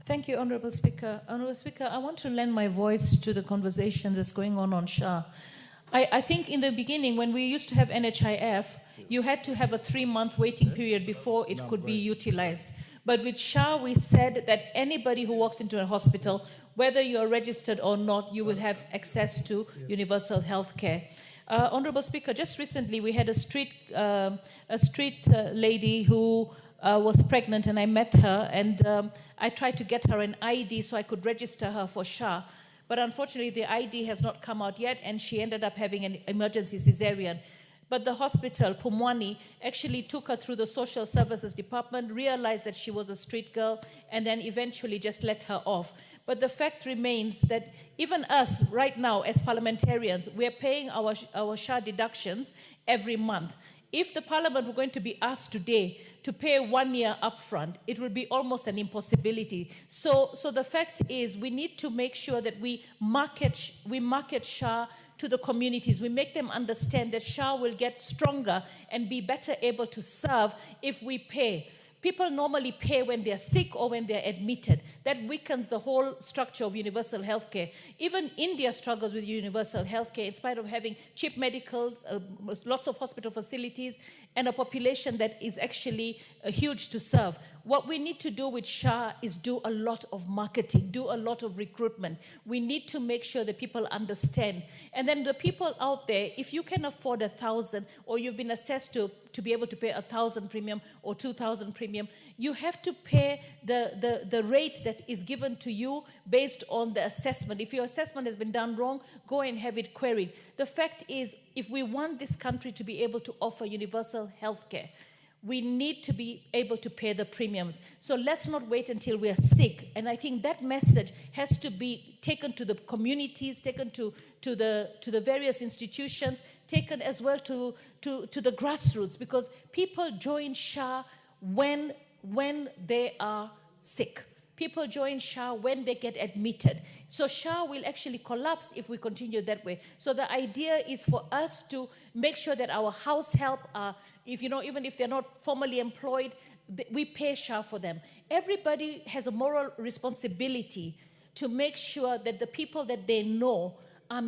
Thank you, Honorable Speaker. Honorable Speaker, I want to lend my voice to the conversation that's going on SHA. I think in the beginning, when we used to have NHIF, you had to have a 3-month waiting period before it could be utilized. But with SHA, we said that anybody who walks into a hospital, whether you're registered or not, you will have access to universal health care. Honorable Speaker, just recently we had a street lady who was pregnant, and I met her, and I tried to get her an ID so I could register her for SHA. But unfortunately, the ID has not come out yet, and she ended up having an emergency cesarean. But the hospital, Pumwani, actually took her through the social services department, realized that she was a street girl, and then eventually just let her off. But the fact remains that even us right now as parliamentarians, we're paying our SHA deductions every month. If the parliament were going to be asked today to pay 1 year upfront, it would be almost an impossibility. So the fact is, we need to make sure that we market SHA to the communities. We make them understand that SHA will get stronger and be better able to serve if we pay. People normally pay when they're sick or when they're admitted. That weakens the whole structure of universal healthcare. Even India struggles with universal healthcare in spite of having cheap medical, lots of hospital facilities, and a population that is actually huge to serve. What we need to do with SHA is do a lot of marketing, do a lot of recruitment. We need to make sure that people understand. And then the people out there, if you can afford 1,000, or you've been assessed to be able to pay 1,000 premium or 2,000 premium, you have to pay the rate that is given to you based on the assessment. If your assessment has been done wrong, go and have it queried. The fact is, if we want this country to be able to offer universal health care, we need to be able to pay the premiums. So let's not wait until we are sick. And I think that message has to be taken to the communities, taken to the various institutions, taken as well to the grassroots, because people join SHA when they are sick. People join SHA when they get admitted. So SHA will actually collapse if we continue that way. So the idea is for us to make sure that our house help are, even if they're not formally employed, we pay SHA for them. Everybody has a moral responsibility to make sure that the people that they know are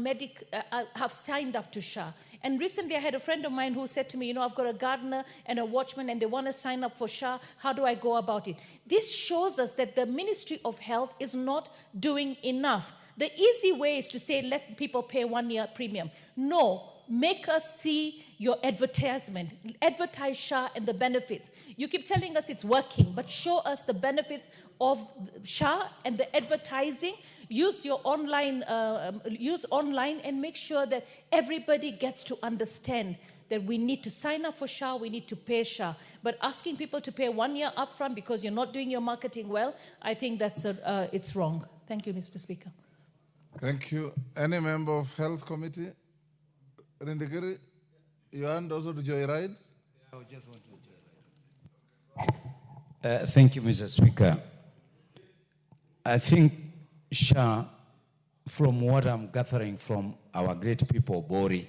have signed up to SHA. And recently I had a friend of mine who said to me, I've got a gardener and a watchman and they want to sign up for SHA. How do I go about it? This shows us that the Ministry of Health is not doing enough. The easy way is to say, let people pay 1 year premium. No, make us see your advertisement. Advertise SHA and the benefits. You keep telling us it's working, but show us the benefits of SHA and the advertising. Use your online, use online, and make sure that everybody gets to understand that we need to sign up for SHA, we need to pay SHA. But asking people to pay 1 year upfront because you're not doing your marketing well, I think that's it's wrong. Thank you, Mr. Speaker. Thank you. Any member of Health Committee? Rindegiri, you want also to joyride? I just want to joyride. Thank you, Mr. Speaker. I think SHA, from what I'm gathering from our great people, Bori,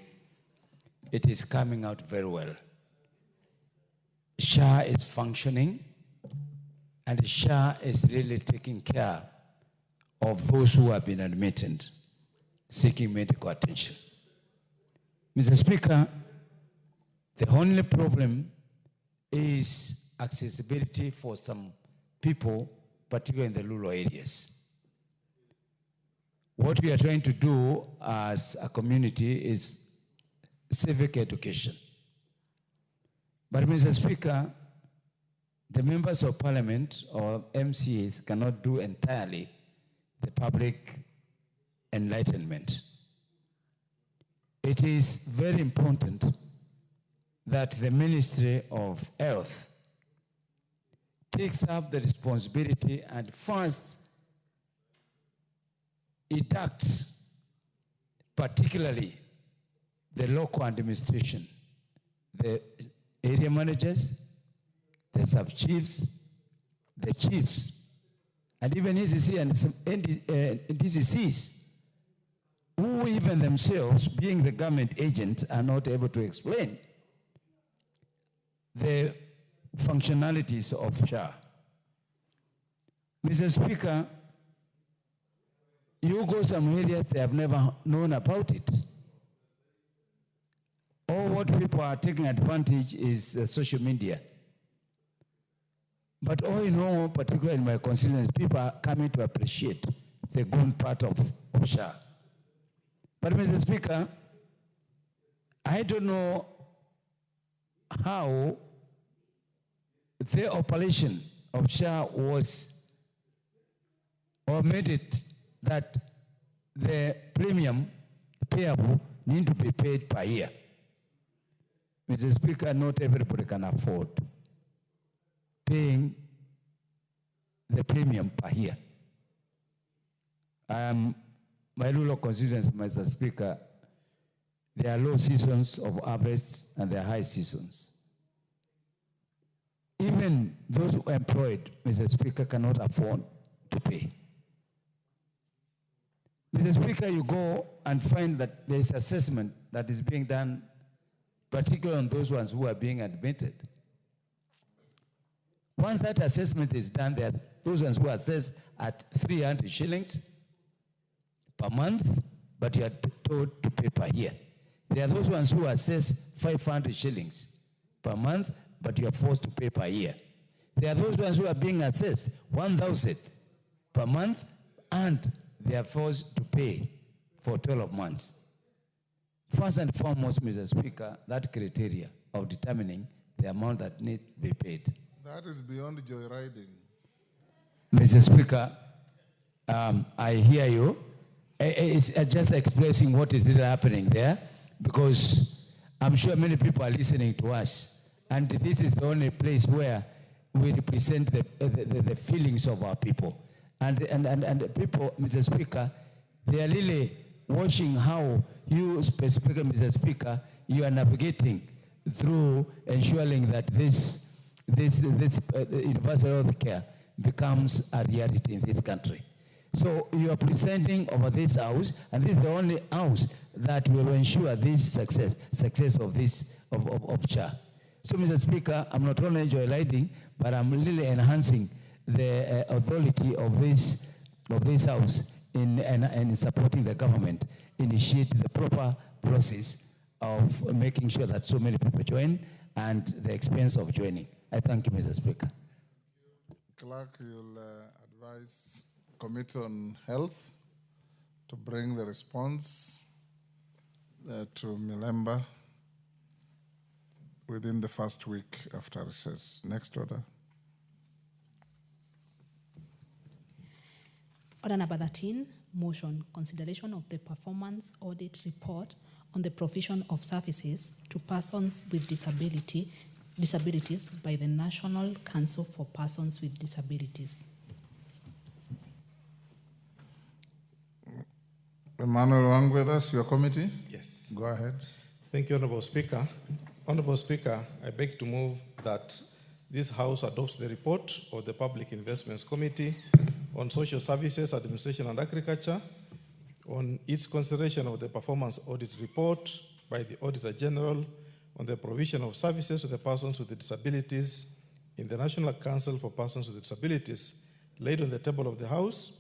it is coming out very well. SHA is functioning, and SHA is really taking care of those who have been admitted, seeking medical attention. Mr. Speaker, the only problem is accessibility for some people, particularly in the rural areas. What we are trying to do as a community is civic education. But, Mr. Speaker, the members of parliament or MCAs cannot do entirely the public enlightenment. It is very important that the Ministry of Health takes up the responsibility and first inducts particularly the local administration, the area managers, the sub-chiefs, the chiefs, and even ECC and DCCs, who even themselves, being the government agents, are not able to explain the functionalities of SHA. Mr. Speaker, you go some areas they have never known about it. All what people are taking advantage is social media. But all in all, particularly in my constituency, people are coming to appreciate the good part of SHA. But Mr. Speaker, I don't know how the operation of SHA was or made it that the premium payable need to be paid per year. Mr. Speaker, not everybody can afford paying the premium per year. My rural constituency, Mr. Speaker, there are low seasons of harvest and there are high seasons. Even those who are employed, Mr. Speaker, cannot afford to pay. Mr. Speaker, you go and find that there is assessment that is being done, particularly on those ones who are being admitted. Once that assessment is done, there are those ones who are assessed at 300 shillings per month, but you are told to pay per year. There are those ones who are assessed 500 shillings per month, but you are forced to pay per year. There are those ones who are being assessed 1,000 per month, and they are forced to pay for 12 months. First and foremost, Mr. Speaker, that criteria of determining the amount that needs to be paid. That is beyond joyriding. Mr. Speaker, I hear you. It's just expressing what is really happening there, because I'm sure many people are listening to us, and this is the only place where we represent the feelings of our people. And people, Mr. Speaker, they are really watching how you specifically, Mr. Speaker, you are navigating through ensuring that this universal health care becomes a reality in this country. So you are presenting over this house, and this is the only house that will ensure this success of this of SHA. So, Mr. Speaker, I'm not only joyriding, but I'm really enhancing the authority of this house in supporting the government initiate the proper process of making sure that so many people join and the expense of joining. I thank you, Mr. Speaker. Clerk, you'll advise Committee on Health to bring the response to Milemba within the first week after recess. Next order. Order number 13, motion, consideration of the performance audit report on the provision of services to persons with disabilities by the National Council for Persons with Disabilities. Emmanuel Wangwedas, your committee? Yes. Go ahead. Thank you, Honorable Speaker. Honorable Speaker, I beg to move that this House adopts the report of the Public Investments Committee on Social Services, Administration and Agriculture on its consideration of the performance audit report by the Auditor General on the provision of services to the persons with disabilities in the National Council for Persons with Disabilities, laid on the table of the House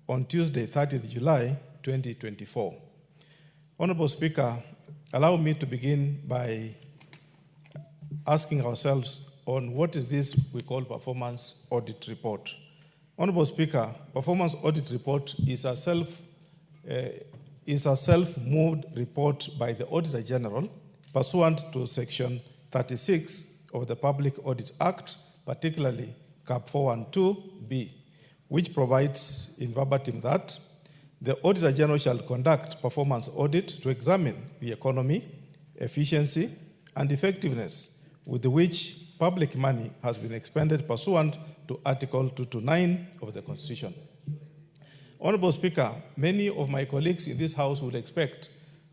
on Tuesday, 30th July, 2024. Honorable Speaker, allow me to begin by asking ourselves on what is this we call performance audit report. Honorable Speaker, performance audit report is a self-moved report by the Auditor General pursuant to Section 36 of the Public Audit Act, particularly Cap 412B, which provides in verbatim that the Auditor General shall conduct performance audit to examine the economy, efficiency, and effectiveness with which public money has been expended pursuant to Article 229 of the Constitution. Honorable Speaker, many of my colleagues in this House would expect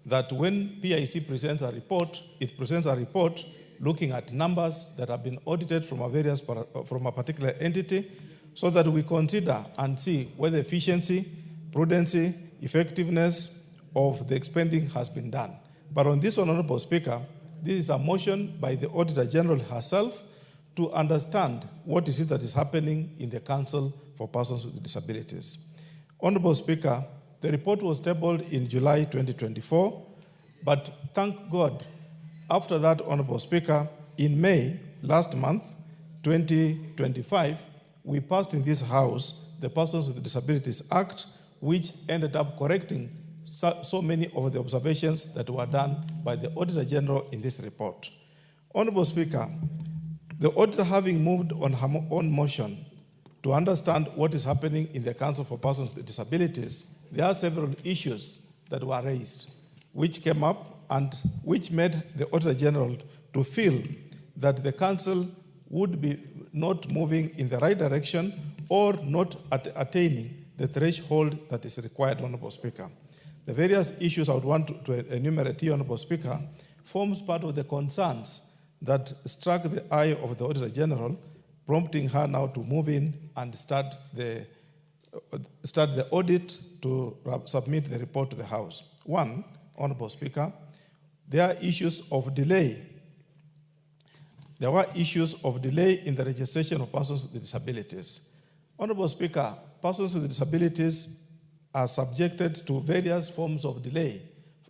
that when PIC presents a report, it presents a report looking at numbers that have been audited from a particular entity, so that we consider and see whether efficiency, prudency, effectiveness of the expending has been done. But on this one, Honorable Speaker, this is a motion by the Auditor General herself to understand what is it that is happening in the Council for Persons with Disabilities. Honorable Speaker, the report was tabled in July 2024, but thank God, after that, Honorable Speaker, in May last month, 2025, we passed in this House the Persons with Disabilities Act, which ended up correcting so many of the observations that were done by the Auditor General in this report. Honorable Speaker, the Auditor, having moved on her own motion to understand what is happening in the Council for Persons with Disabilities, there are several issues that were raised, which came up and which made the Auditor General to feel that the Council would be not moving in the right direction or not attaining the threshold that is required, Honorable Speaker. The various issues I would want to enumerate here, Honorable Speaker, forms part of the concerns that struck the eye of the Auditor General, prompting her now to move in and start the audit to submit the report to the House. One, Honorable Speaker, there are issues of delay. There were issues of delay in the registration of persons with disabilities. Honorable Speaker, persons with disabilities are subjected to various forms of delay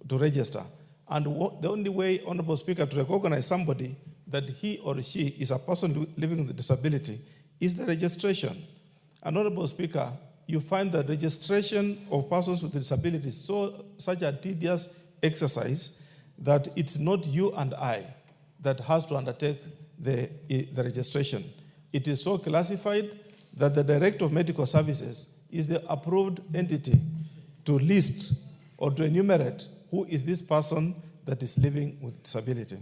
to register. And the only way, Honorable Speaker, to recognize somebody that he or she is a person living with a disability is the registration. And Honorable Speaker, you find that registration of persons with disabilities such a tedious exercise that it's not you and I that has to undertake the registration. It is so classified that the Director of Medical Services is the approved entity to list or to enumerate who is this person that is living with disability.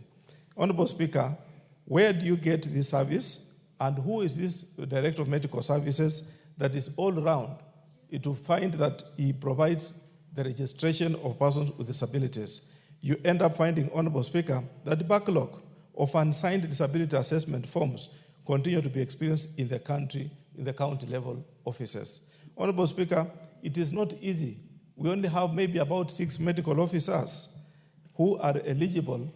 Honorable Speaker, where do you get this service, and who is this Director of Medical Services that is all around to find that he provides the registration of persons with disabilities? You end up finding, Honorable Speaker, that the backlog of unsigned disability assessment forms continue to be experienced in the county level offices. Honorable Speaker, it is not easy. We only have maybe about 6 medical officers who are eligible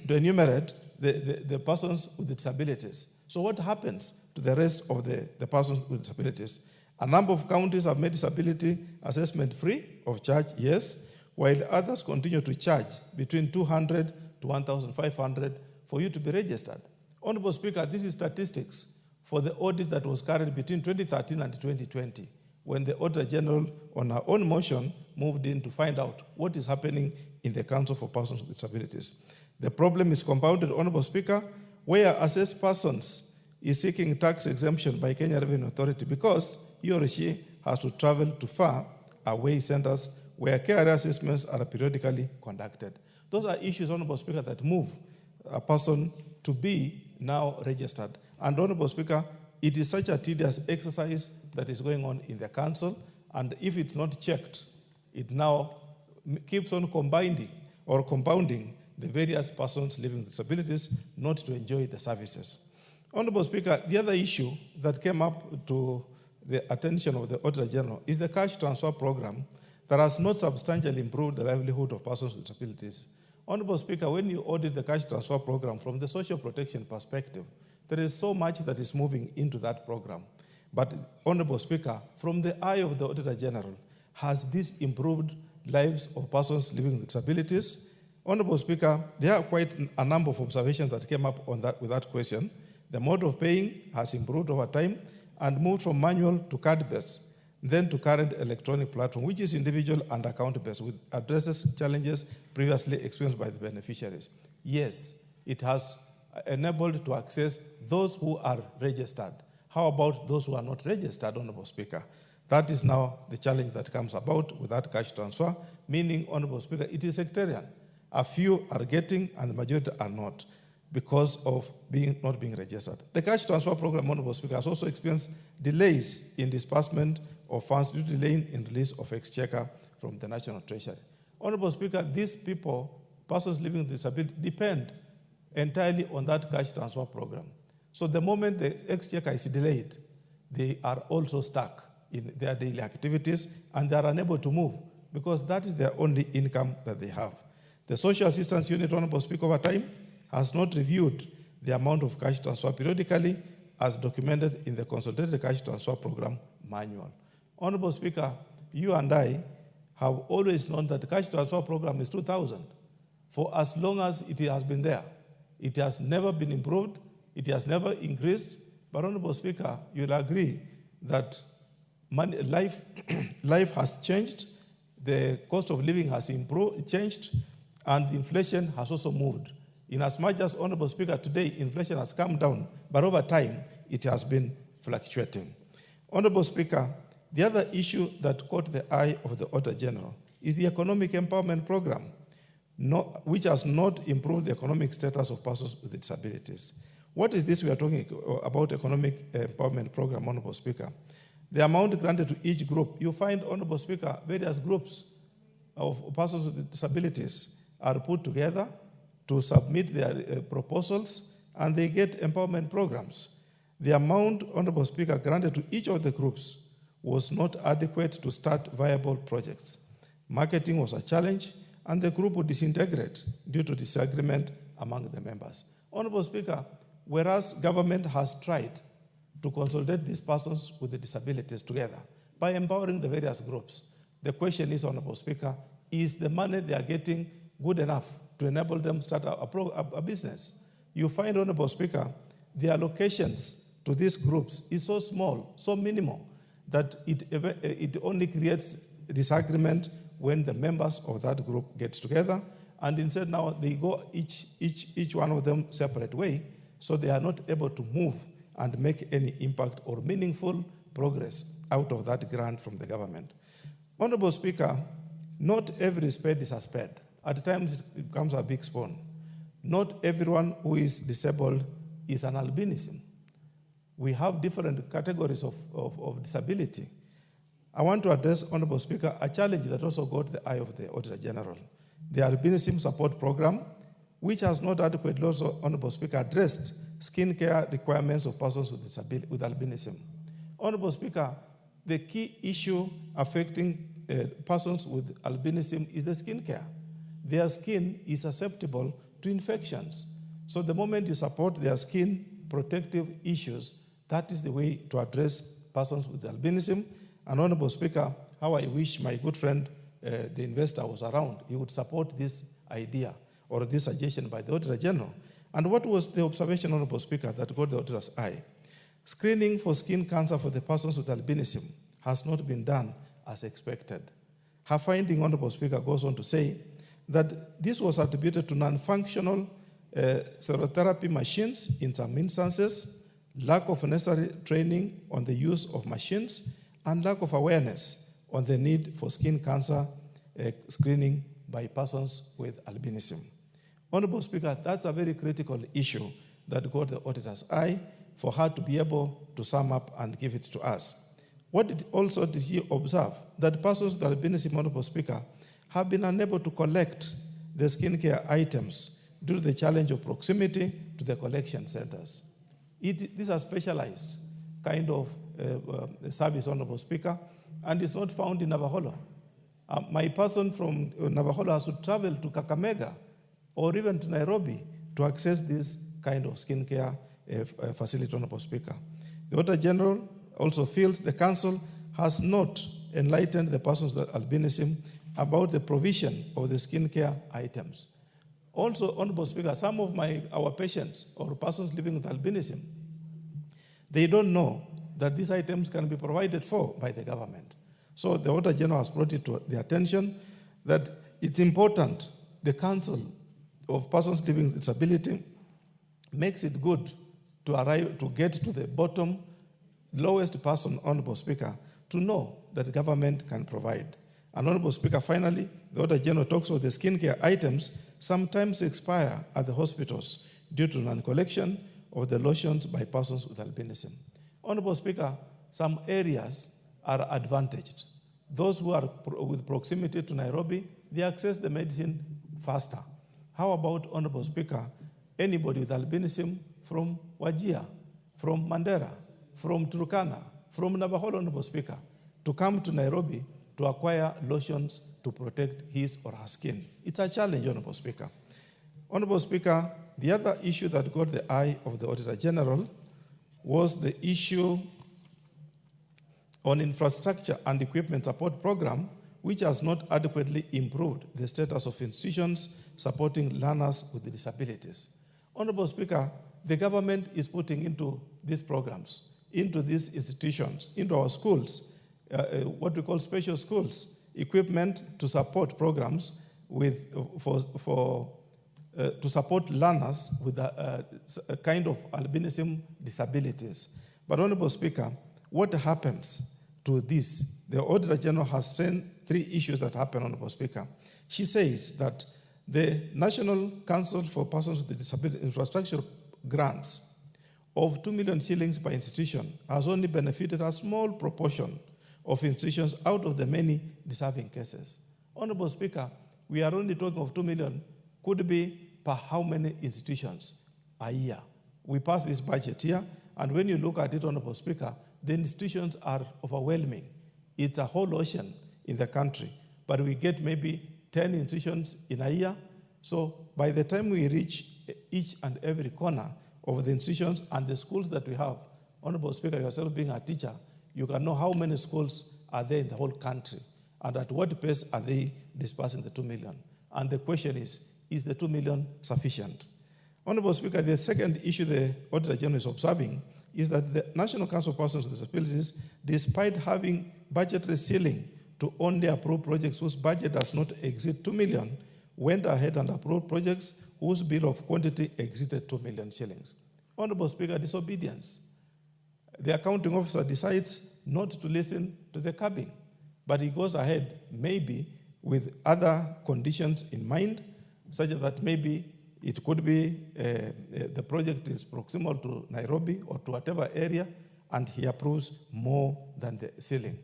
to enumerate the persons with disabilities. So what happens to the rest of the persons with disabilities? A number of counties have made disability assessment free of charge, yes, while others continue to charge between 200 to 1,500 for you to be registered. Honorable Speaker, this is statistics for the audit that was carried between 2013 and 2020, when the Auditor General, on her own motion, moved in to find out what is happening in the Council for Persons with Disabilities. The problem is compounded, Honorable Speaker, where assessed persons is seeking tax exemption by Kenya Revenue Authority because he or she has to travel to far away centers where KRA assessments are periodically conducted. Those are issues, Honorable Speaker, that move a person to be now registered. And Honorable Speaker, it is such a tedious exercise that is going on in the Council, and if it's not checked, it now keeps on compounding the various persons living with disabilities not to enjoy the services. Honorable Speaker, the other issue that came up to the attention of the Auditor General is the cash transfer program that has not substantially improved the livelihood of persons with disabilities. Honorable Speaker, when you audit the cash transfer program from the social protection perspective, there is so much that is moving into that program. But, Honorable Speaker, from the eye of the Auditor General, has this improved lives of persons living with disabilities? Honorable Speaker, there are quite a number of observations that came up on that with that question. The mode of paying has improved over time and moved from manual to card-based, then to current electronic platform, which is individual and account-based, which addresses challenges previously experienced by the beneficiaries. Yes, it has enabled to access those who are registered. How about those who are not registered, Honorable Speaker? That is now the challenge that comes about with that cash transfer, meaning, Honorable Speaker, it is sectarian. A few are getting and the majority are not because of not being registered. The cash transfer program, Honorable Speaker, has also experienced delays in disbursement of funds due to delay in release of exchequer from the National Treasury. Honorable Speaker, these people, persons living with disability, depend entirely on that cash transfer program. So the moment the exchequer is delayed, they are also stuck in their daily activities and they are unable to move because that is their only income that they have. The Social Assistance Unit, Honorable Speaker, over time has not reviewed the amount of cash transfer periodically as documented in the Consolidated Cash Transfer Program Manual. Honorable Speaker, you and I have always known that the cash transfer program is 2,000 for as long as it has been there. It has never been improved. It has never increased. But Honorable Speaker, you'll agree that life has changed, the cost of living has changed, and inflation has also moved. In as much as, Honorable Speaker, today inflation has come down, but over time it has been fluctuating. Honorable Speaker, the other issue that caught the eye of the Auditor General is the Economic Empowerment Program, which has not improved the economic status of persons with disabilities. What is this we are talking about, Economic Empowerment Program, Honorable Speaker? The amount granted to each group, you find, Honorable Speaker, various groups of persons with disabilities are put together to submit their proposals, and they get empowerment programs. The amount, Honorable Speaker, granted to each of the groups was not adequate to start viable projects. Marketing was a challenge, and the group would disintegrate due to disagreement among the members. Honorable Speaker, whereas government has tried to consolidate these persons with the disabilities together by empowering the various groups, the question is, Honorable Speaker, is the money they are getting good enough to enable them to start a business? You find, Honorable Speaker, the allocations to these groups is so small, so minimal, that it only creates disagreement when the members of that group gets together, and instead now they go each one of them separate way, so they are not able to move and make any impact or meaningful progress out of that grant from the government. Honorable Speaker, not every spade is a spade. At times it becomes a big spoon. Not everyone who is disabled is an albinism. We have different categories of disability. I want to address, Honorable Speaker, a challenge that also got the eye of the Auditor General. The Albinism Support Program, which has not adequately also, Honorable Speaker, addressed skin care requirements of persons with albinism. Honorable Speaker, the key issue affecting persons with albinism is the skin care. Their skin is susceptible to infections. So the moment you support their skin protective issues, that is the way to address persons with albinism. And Honorable Speaker, how I wish my good friend, the investor, was around. He would support this idea or this suggestion by the Auditor General. And what was the observation, Honorable Speaker, that got the Auditor's eye? Screening for skin cancer for the persons with albinism has not been done as expected. Her finding, Honorable Speaker, goes on to say that this was attributed to non-functional serotherapy machines in some instances, lack of necessary training on the use of machines, and lack of awareness on the need for skin cancer screening by persons with albinism. Honorable Speaker, that's a very critical issue that got the Auditor's eye for her to be able to sum up and give it to us. What did she observe? That persons with albinism, Honorable Speaker, have been unable to collect the skincare items due to the challenge of proximity to the collection centers. This is a specialized kind of service, Honorable Speaker, and it's not found in Navajo. My person from Navajo has to travel to Kakamega or even to Nairobi to access this kind of skincare facility, Honorable Speaker. The Auditor General also feels the Council has not enlightened the persons with albinism about the provision of the skincare items. Also, Honorable Speaker, some of our patients or persons living with albinism, they don't know that these items can be provided for by the government. So the Auditor General has brought it to the attention that it's important the Council of Persons Living with Disability makes it good to get to the bottom, lowest person, Honorable Speaker, to know that government can provide. And Honorable Speaker, finally, the Auditor General talks about the skincare items sometimes expire at the hospitals due to non-collection of the lotions by persons with albinism. Honorable Speaker, some areas are advantaged. Those who are with proximity to Nairobi, they access the medicine faster. How about, Honorable Speaker, anybody with albinism from Wajir, from Mandera, from Turkana, from Navajo, Honorable Speaker, to come to Nairobi to acquire lotions to protect his or her skin? It's a challenge, Honorable Speaker. Honorable Speaker, the other issue that got the eye of the Auditor General was the issue on infrastructure and equipment support program, which has not adequately improved the status of institutions supporting learners with disabilities. Honorable Speaker, the government is putting into these programs, into these institutions, into our schools, what we call special schools, equipment to support programs to support learners with a kind of albinism disabilities. But Honorable Speaker, what happens to this? The Auditor General has sent 3 issues that happen, Honorable Speaker. She says that the National Council for Persons with Disability Infrastructure grants of 2 million shillings per institution has only benefited a small proportion of institutions out of the many deserving cases. Honorable Speaker, we are only talking of 2 million, could be per how many institutions a year? We pass this budget here, and when you look at it, Honorable Speaker, the institutions are overwhelming. It's a whole ocean in the country, but we get maybe 10 institutions in a year. So by the time we reach each and every corner of the institutions and the schools that we have, Honorable Speaker, yourself being a teacher, you can know how many schools are there in the whole country and at what pace are they dispersing the 2 million. And the question is the 2 million sufficient? Honorable Speaker, the second issue the Auditor General is observing is that the National Council of Persons with Disabilities, despite having budgetary ceiling to only approve projects whose budget does not exceed 2 million, went ahead and approved projects whose bill of quantity exceeded 2 million shillings. Honorable Speaker, disobedience. The accounting officer decides not to listen to the cabin, but he goes ahead maybe with other conditions in mind, such that maybe it could be the project is proximal to Nairobi or to whatever area, and he approves more than the ceiling.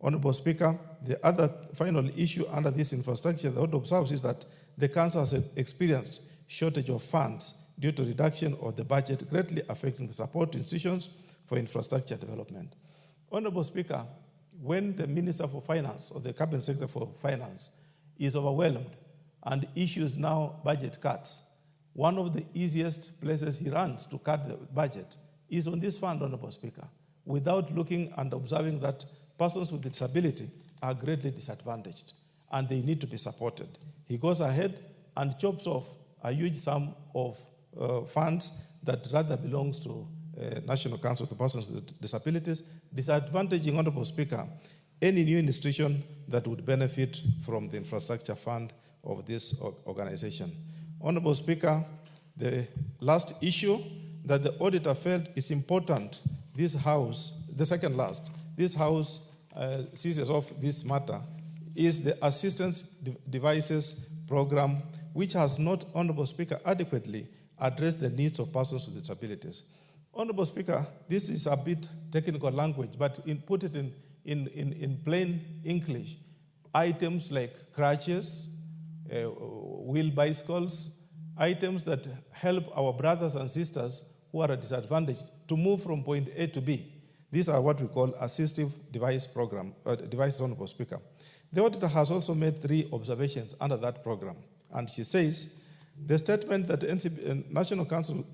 Honorable Speaker, the other final issue under this infrastructure the Auditor observes is that the council has experienced shortage of funds due to reduction of the budget, greatly affecting the support to institutions for infrastructure development. Honorable Speaker, when the Minister for Finance or the Cabinet Secretary for Finance is overwhelmed and issues now budget cuts, one of the easiest places he runs to cut the budget is on this fund, Honorable Speaker, without looking and observing that persons with disability are greatly disadvantaged and they need to be supported. He goes ahead and chops off a huge sum of funds that rather belongs to National Council for Persons with Disabilities, disadvantaging, Honorable Speaker, any new institution that would benefit from the infrastructure fund of this organization. Honorable Speaker, the last issue that the auditor felt is important, this House, the second last, this House seizes off this matter, is the assistance devices program, which has not, Honorable Speaker, adequately addressed the needs of persons with disabilities. Honorable Speaker, this is a bit technical language, but put it in plain English. Items like crutches, wheel bicycles, items that help our brothers and sisters who are disadvantaged to move from point A to B. These are what we call assistive device program, devices, Honorable Speaker. The auditor has also made 3 observations under that program, and she says, the statement that National Council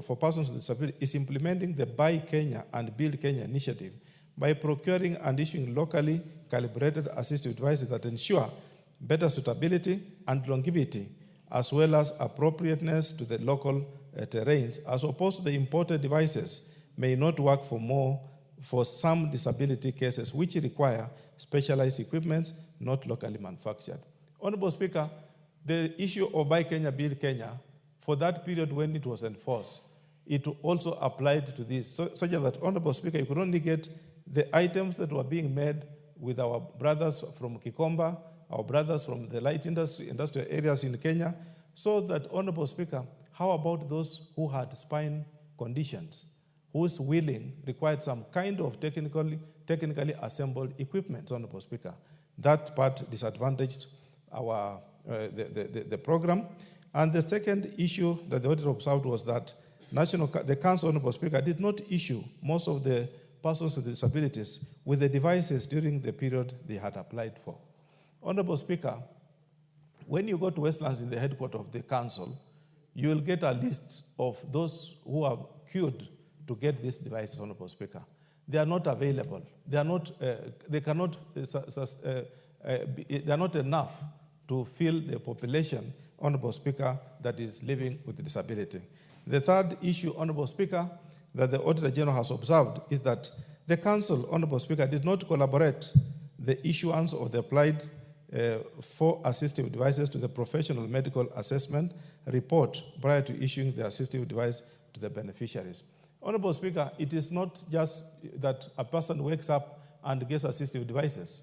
for Persons with Disabilities is implementing the Buy Kenya and Build Kenya initiative by procuring and issuing locally calibrated assistive devices that ensure better suitability and longevity, as well as appropriateness to the local terrains, as opposed to the imported devices may not work for some disability cases which require specialized equipment not locally manufactured. Honorable Speaker, the issue of Buy Kenya, Build Kenya for that period when it was enforced, it also applied to this, such that, Honorable Speaker, you could only get the items that were being made with our brothers from Kikomba, our brothers from the light industrial areas in Kenya, so that, Honorable Speaker, how about those who had spine conditions, whose wheeling required some kind of technically assembled equipment, Honorable Speaker? That part disadvantaged our the program. And the second issue that the audit observed was that the Council, Honorable Speaker, did not issue most of the persons with disabilities with the devices during the period they had applied for. Honorable Speaker, when you go to Westlands in the headquarters of the Council, you will get a list of those who are queued to get these devices, Honorable Speaker. They are not available. They are not. They cannot. They are not enough to fill the population, Honorable Speaker, that is living with disability. The third issue, Honorable Speaker, that the Auditor General has observed is that the Council, Honorable Speaker, did not collaborate the issuance of the applied for assistive devices to the professional medical assessment report prior to issuing the assistive device to the beneficiaries. Honorable Speaker, it is not just that a person wakes up and gets assistive devices.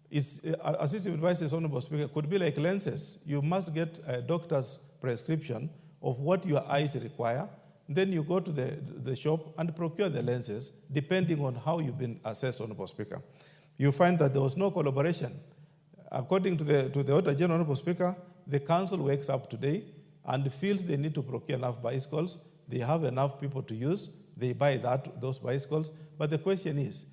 Assistive devices, Honorable Speaker, could be like lenses. You must get a doctor's prescription of what your eyes require. Then you go to the shop and procure the lenses, depending on how you've been assessed, Honorable Speaker. You find that there was no collaboration. According to the Auditor General, Honorable Speaker, the Council wakes up today and feels they need to procure enough bicycles. They have enough people to use. They buy those bicycles. But the question is,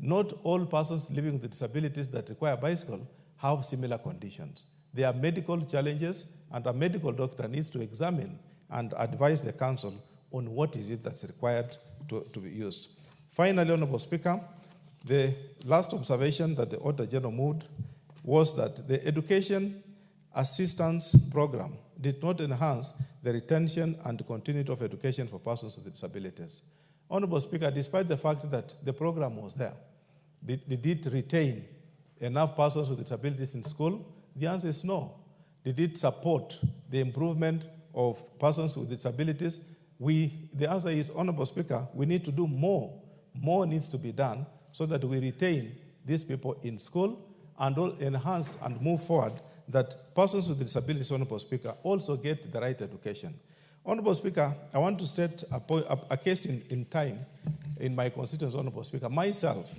not all persons living with disabilities that require a bicycle have similar conditions. There are medical challenges, and a medical doctor needs to examine and advise the Council on what is it that's required to be used. Finally, Honorable Speaker, the last observation that the Auditor General moved was that the education assistance program did not enhance the retention and continuity of education for persons with disabilities. Honorable Speaker, despite the fact that the program was there, did it retain enough persons with disabilities in school? The answer is no. Did it support the improvement of persons with disabilities? The answer is, Honorable Speaker, we need to do more. More needs to be done so that we retain these people in school and enhance and move forward that persons with disabilities, Honorable Speaker, also get the right education. Honorable Speaker, I want to state a case in time in my constituency, Honorable Speaker. Myself,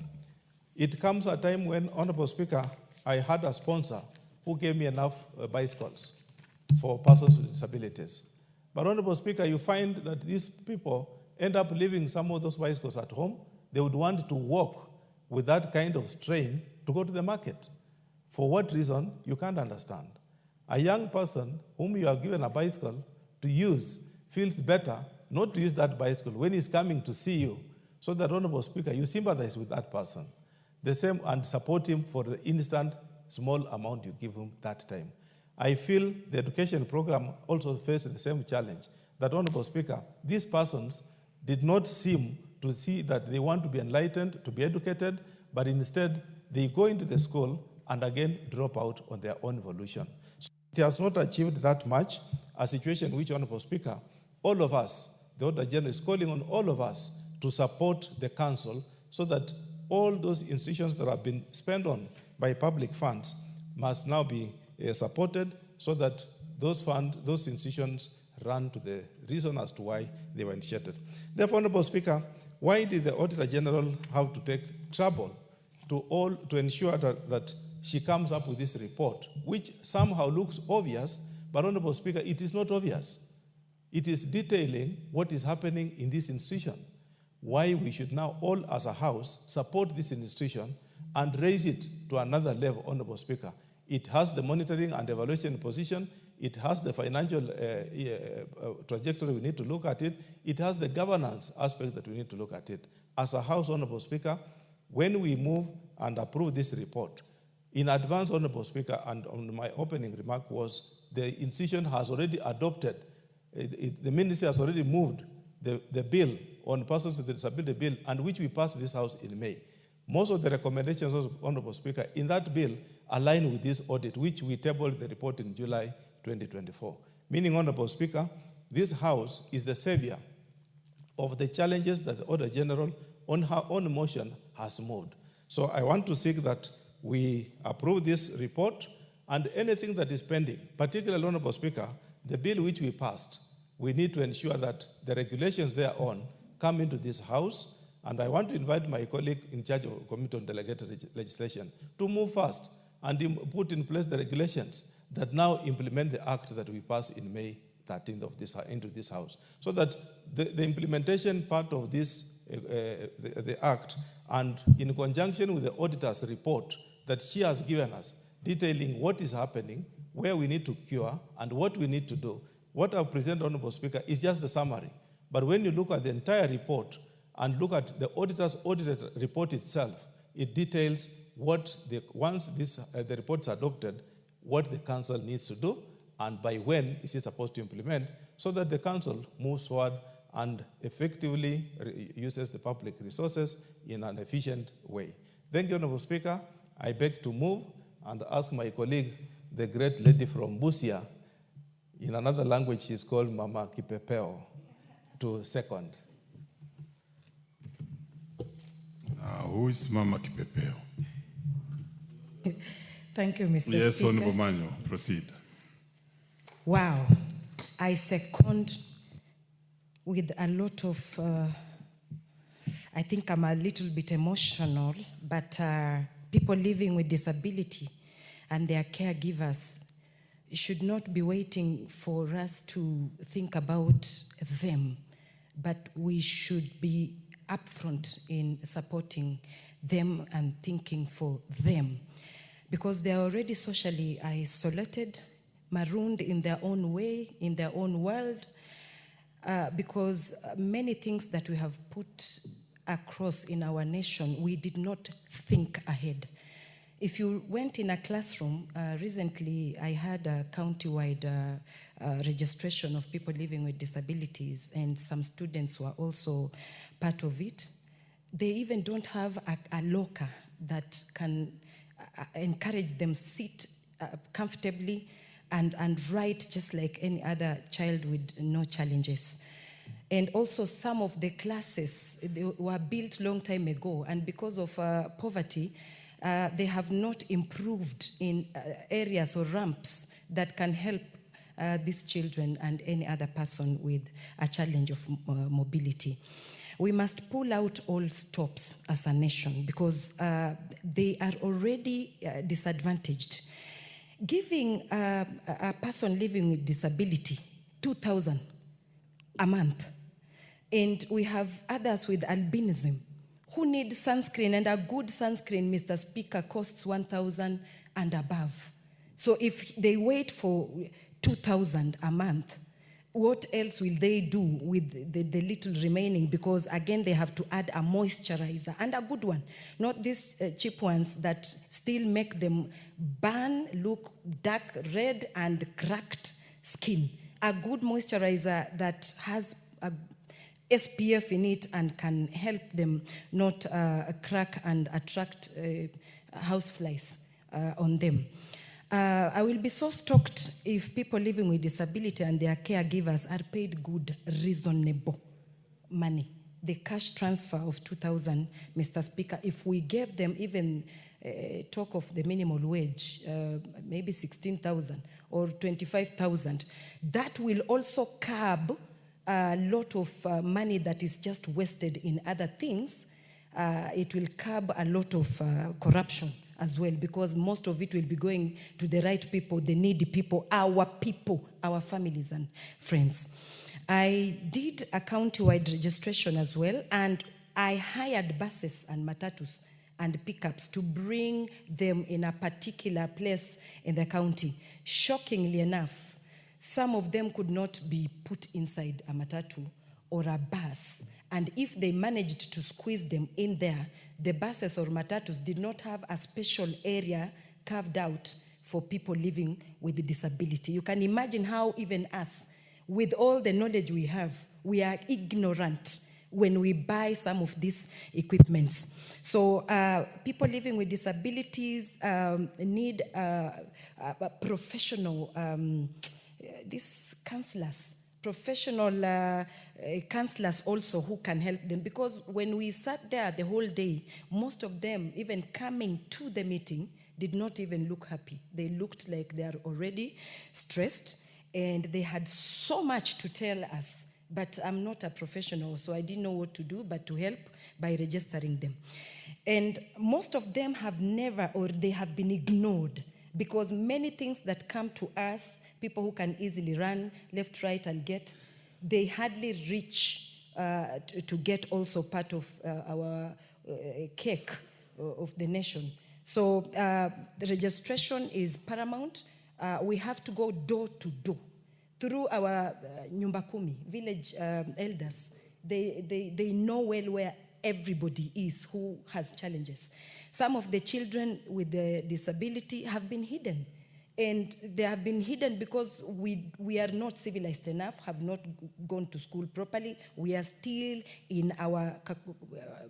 it comes a time when, Honorable Speaker, I had a sponsor who gave me enough bicycles for persons with disabilities. But, Honorable Speaker, you find that these people end up leaving some of those bicycles at home. They would want to walk with that kind of strain to go to the market. For what reason, you can't understand. A young person whom you have given a bicycle to use feels better not to use that bicycle when he's coming to see you, so that, Honorable Speaker, you sympathize with that person. The same, and support him for the instant small amount you give him that time. I feel the education program also faces the same challenge, that, Honorable Speaker, these persons did not seem to see that they want to be enlightened, to be educated, but instead they go into the school and again drop out on their own evolution. So it has not achieved that much, a situation which, Honorable Speaker, all of us, the Auditor General is calling on all of us to support the Council so that all those institutions that have been spent on by public funds must now be supported so that those institutions run to the reason as to why they were initiated. Therefore, Honorable Speaker, why did the Auditor General have to take trouble to ensure that she comes up with this report, which somehow looks obvious, but, Honorable Speaker, it is not obvious. It is detailing what is happening in this institution, why we should now all as a House support this institution and raise it to another level, Honorable Speaker. It has the monitoring and evaluation position. It has the financial trajectory we need to look at it. It has the governance aspect that we need to look at it. As a House, Honorable Speaker, when we move and approve this report, in advance, Honorable Speaker, and on my opening remark was the institution has already adopted, the ministry has already moved the bill on persons with disability bill, and which we passed this House in May. Most of the recommendations, Honorable Speaker, in that bill align with this audit, which we tabled the report in July 2024. Meaning, Honorable Speaker, this House is the savior of the challenges that the Order General on her own motion has moved. So I want to seek that we approve this report and anything that is pending, particularly, Honorable Speaker, the bill which we passed, we need to ensure that the regulations thereon come into this House, and I want to invite my colleague in charge of Committee on Delegated Legislation to move fast and put in place the regulations that now implement the act that we passed in May 13th of this, into this House, so that the implementation part of this, the act, and in conjunction with the auditor's report that she has given us, detailing what is happening, where we need to cure, and what we need to do. What I've presented, Honorable Speaker, is just the summary. But when you look at the entire report and look at the auditor's audited report itself, it details what, once the report's adopted, what the council needs to do and by when is it supposed to implement, so that the council moves forward and effectively uses the public resources in an efficient way. Thank you, Honorable Speaker. I beg to move and ask my colleague, the great lady from Busia, in another language she's called Mama Kipepeo, to second. Who is Mama Kipepeo? Thank you, Mr. Yes, Speaker. Honorable Manyo, proceed. Wow, I second with a lot of, I think I'm a little bit emotional, but people living with disability and their caregivers should not be waiting for us to think about them, but we should be upfront in supporting them and thinking for them, because they are already socially isolated, marooned in their own way, in their own world, because many things that we have put across in our nation, we did not think ahead. If you went in a classroom, recently I had a county-wide registration of people living with disabilities, and some students were also part of it. They even don't have a locker that can encourage them sit comfortably and write just like any other child with no challenges. And also some of the classes, they were built long time ago, and because of poverty, they have not improved in areas or ramps that can help these children and any other person with a challenge of mobility. We must pull out all stops as a nation, because they are already disadvantaged. Giving a person living with disability 2,000 a month, and we have others with albinism who need sunscreen, and a good sunscreen, Mr. Speaker, costs 1,000 and above. So if they wait for 2,000 a month, what else will they do with the little remaining? Because again, they have to add a moisturizer, and a good one, not these cheap ones that still make them burn, look dark red and cracked skin. A good moisturizer that has a SPF in it and can help them not crack and attract houseflies on them. I will be so stoked if people living with disability and their caregivers are paid good, reasonable money. The cash transfer of 2,000, Mr. Speaker, if we gave them even talk of the minimum wage, maybe 16,000 or 25,000, that will also curb a lot of money that is just wasted in other things. It will curb a lot of corruption as well, because most of it will be going to the right people, the needy people, our families and friends. I did a county-wide registration as well, and I hired buses and matatus and pickups to bring them in a particular place in the county. Shockingly enough, some of them could not be put inside a matatu or a bus. And if they managed to squeeze them in there, the buses or matatus did not have a special area carved out for people living with a disability. You can imagine how even us, with all the knowledge we have, we are ignorant when we buy some of these equipments. So people living with disabilities need professional, these counselors professional counselors also who can help them, because when we sat there the whole day, most of them, even coming to the meeting, did not even look happy. They looked like they are already stressed, and they had so much to tell us. But I'm not a professional, so I didn't know what to do but to help by registering them. And most of them have never, or they have been ignored, because many things that come to us, people who can easily run left, right, and get, they hardly reach to get also part of our cake of the nation. So the registration is paramount. We have to go door to door through our Nyumba Kumi, village elders. They know well where everybody is who has challenges. Some of the children with the disability have been hidden. And they have been hidden because we are not civilized enough, have not gone to school properly. We are still in our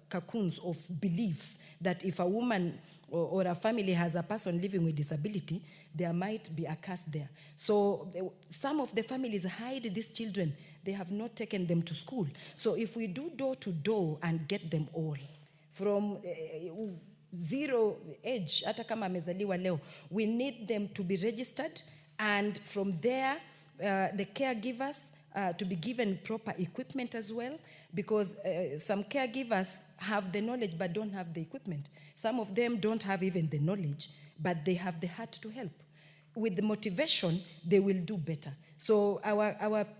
cocoons of beliefs that if a woman or a family has a person living with disability, there might be a curse there. So some of the families hide these children. They have not taken them to school. So if we do door to door and get them all, from zero age, hata kama amezaliwa leo, we need them to be registered, and from there, the caregivers to be given proper equipment as well, because some caregivers have the knowledge but don't have the equipment. Some of them don't have even the knowledge, but they have the heart to help. With the motivation, they will do better. So our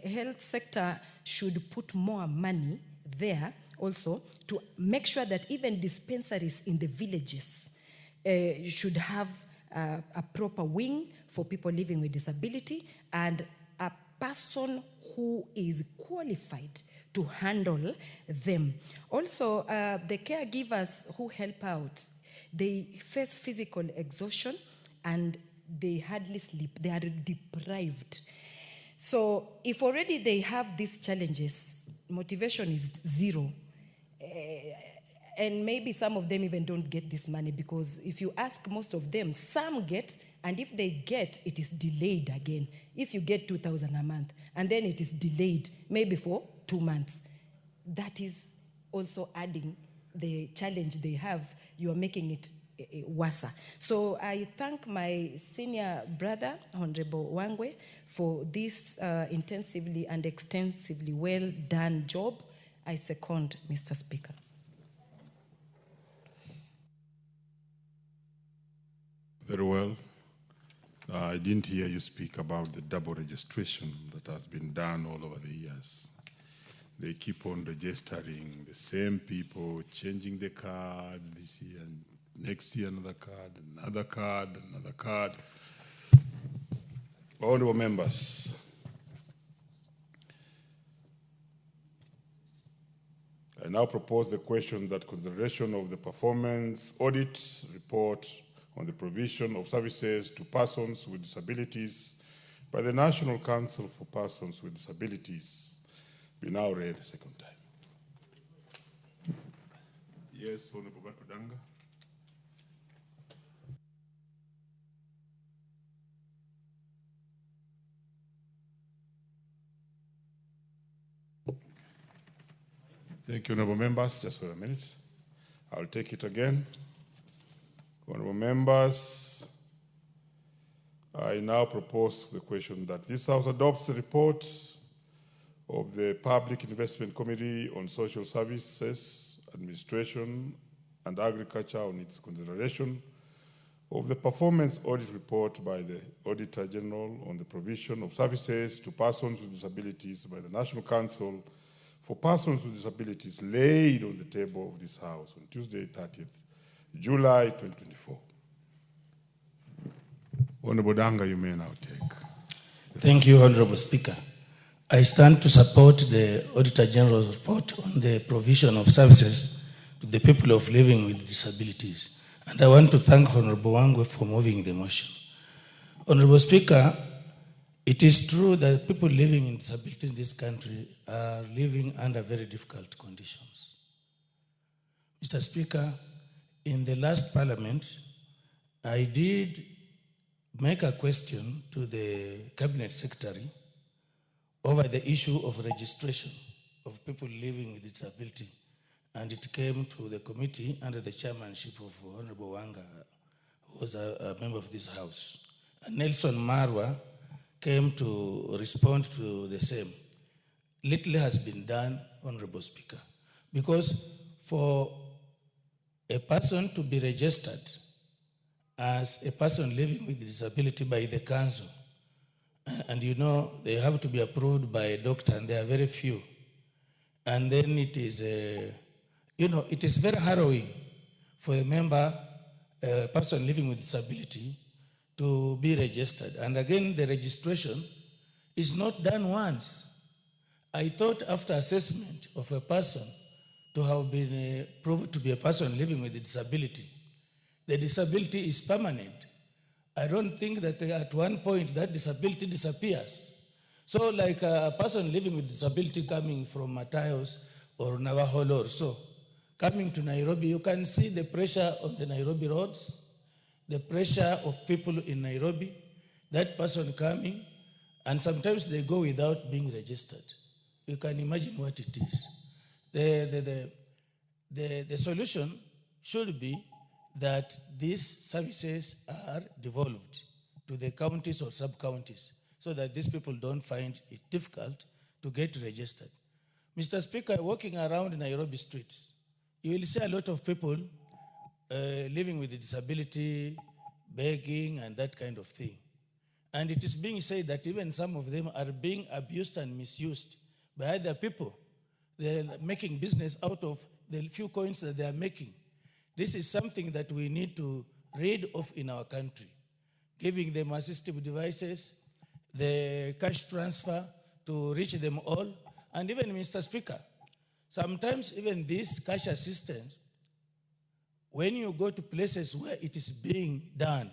health sector should put more money there also to make sure that even dispensaries in the villages should have a proper wing for people living with disability, and a person who is qualified to handle them. Also, the caregivers who help out, they face physical exhaustion and they hardly sleep. They are deprived. So if already they have these challenges, motivation is zero. And maybe some of them even don't get this money, because if you ask most of them, some get, and if they get, it is delayed again. If you get 2,000 a month, and then it is delayed maybe for 2 months, that is also adding the challenge they have. You are making it worse. So I thank my senior brother, Honorable Wangwe, for this intensively and extensively well done job. I second, Mr. Speaker. Very well. I didn't hear you speak about the double registration that has been done all over the years. They keep on registering the same people, changing the card this year, and next year another card, another card, another card. Honorable members, I now propose the question that consideration of the performance audit report on the provision of services to persons with disabilities by the National Council for Persons with Disabilities be now read a second time. Yes, Honorable Odanga. Thank you, honorable members. Just for a minute. I'll take it again. Honorable members, I now propose the question that this House adopts the report of the Public Investment Committee on Social Services, Administration, and Agriculture on its consideration of the performance audit report by the Auditor General on the provision of services to persons with disabilities by the National Council for Persons with Disabilities laid on the table of this House on Tuesday, 30th July 2024. Honorable Danga, you may now take. Thank you, Honorable Speaker. I stand to support the Auditor General's report on the provision of services to the people of living with disabilities. And I want to thank Honorable Wangwe for moving the motion. Honorable Speaker, it is true that people living in disability in this country are living under very difficult conditions. Mr. Speaker, in the last Parliament, I did make a question to the Cabinet Secretary over the issue of registration of people living with disability. And it came to the committee under the chairmanship of Honorable Wanga, who was a member of this house. And Nelson Marwa came to respond to the same. Little has been done, Honorable Speaker, because for a person to be registered as a person living with disability by the council, and you know they have to be approved by a doctor, and there are very few. And then it is, it is very harrowing for a member, a person living with disability, to be registered. And again, the registration is not done once. I thought after assessment of a person to have been proved to be a person living with a disability, the disability is permanent. I don't think that at one point that disability disappears. So like a person living with disability coming from Matayos or Navajo or so, coming to Nairobi, you can see the pressure on the Nairobi roads, the pressure of people in Nairobi, that person coming, and sometimes they go without being registered. You can imagine what it is. The solution should be that these services are devolved to the counties or sub-counties so that these people don't find it difficult to get registered. Mr. Speaker, walking around Nairobi streets, you will see a lot of people living with a disability, begging, and that kind of thing. And it is being said that even some of them are being abused and misused by other people. They're making business out of the few coins that they are making. This is something that we need to rid of in our country, giving them assistive devices, the cash transfer to reach them all, and even, Mr. Speaker, sometimes even this cash assistance, when you go to places where it is being done,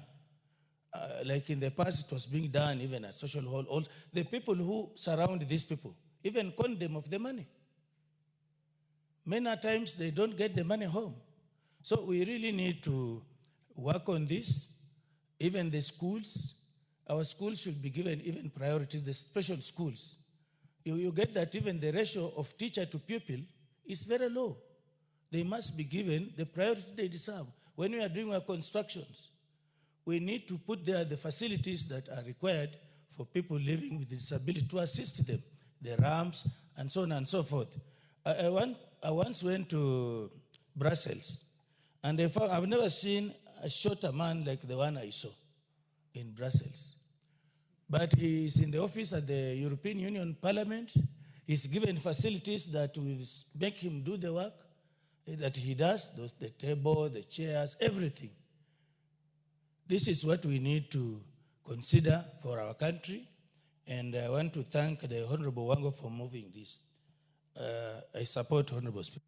like in the past it was being done even at social hall, the people who surround these people even con them of the money. Many times they don't get the money home. So we really need to work on this. Even the schools, our schools should be given even priority, the special schools. You get that even the ratio of teacher to pupil is very low. They must be given the priority they deserve. When we are doing our constructions, we need to put there the facilities that are required for people living with disability to assist them, the ramps, and so on and so forth. I once went to Brussels, and I've never seen a shorter man like the one I saw in Brussels. But he is in the office at the European Union Parliament. He's given facilities that will make him do the work that he does, the table, the chairs, everything. This is what we need to consider for our country, and I want to thank the Honorable Wango for moving this. I support Honorable Speaker.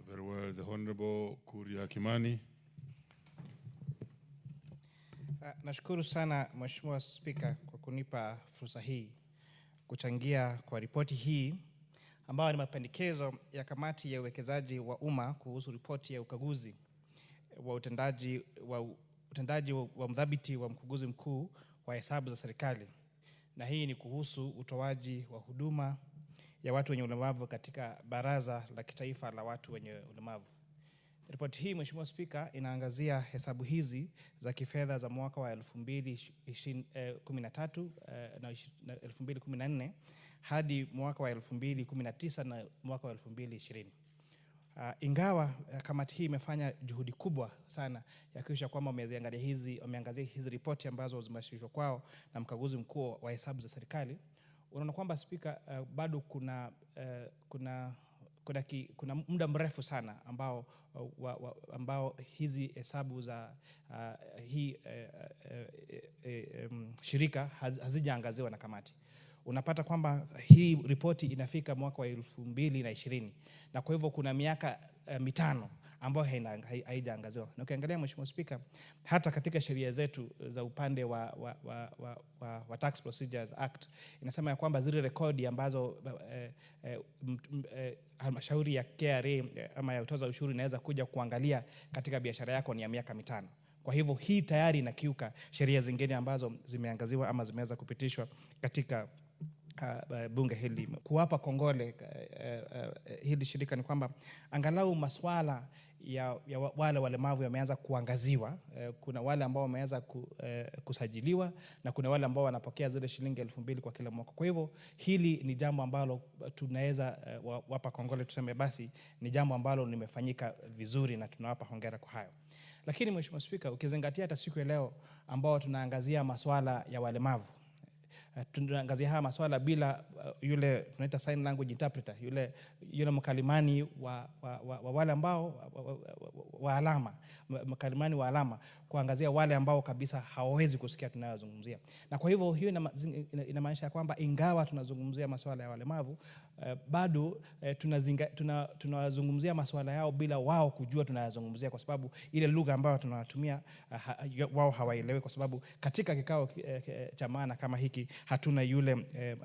Very well, the Honorable Kuria Kimani. Nashukuru sana Mheshimiwa Spika kwa kunipa fursa hii kuchangia kwa ripoti hii ambayo ni mapendekezo ya kamati ya uwekezaji wa umma kuhusu ripoti ya ukaguzi wa utendaji wa mdhibiti wa mkaguzi mkuu wa hesabu za serikali. Na hii ni kuhusu utoaji wa huduma ya watu wenye ulemavu katika Baraza la Kitaifa la Watu wenye Ulemavu. Ripoti hii, Mheshimiwa Spika, inaangazia hesabu hizi za kifedha za mwaka wa 2013 na 2014 hadi mwaka wa 2019 na mwaka wa 2020. Ingawa kamati hii imefanya juhudi kubwa sana ya kuhakikisha kwamba wameangazia hizi ripoti ambazo zimewasilishwa kwao na mkaguzi mkuu wa hesabu za serikali, unaona kwamba Spika, bado kuna muda mrefu sana ambao hizi hesabu za shirika hazijaangaziwa na kamati. Unapata kwamba hii ripoti inafika mwaka wa 2020 na kwa hivyo kuna miaka 5 ambayo haijaangaziwa. Na ukiangalia, Mheshimiwa Spika, hata katika sheria zetu za upande wa Tax Procedures Act inasema ya kwamba zile rekodi ambazo halmashauri ya KRA ama ya utoza ushuru inaweza kuja kuangalia katika biashara yako ni ya miaka 5. Kwa hivyo hii tayari inakiuka sheria zingine ambazo zimeangaziwa ama zimeweza kupitishwa katika bunge hili. Kuwapa kongole hili shirika ni kwamba angalau maswala ya wale walemavu yameanza kuangaziwa. Kuna wale ambao wameanza kusajiliwa na kuna wale ambao wanapokea zile shilingi 2,000 kwa kila mwaka. Kwa hivyo hili ni jambo ambalo tunaweza wapa kongole, tuseme basi ni jambo ambalo limefanyika vizuri na tunawapa hongera kwa hayo. Lakini Mheshimiwa Spika, ukizingatia hata siku ya leo ambao tunaangazia maswala ya walemavu, tunaangazia haya maswala bila yule tunaita sign language interpreter, yule mkalimani wa wale ambao wa alama, mkalimani wa alama, kuangazia wale ambao kabisa hawawezi kusikia tunayozungumzia. Na kwa hivyo hiyo inamaanisha kwamba ingawa tunazungumzia maswala ya walemavu, bado tunazungumzia maswala yao bila wao kujua tunayozungumzia, kwa sababu ile lugha ambayo tunatumia wao hawaelewi, kwa sababu katika kikao cha maana kama hiki hatuna yule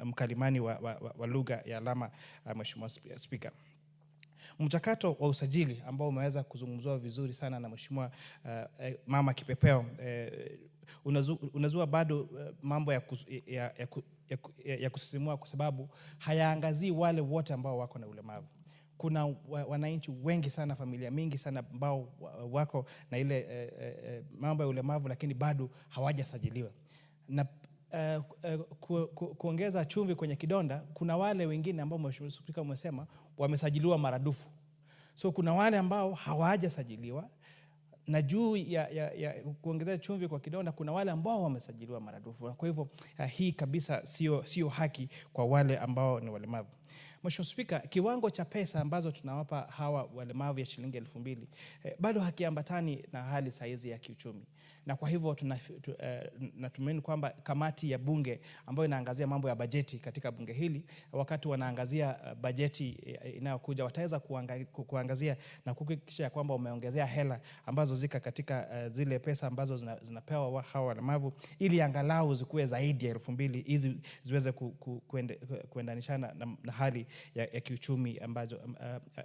mkalimani wa lugha ya alama. Mheshimiwa Spika, mchakato wa usajili ambao umeweza kuzungumzwa vizuri sana na Mheshimiwa Mama Kipepeo unazua bado mambo ya kusisimua, kwa sababu hayaangazii wale wote ambao wako na ulemavu. Kuna wananchi wengi sana, familia mingi sana ambao wako na ile mambo ya ulemavu lakini bado hawajasajiliwa. Na kuongeza chumvi kwenye kidonda, kuna wale wengine ambao Mheshimiwa Spika umesema wamesajiliwa maradufu. So kuna wale ambao hawajasajiliwa, na juu ya kuongeza chumvi kwa kidonda kuna wale ambao wamesajiliwa maradufu. Kwa hivyo hii kabisa sio haki kwa wale ambao ni walemavu. Mheshimiwa Spika, kiwango cha pesa ambazo tunawapa hawa walemavu ya shilingi 2,000 bado hakiambatani na hali saizi ya kiuchumi. Na kwa hivyo natumaini kwamba kamati ya bunge ambayo inaangazia mambo ya bajeti katika bunge hili, wakati wanaangazia bajeti inayokuja, wataweza kuangazia na kuhakikisha kwamba wameongezea hela ambazo zika katika zile pesa ambazo zinapewa hawa walemavu, ili angalau zikuwe zaidi ya 2,000 hizi ziweze kuendanishana na hali ya kiuchumi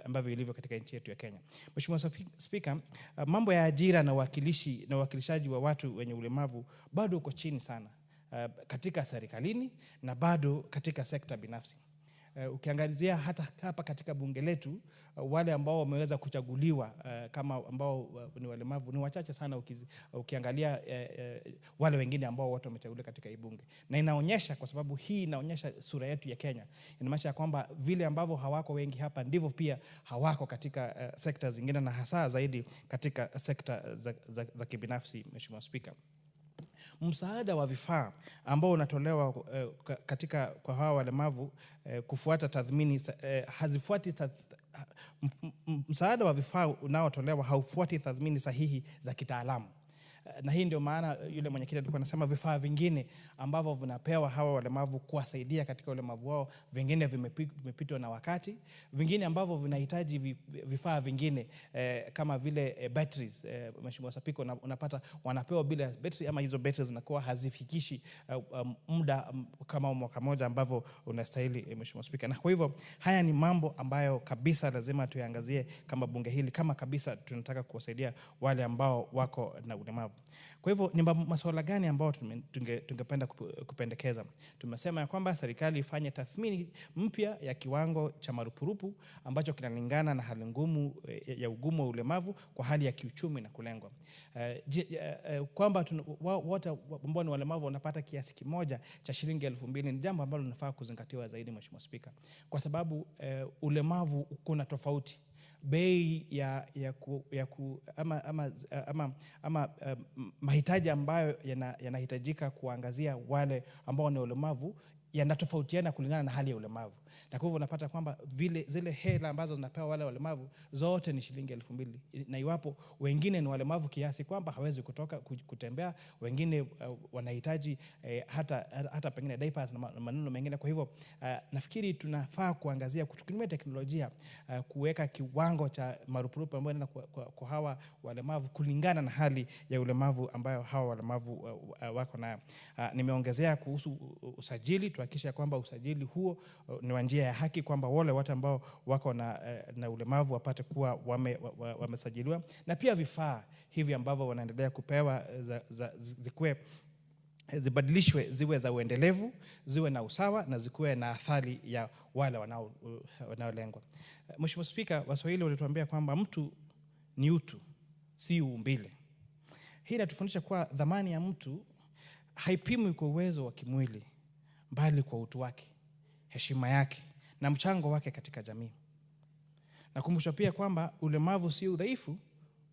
ambavyo ilivyo katika nchi yetu ya Kenya. Mheshimiwa Spika, mambo ya ajira na uwakilishaji wa watu wenye ulemavu bado uko chini sana katika serikalini na bado katika sekta binafsi. Ukiangalizia hata hapa katika bunge letu, wale ambao wameweza kuchaguliwa kama ambao ni walemavu ni wachache sana, ukiangalia wale wengine ambao wote wamechaguliwa katika hii bunge. Na inaonyesha, kwa sababu hii inaonyesha sura yetu ya Kenya, inamaanisha kwamba vile ambavyo hawako wengi hapa ndivyo pia hawako katika sekta zingine, na hasa zaidi katika sekta za kibinafsi. Mheshimiwa Spika, msaada wa vifaa ambao unatolewa kwa hawa walemavu kufuata tathmini hazifuati msaada wa vifaa unaotolewa haufuati tathmini sahihi za kitaalamu. Na hii ndio maana yule mwenyekiti alikuwa anasema vifaa vingine ambavyo vinapewa hawa walemavu kuwasaidia katika ulemavu wao, vingine vimepitwa na wakati, vingine ambavyo vinahitaji vifaa vingine kama vile batteries. Mheshimiwa Spika, unapata wanapewa bila battery, ama hizo batteries zinakuwa hazifikishi muda kama mwaka moja ambavyo unastahili. Mheshimiwa Spika, na kwa hivyo haya ni mambo ambayo kabisa lazima tuyaangazie kama bunge hili, kama kabisa tunataka kuwasaidia wale ambao wako na ulemavu. Kwa hivyo ni masuala gani ambao tungependa kupendekeza? Tumesema ya kwamba serikali ifanye tathmini mpya ya kiwango cha marupurupu ambacho kinalingana na hali ngumu ya ugumu wa ulemavu kwa hali ya kiuchumi na kulengwa. Kwamba wote ambao ni walemavu wanapata kiasi kimoja cha shilingi 2,000 ni jambo ambalo linafaa kuzingatiwa zaidi, Mheshimiwa Spika, kwa sababu ulemavu kuna tofauti. Bei mahitaji ambayo yanahitajika kuangazia wale ambao ni ulemavu yanatofautiana kulingana na hali ya ulemavu. Na kwa hivyo unapata kwamba zile hela ambazo zinapewa wale walemavu zote ni shilingi 2,000. Na iwapo wengine ni walemavu kiasi kwamba hawezi kutoka kutembea, wengine wanahitaji hata pengine diapers na maneno mengine. Kwa hivyo nafikiri tunafaa kuangazia kutumia teknolojia kuweka kiwango cha marupurupu ambayo yanaenda kwa hawa walemavu kulingana na hali ya ulemavu ambayo hawa walemavu wako nayo. Nimeongezea kuhusu usajili. tuhakikishe kwamba usajili huo ni wa njia ya haki, kwamba wale watu ambao wako na ulemavu wapate kuwa wamesajiliwa, na pia vifaa hivi ambavyo wanaendelea kupewa zibadilishwe ziwe za uendelevu, ziwe na usawa na zikuwe na athari ya wale wanaolengwa. Mheshimiwa Spika, Waswahili walituambia kwamba mtu ni utu, si uumbile. Hii inatufundisha kuwa dhamani ya mtu haipimwi kwa uwezo wa kimwili, bali kwa utu wake, heshima yake na mchango wake katika jamii. Nakumbusha pia kwamba ulemavu si udhaifu,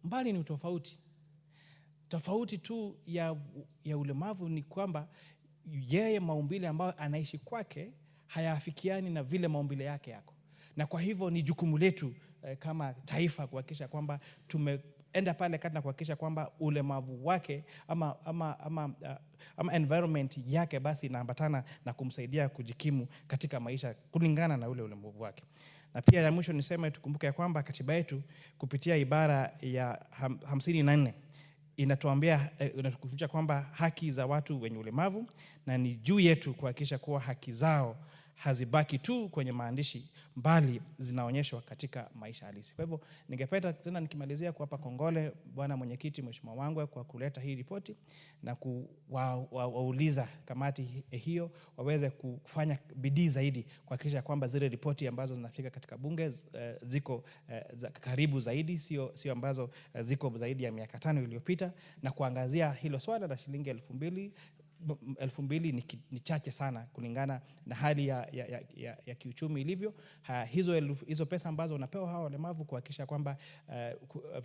bali ni utofauti. Tofauti tu ya ulemavu ni kwamba yeye maumbile ambayo anaishi kwake hayaafikiani na vile maumbile yake yako. Na kwa hivyo ni jukumu letu kama taifa kuhakikisha kwamba tumeenda pale kati na kuhakikisha kwamba ulemavu wake ama environment yake basi inaambatana na kumsaidia kujikimu katika maisha kulingana na ule ulemavu wake. Na pia ya mwisho niseme tukumbuke ya kwamba katiba yetu kupitia ibara ya 54 inatukumbusha kwamba haki za watu wenye ulemavu, na ni juu yetu kuhakikisha kuwa haki zao hazibaki tu kwenye maandishi, bali zinaonyeshwa katika maisha halisi. Kwa hivyo ningependa tena nikimalizia kuwapa kongole Bwana Mwenyekiti, Mheshimiwa Wangwe, kwa kuleta hii ripoti na kuwauliza kamati hiyo waweze kufanya bidii zaidi kuhakikisha kwamba zile ripoti ambazo zinafika katika bunge ziko karibu zaidi, sio ambazo ziko zaidi ya miaka 5 iliyopita, na kuangazia hilo swala la shilingi 2,000 ni chache sana kulingana na hali ya kiuchumi ilivyo. Hizo pesa ambazo unapewa hawa walemavu kuhakikisha kwamba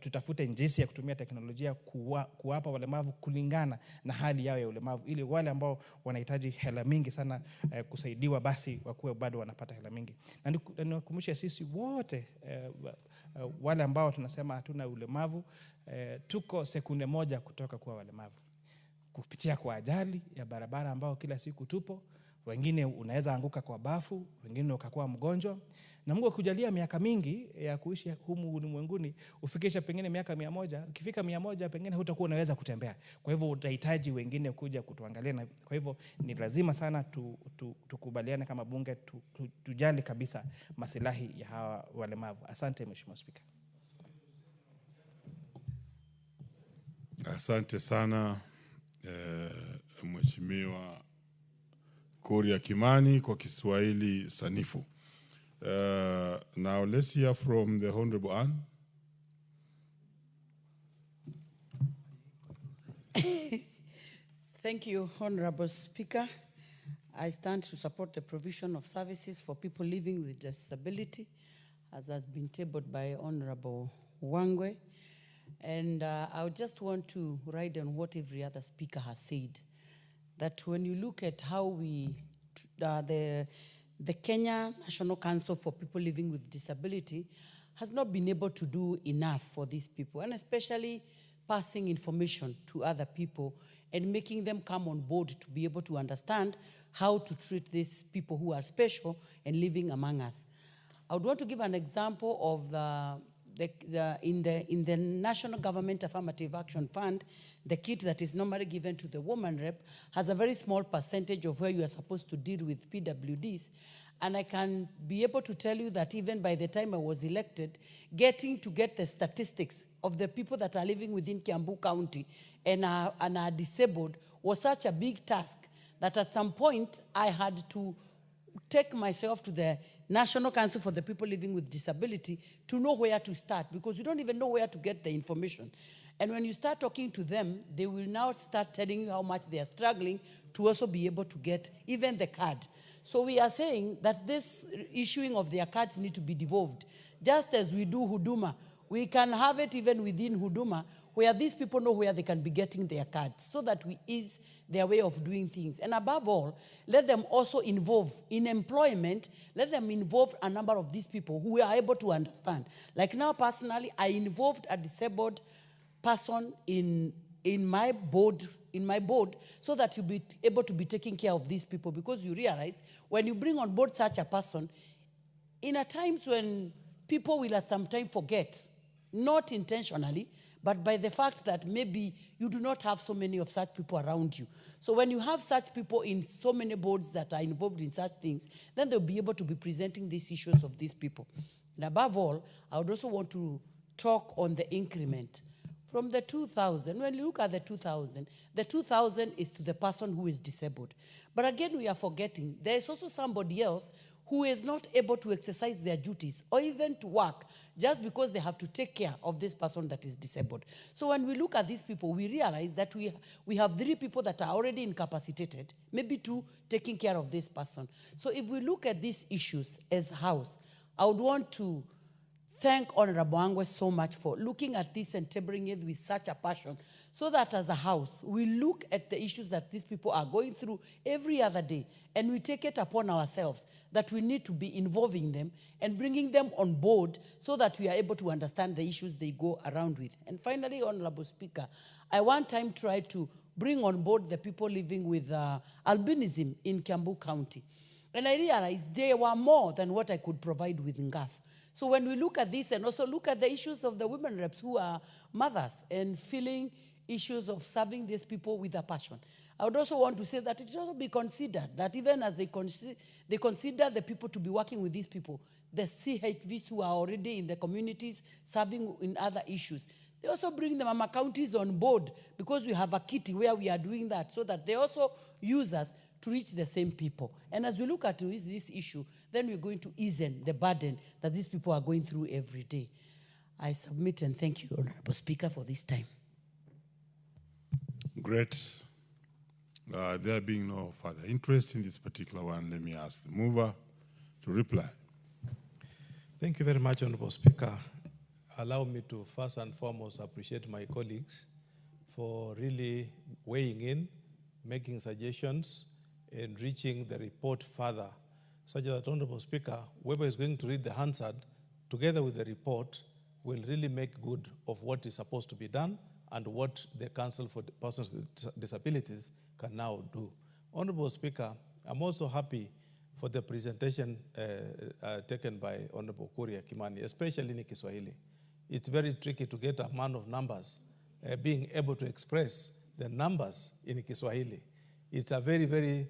tutafute jinsi ya kutumia teknolojia kuwapa walemavu kulingana na hali yao ya ulemavu, ili wale ambao wanahitaji hela mingi sana kusaidiwa basi wakuwe bado wanapata hela mingi. Na nikumbushe sisi wote wale ambao tunasema hatuna ulemavu, tuko sekunde moja kutoka kuwa walemavu, kupitia kwa ajali ya barabara ambao kila siku tupo. Wengine unaweza anguka kwa bafu, wengine ukakuwa mgonjwa, na Mungu akujalia miaka mingi ya kuishi humu ulimwenguni, ufikisha pengine miaka 100. Ukifika 100 pengine hutakuwa unaweza kutembea. Kwa hivyo utahitaji wengine kuja kutuangalia, na kwa hivyo ni lazima sana tukubaliane kama bunge, tujali kabisa maslahi ya hawa walemavu. Asante Mheshimiwa Spika. Asante sana Mheshimiwa Kuria Kimani kwa Kiswahili sanifu. Now let's hear from the Honorable Anne. Thank you, Honorable Speaker. I stand to support the provision of services for people living with disability, as has been tabled by Honorable Wangwe. And I just want to ride on what every other speaker has said, that when you look at how the Kenya National Council for People Living with Disability has not been able to do enough for these people, and especially passing information to other people and making them come on board to be able to understand how to treat these people who are special and living among us. I would want to give an example of in the National Government Affirmative Action Fund, the kit that is normally given to the woman rep has a very small percentage of where you are supposed to deal with PWDs. And I can be able to tell you that even by the time I was elected, get the statistics of the people that are living within Kiambu County and are disabled was such a big task that at some point I had to take myself to the National Council for the People Living with Disability to know where to start, because you don't even know where to get the information. And when you start talking to them, they will now start telling you how much they are struggling to also be able to get even the card. So we are saying that this issuing of their cards need to be devolved. Just as we do Huduma, we can have it even within Huduma, where these people know where they can be getting their cards, so that we ease their way of doing things. And above all, let them also involve in employment, let them involve a number of these people who are able to understand. Like now, personally, I involved a disabled person in my board, so that you'll be able to be taking care of these people, because you realize when you bring on board such a person, in a times when people will at some time forget, not intentionally, but by the fact that maybe you do not have so many of such people around you. So when you have such people in so many boards that are involved in such things, then they'll be able to be presenting these issues of these people. And above all, I would also want to talk on the increment. From the 2,000, when you look at the 2,000 is to the person who is disabled. But again, we are forgetting, there is also somebody else who is not able to exercise their duties or even to work just because they have to take care of this person that is disabled. So when we look at these people, we realize that we have 3 people that are already incapacitated, maybe 2 taking care of this person. So if we look at these issues as House, I would want to thank Honorable Angwe so much for looking at this and tabling it with such a passion, so that as a House, we look at the issues that these people are going through every other day, and we take it upon ourselves that we need to be involving them and bringing them on board so that we are able to understand the issues they go around with. And finally, Honorable Speaker, I one time tried to bring on board the people living with albinism in Kiambu County. And I realized they were more than what I could provide with NGAF. So when we look at this and also look at the issues of the women reps who are mothers and feeling issues of serving these people with a passion, I would also want to say that it should also be considered that even as they consider the people to be working with these people, the CHVs who are already in the communities serving in other issues, they also bring the mama counties on board, because we have a kitty where we are doing that, so that they also use us to reach the same people. And as we look at this issue, then we're going to ease the burden that these people are going through every day. I submit and thank you, Honorable Speaker, for this time. Great. There being no further interest in this particular one, let me ask the mover to reply. Thank you very much, Honorable Speaker. Allow me to first and foremost appreciate my colleagues for really weighing in, making suggestions, and reaching the report further, such that, Honorable Speaker, whoever is going to read the Hansard, together with the report, will really make good of what is supposed to be done and what the Council for Persons with Disabilities can now do. Honorable Speaker, I'm also happy for the presentation taken by Honorable Kuria Kimani, especially in Kiswahili. It's very tricky to get a man of numbers being able to express the numbers in Kiswahili. It's a very, very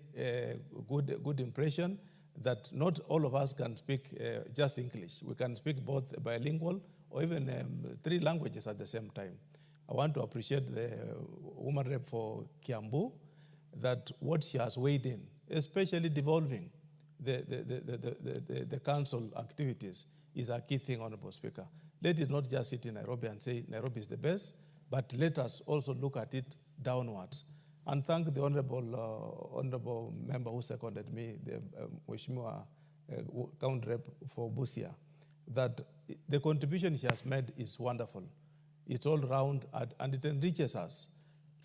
good impression that not all of us can speak just English. We can speak both bilingual or even 3 languages at the same time. I want to appreciate the woman rep for Kiambu, that what she has weighed in, especially devolving the council activities, is a key thing, Honorable Speaker. Let it not just sit in Nairobi and say Nairobi is the best, but let us also look at it downwards. And thank the honorable member who seconded me, the Mheshimiwa County Rep for Busia, that the contribution she has made is wonderful. It's all round and it enriches us,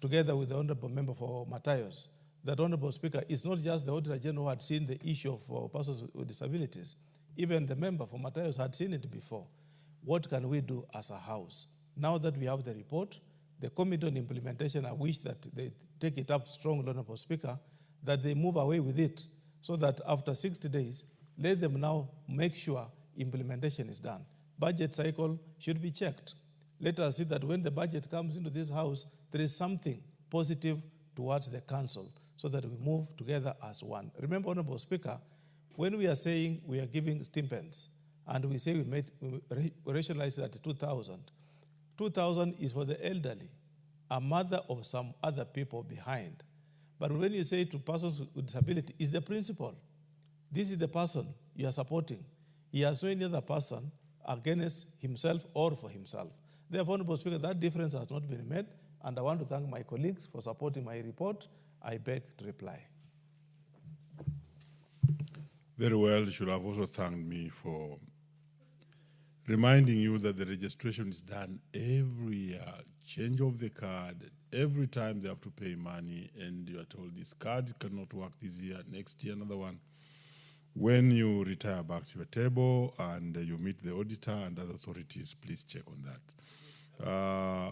together with the honorable member for Matayos. That, Honorable Speaker, it's not just the Auditor General who had seen the issue of persons with disabilities. Even the member for Matayos had seen it before. What can we do as a House? Now that we have the report, the Committee on Implementation, I wish that they take it up strongly, Honorable Speaker, that they move away with it, so that after 60 days, let them now make sure implementation is done. Budget cycle should be checked. Let us see that when the budget comes into this House, there is something positive towards the Council, so that we move together as one. Remember, Honorable Speaker, when we are saying we are giving stipends, and we say we rationalize it at 2,000, 2,000 is for the elderly, a mother of some other people behind. But when you say to persons with disability, it's the principal. This is the person you are supporting. He has no any other person against himself or for himself. Therefore, Honorable Speaker, that difference has not been made, and I want to thank my colleagues for supporting my report. I beg to reply. Very well. You should have also thanked me for reminding you that the registration is done every year. Change of the card, every time they have to pay money, and you are told this card cannot work this year, next year another one. When you retire back to your table and you meet the auditor and other authorities, please check on that.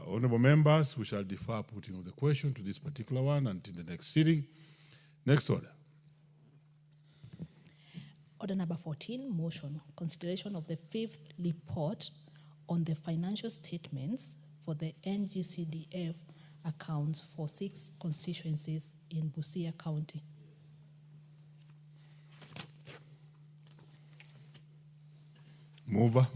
Honorable members, we shall defer putting of the question to this particular one until the next sitting. Next order. Order number 14, motion, consideration of the 5th report on the financial statements for the NGCDF accounts for 6 constituencies in Busia County. Mover.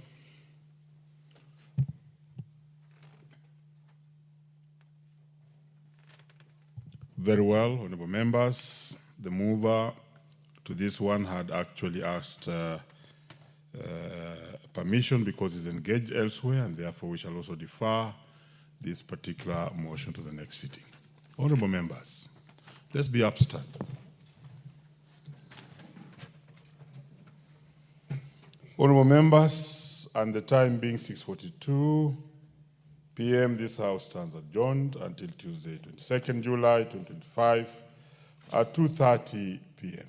Very well, honorable members. The mover to this one had actually asked permission because he's engaged elsewhere, and therefore we shall also defer this particular motion to the next sitting. Honorable members, let's be upstanding. Honorable members, and the time being 6:42 p.m., this House stands adjourned until Tuesday, 22nd July 2025 at 2:30 p.m.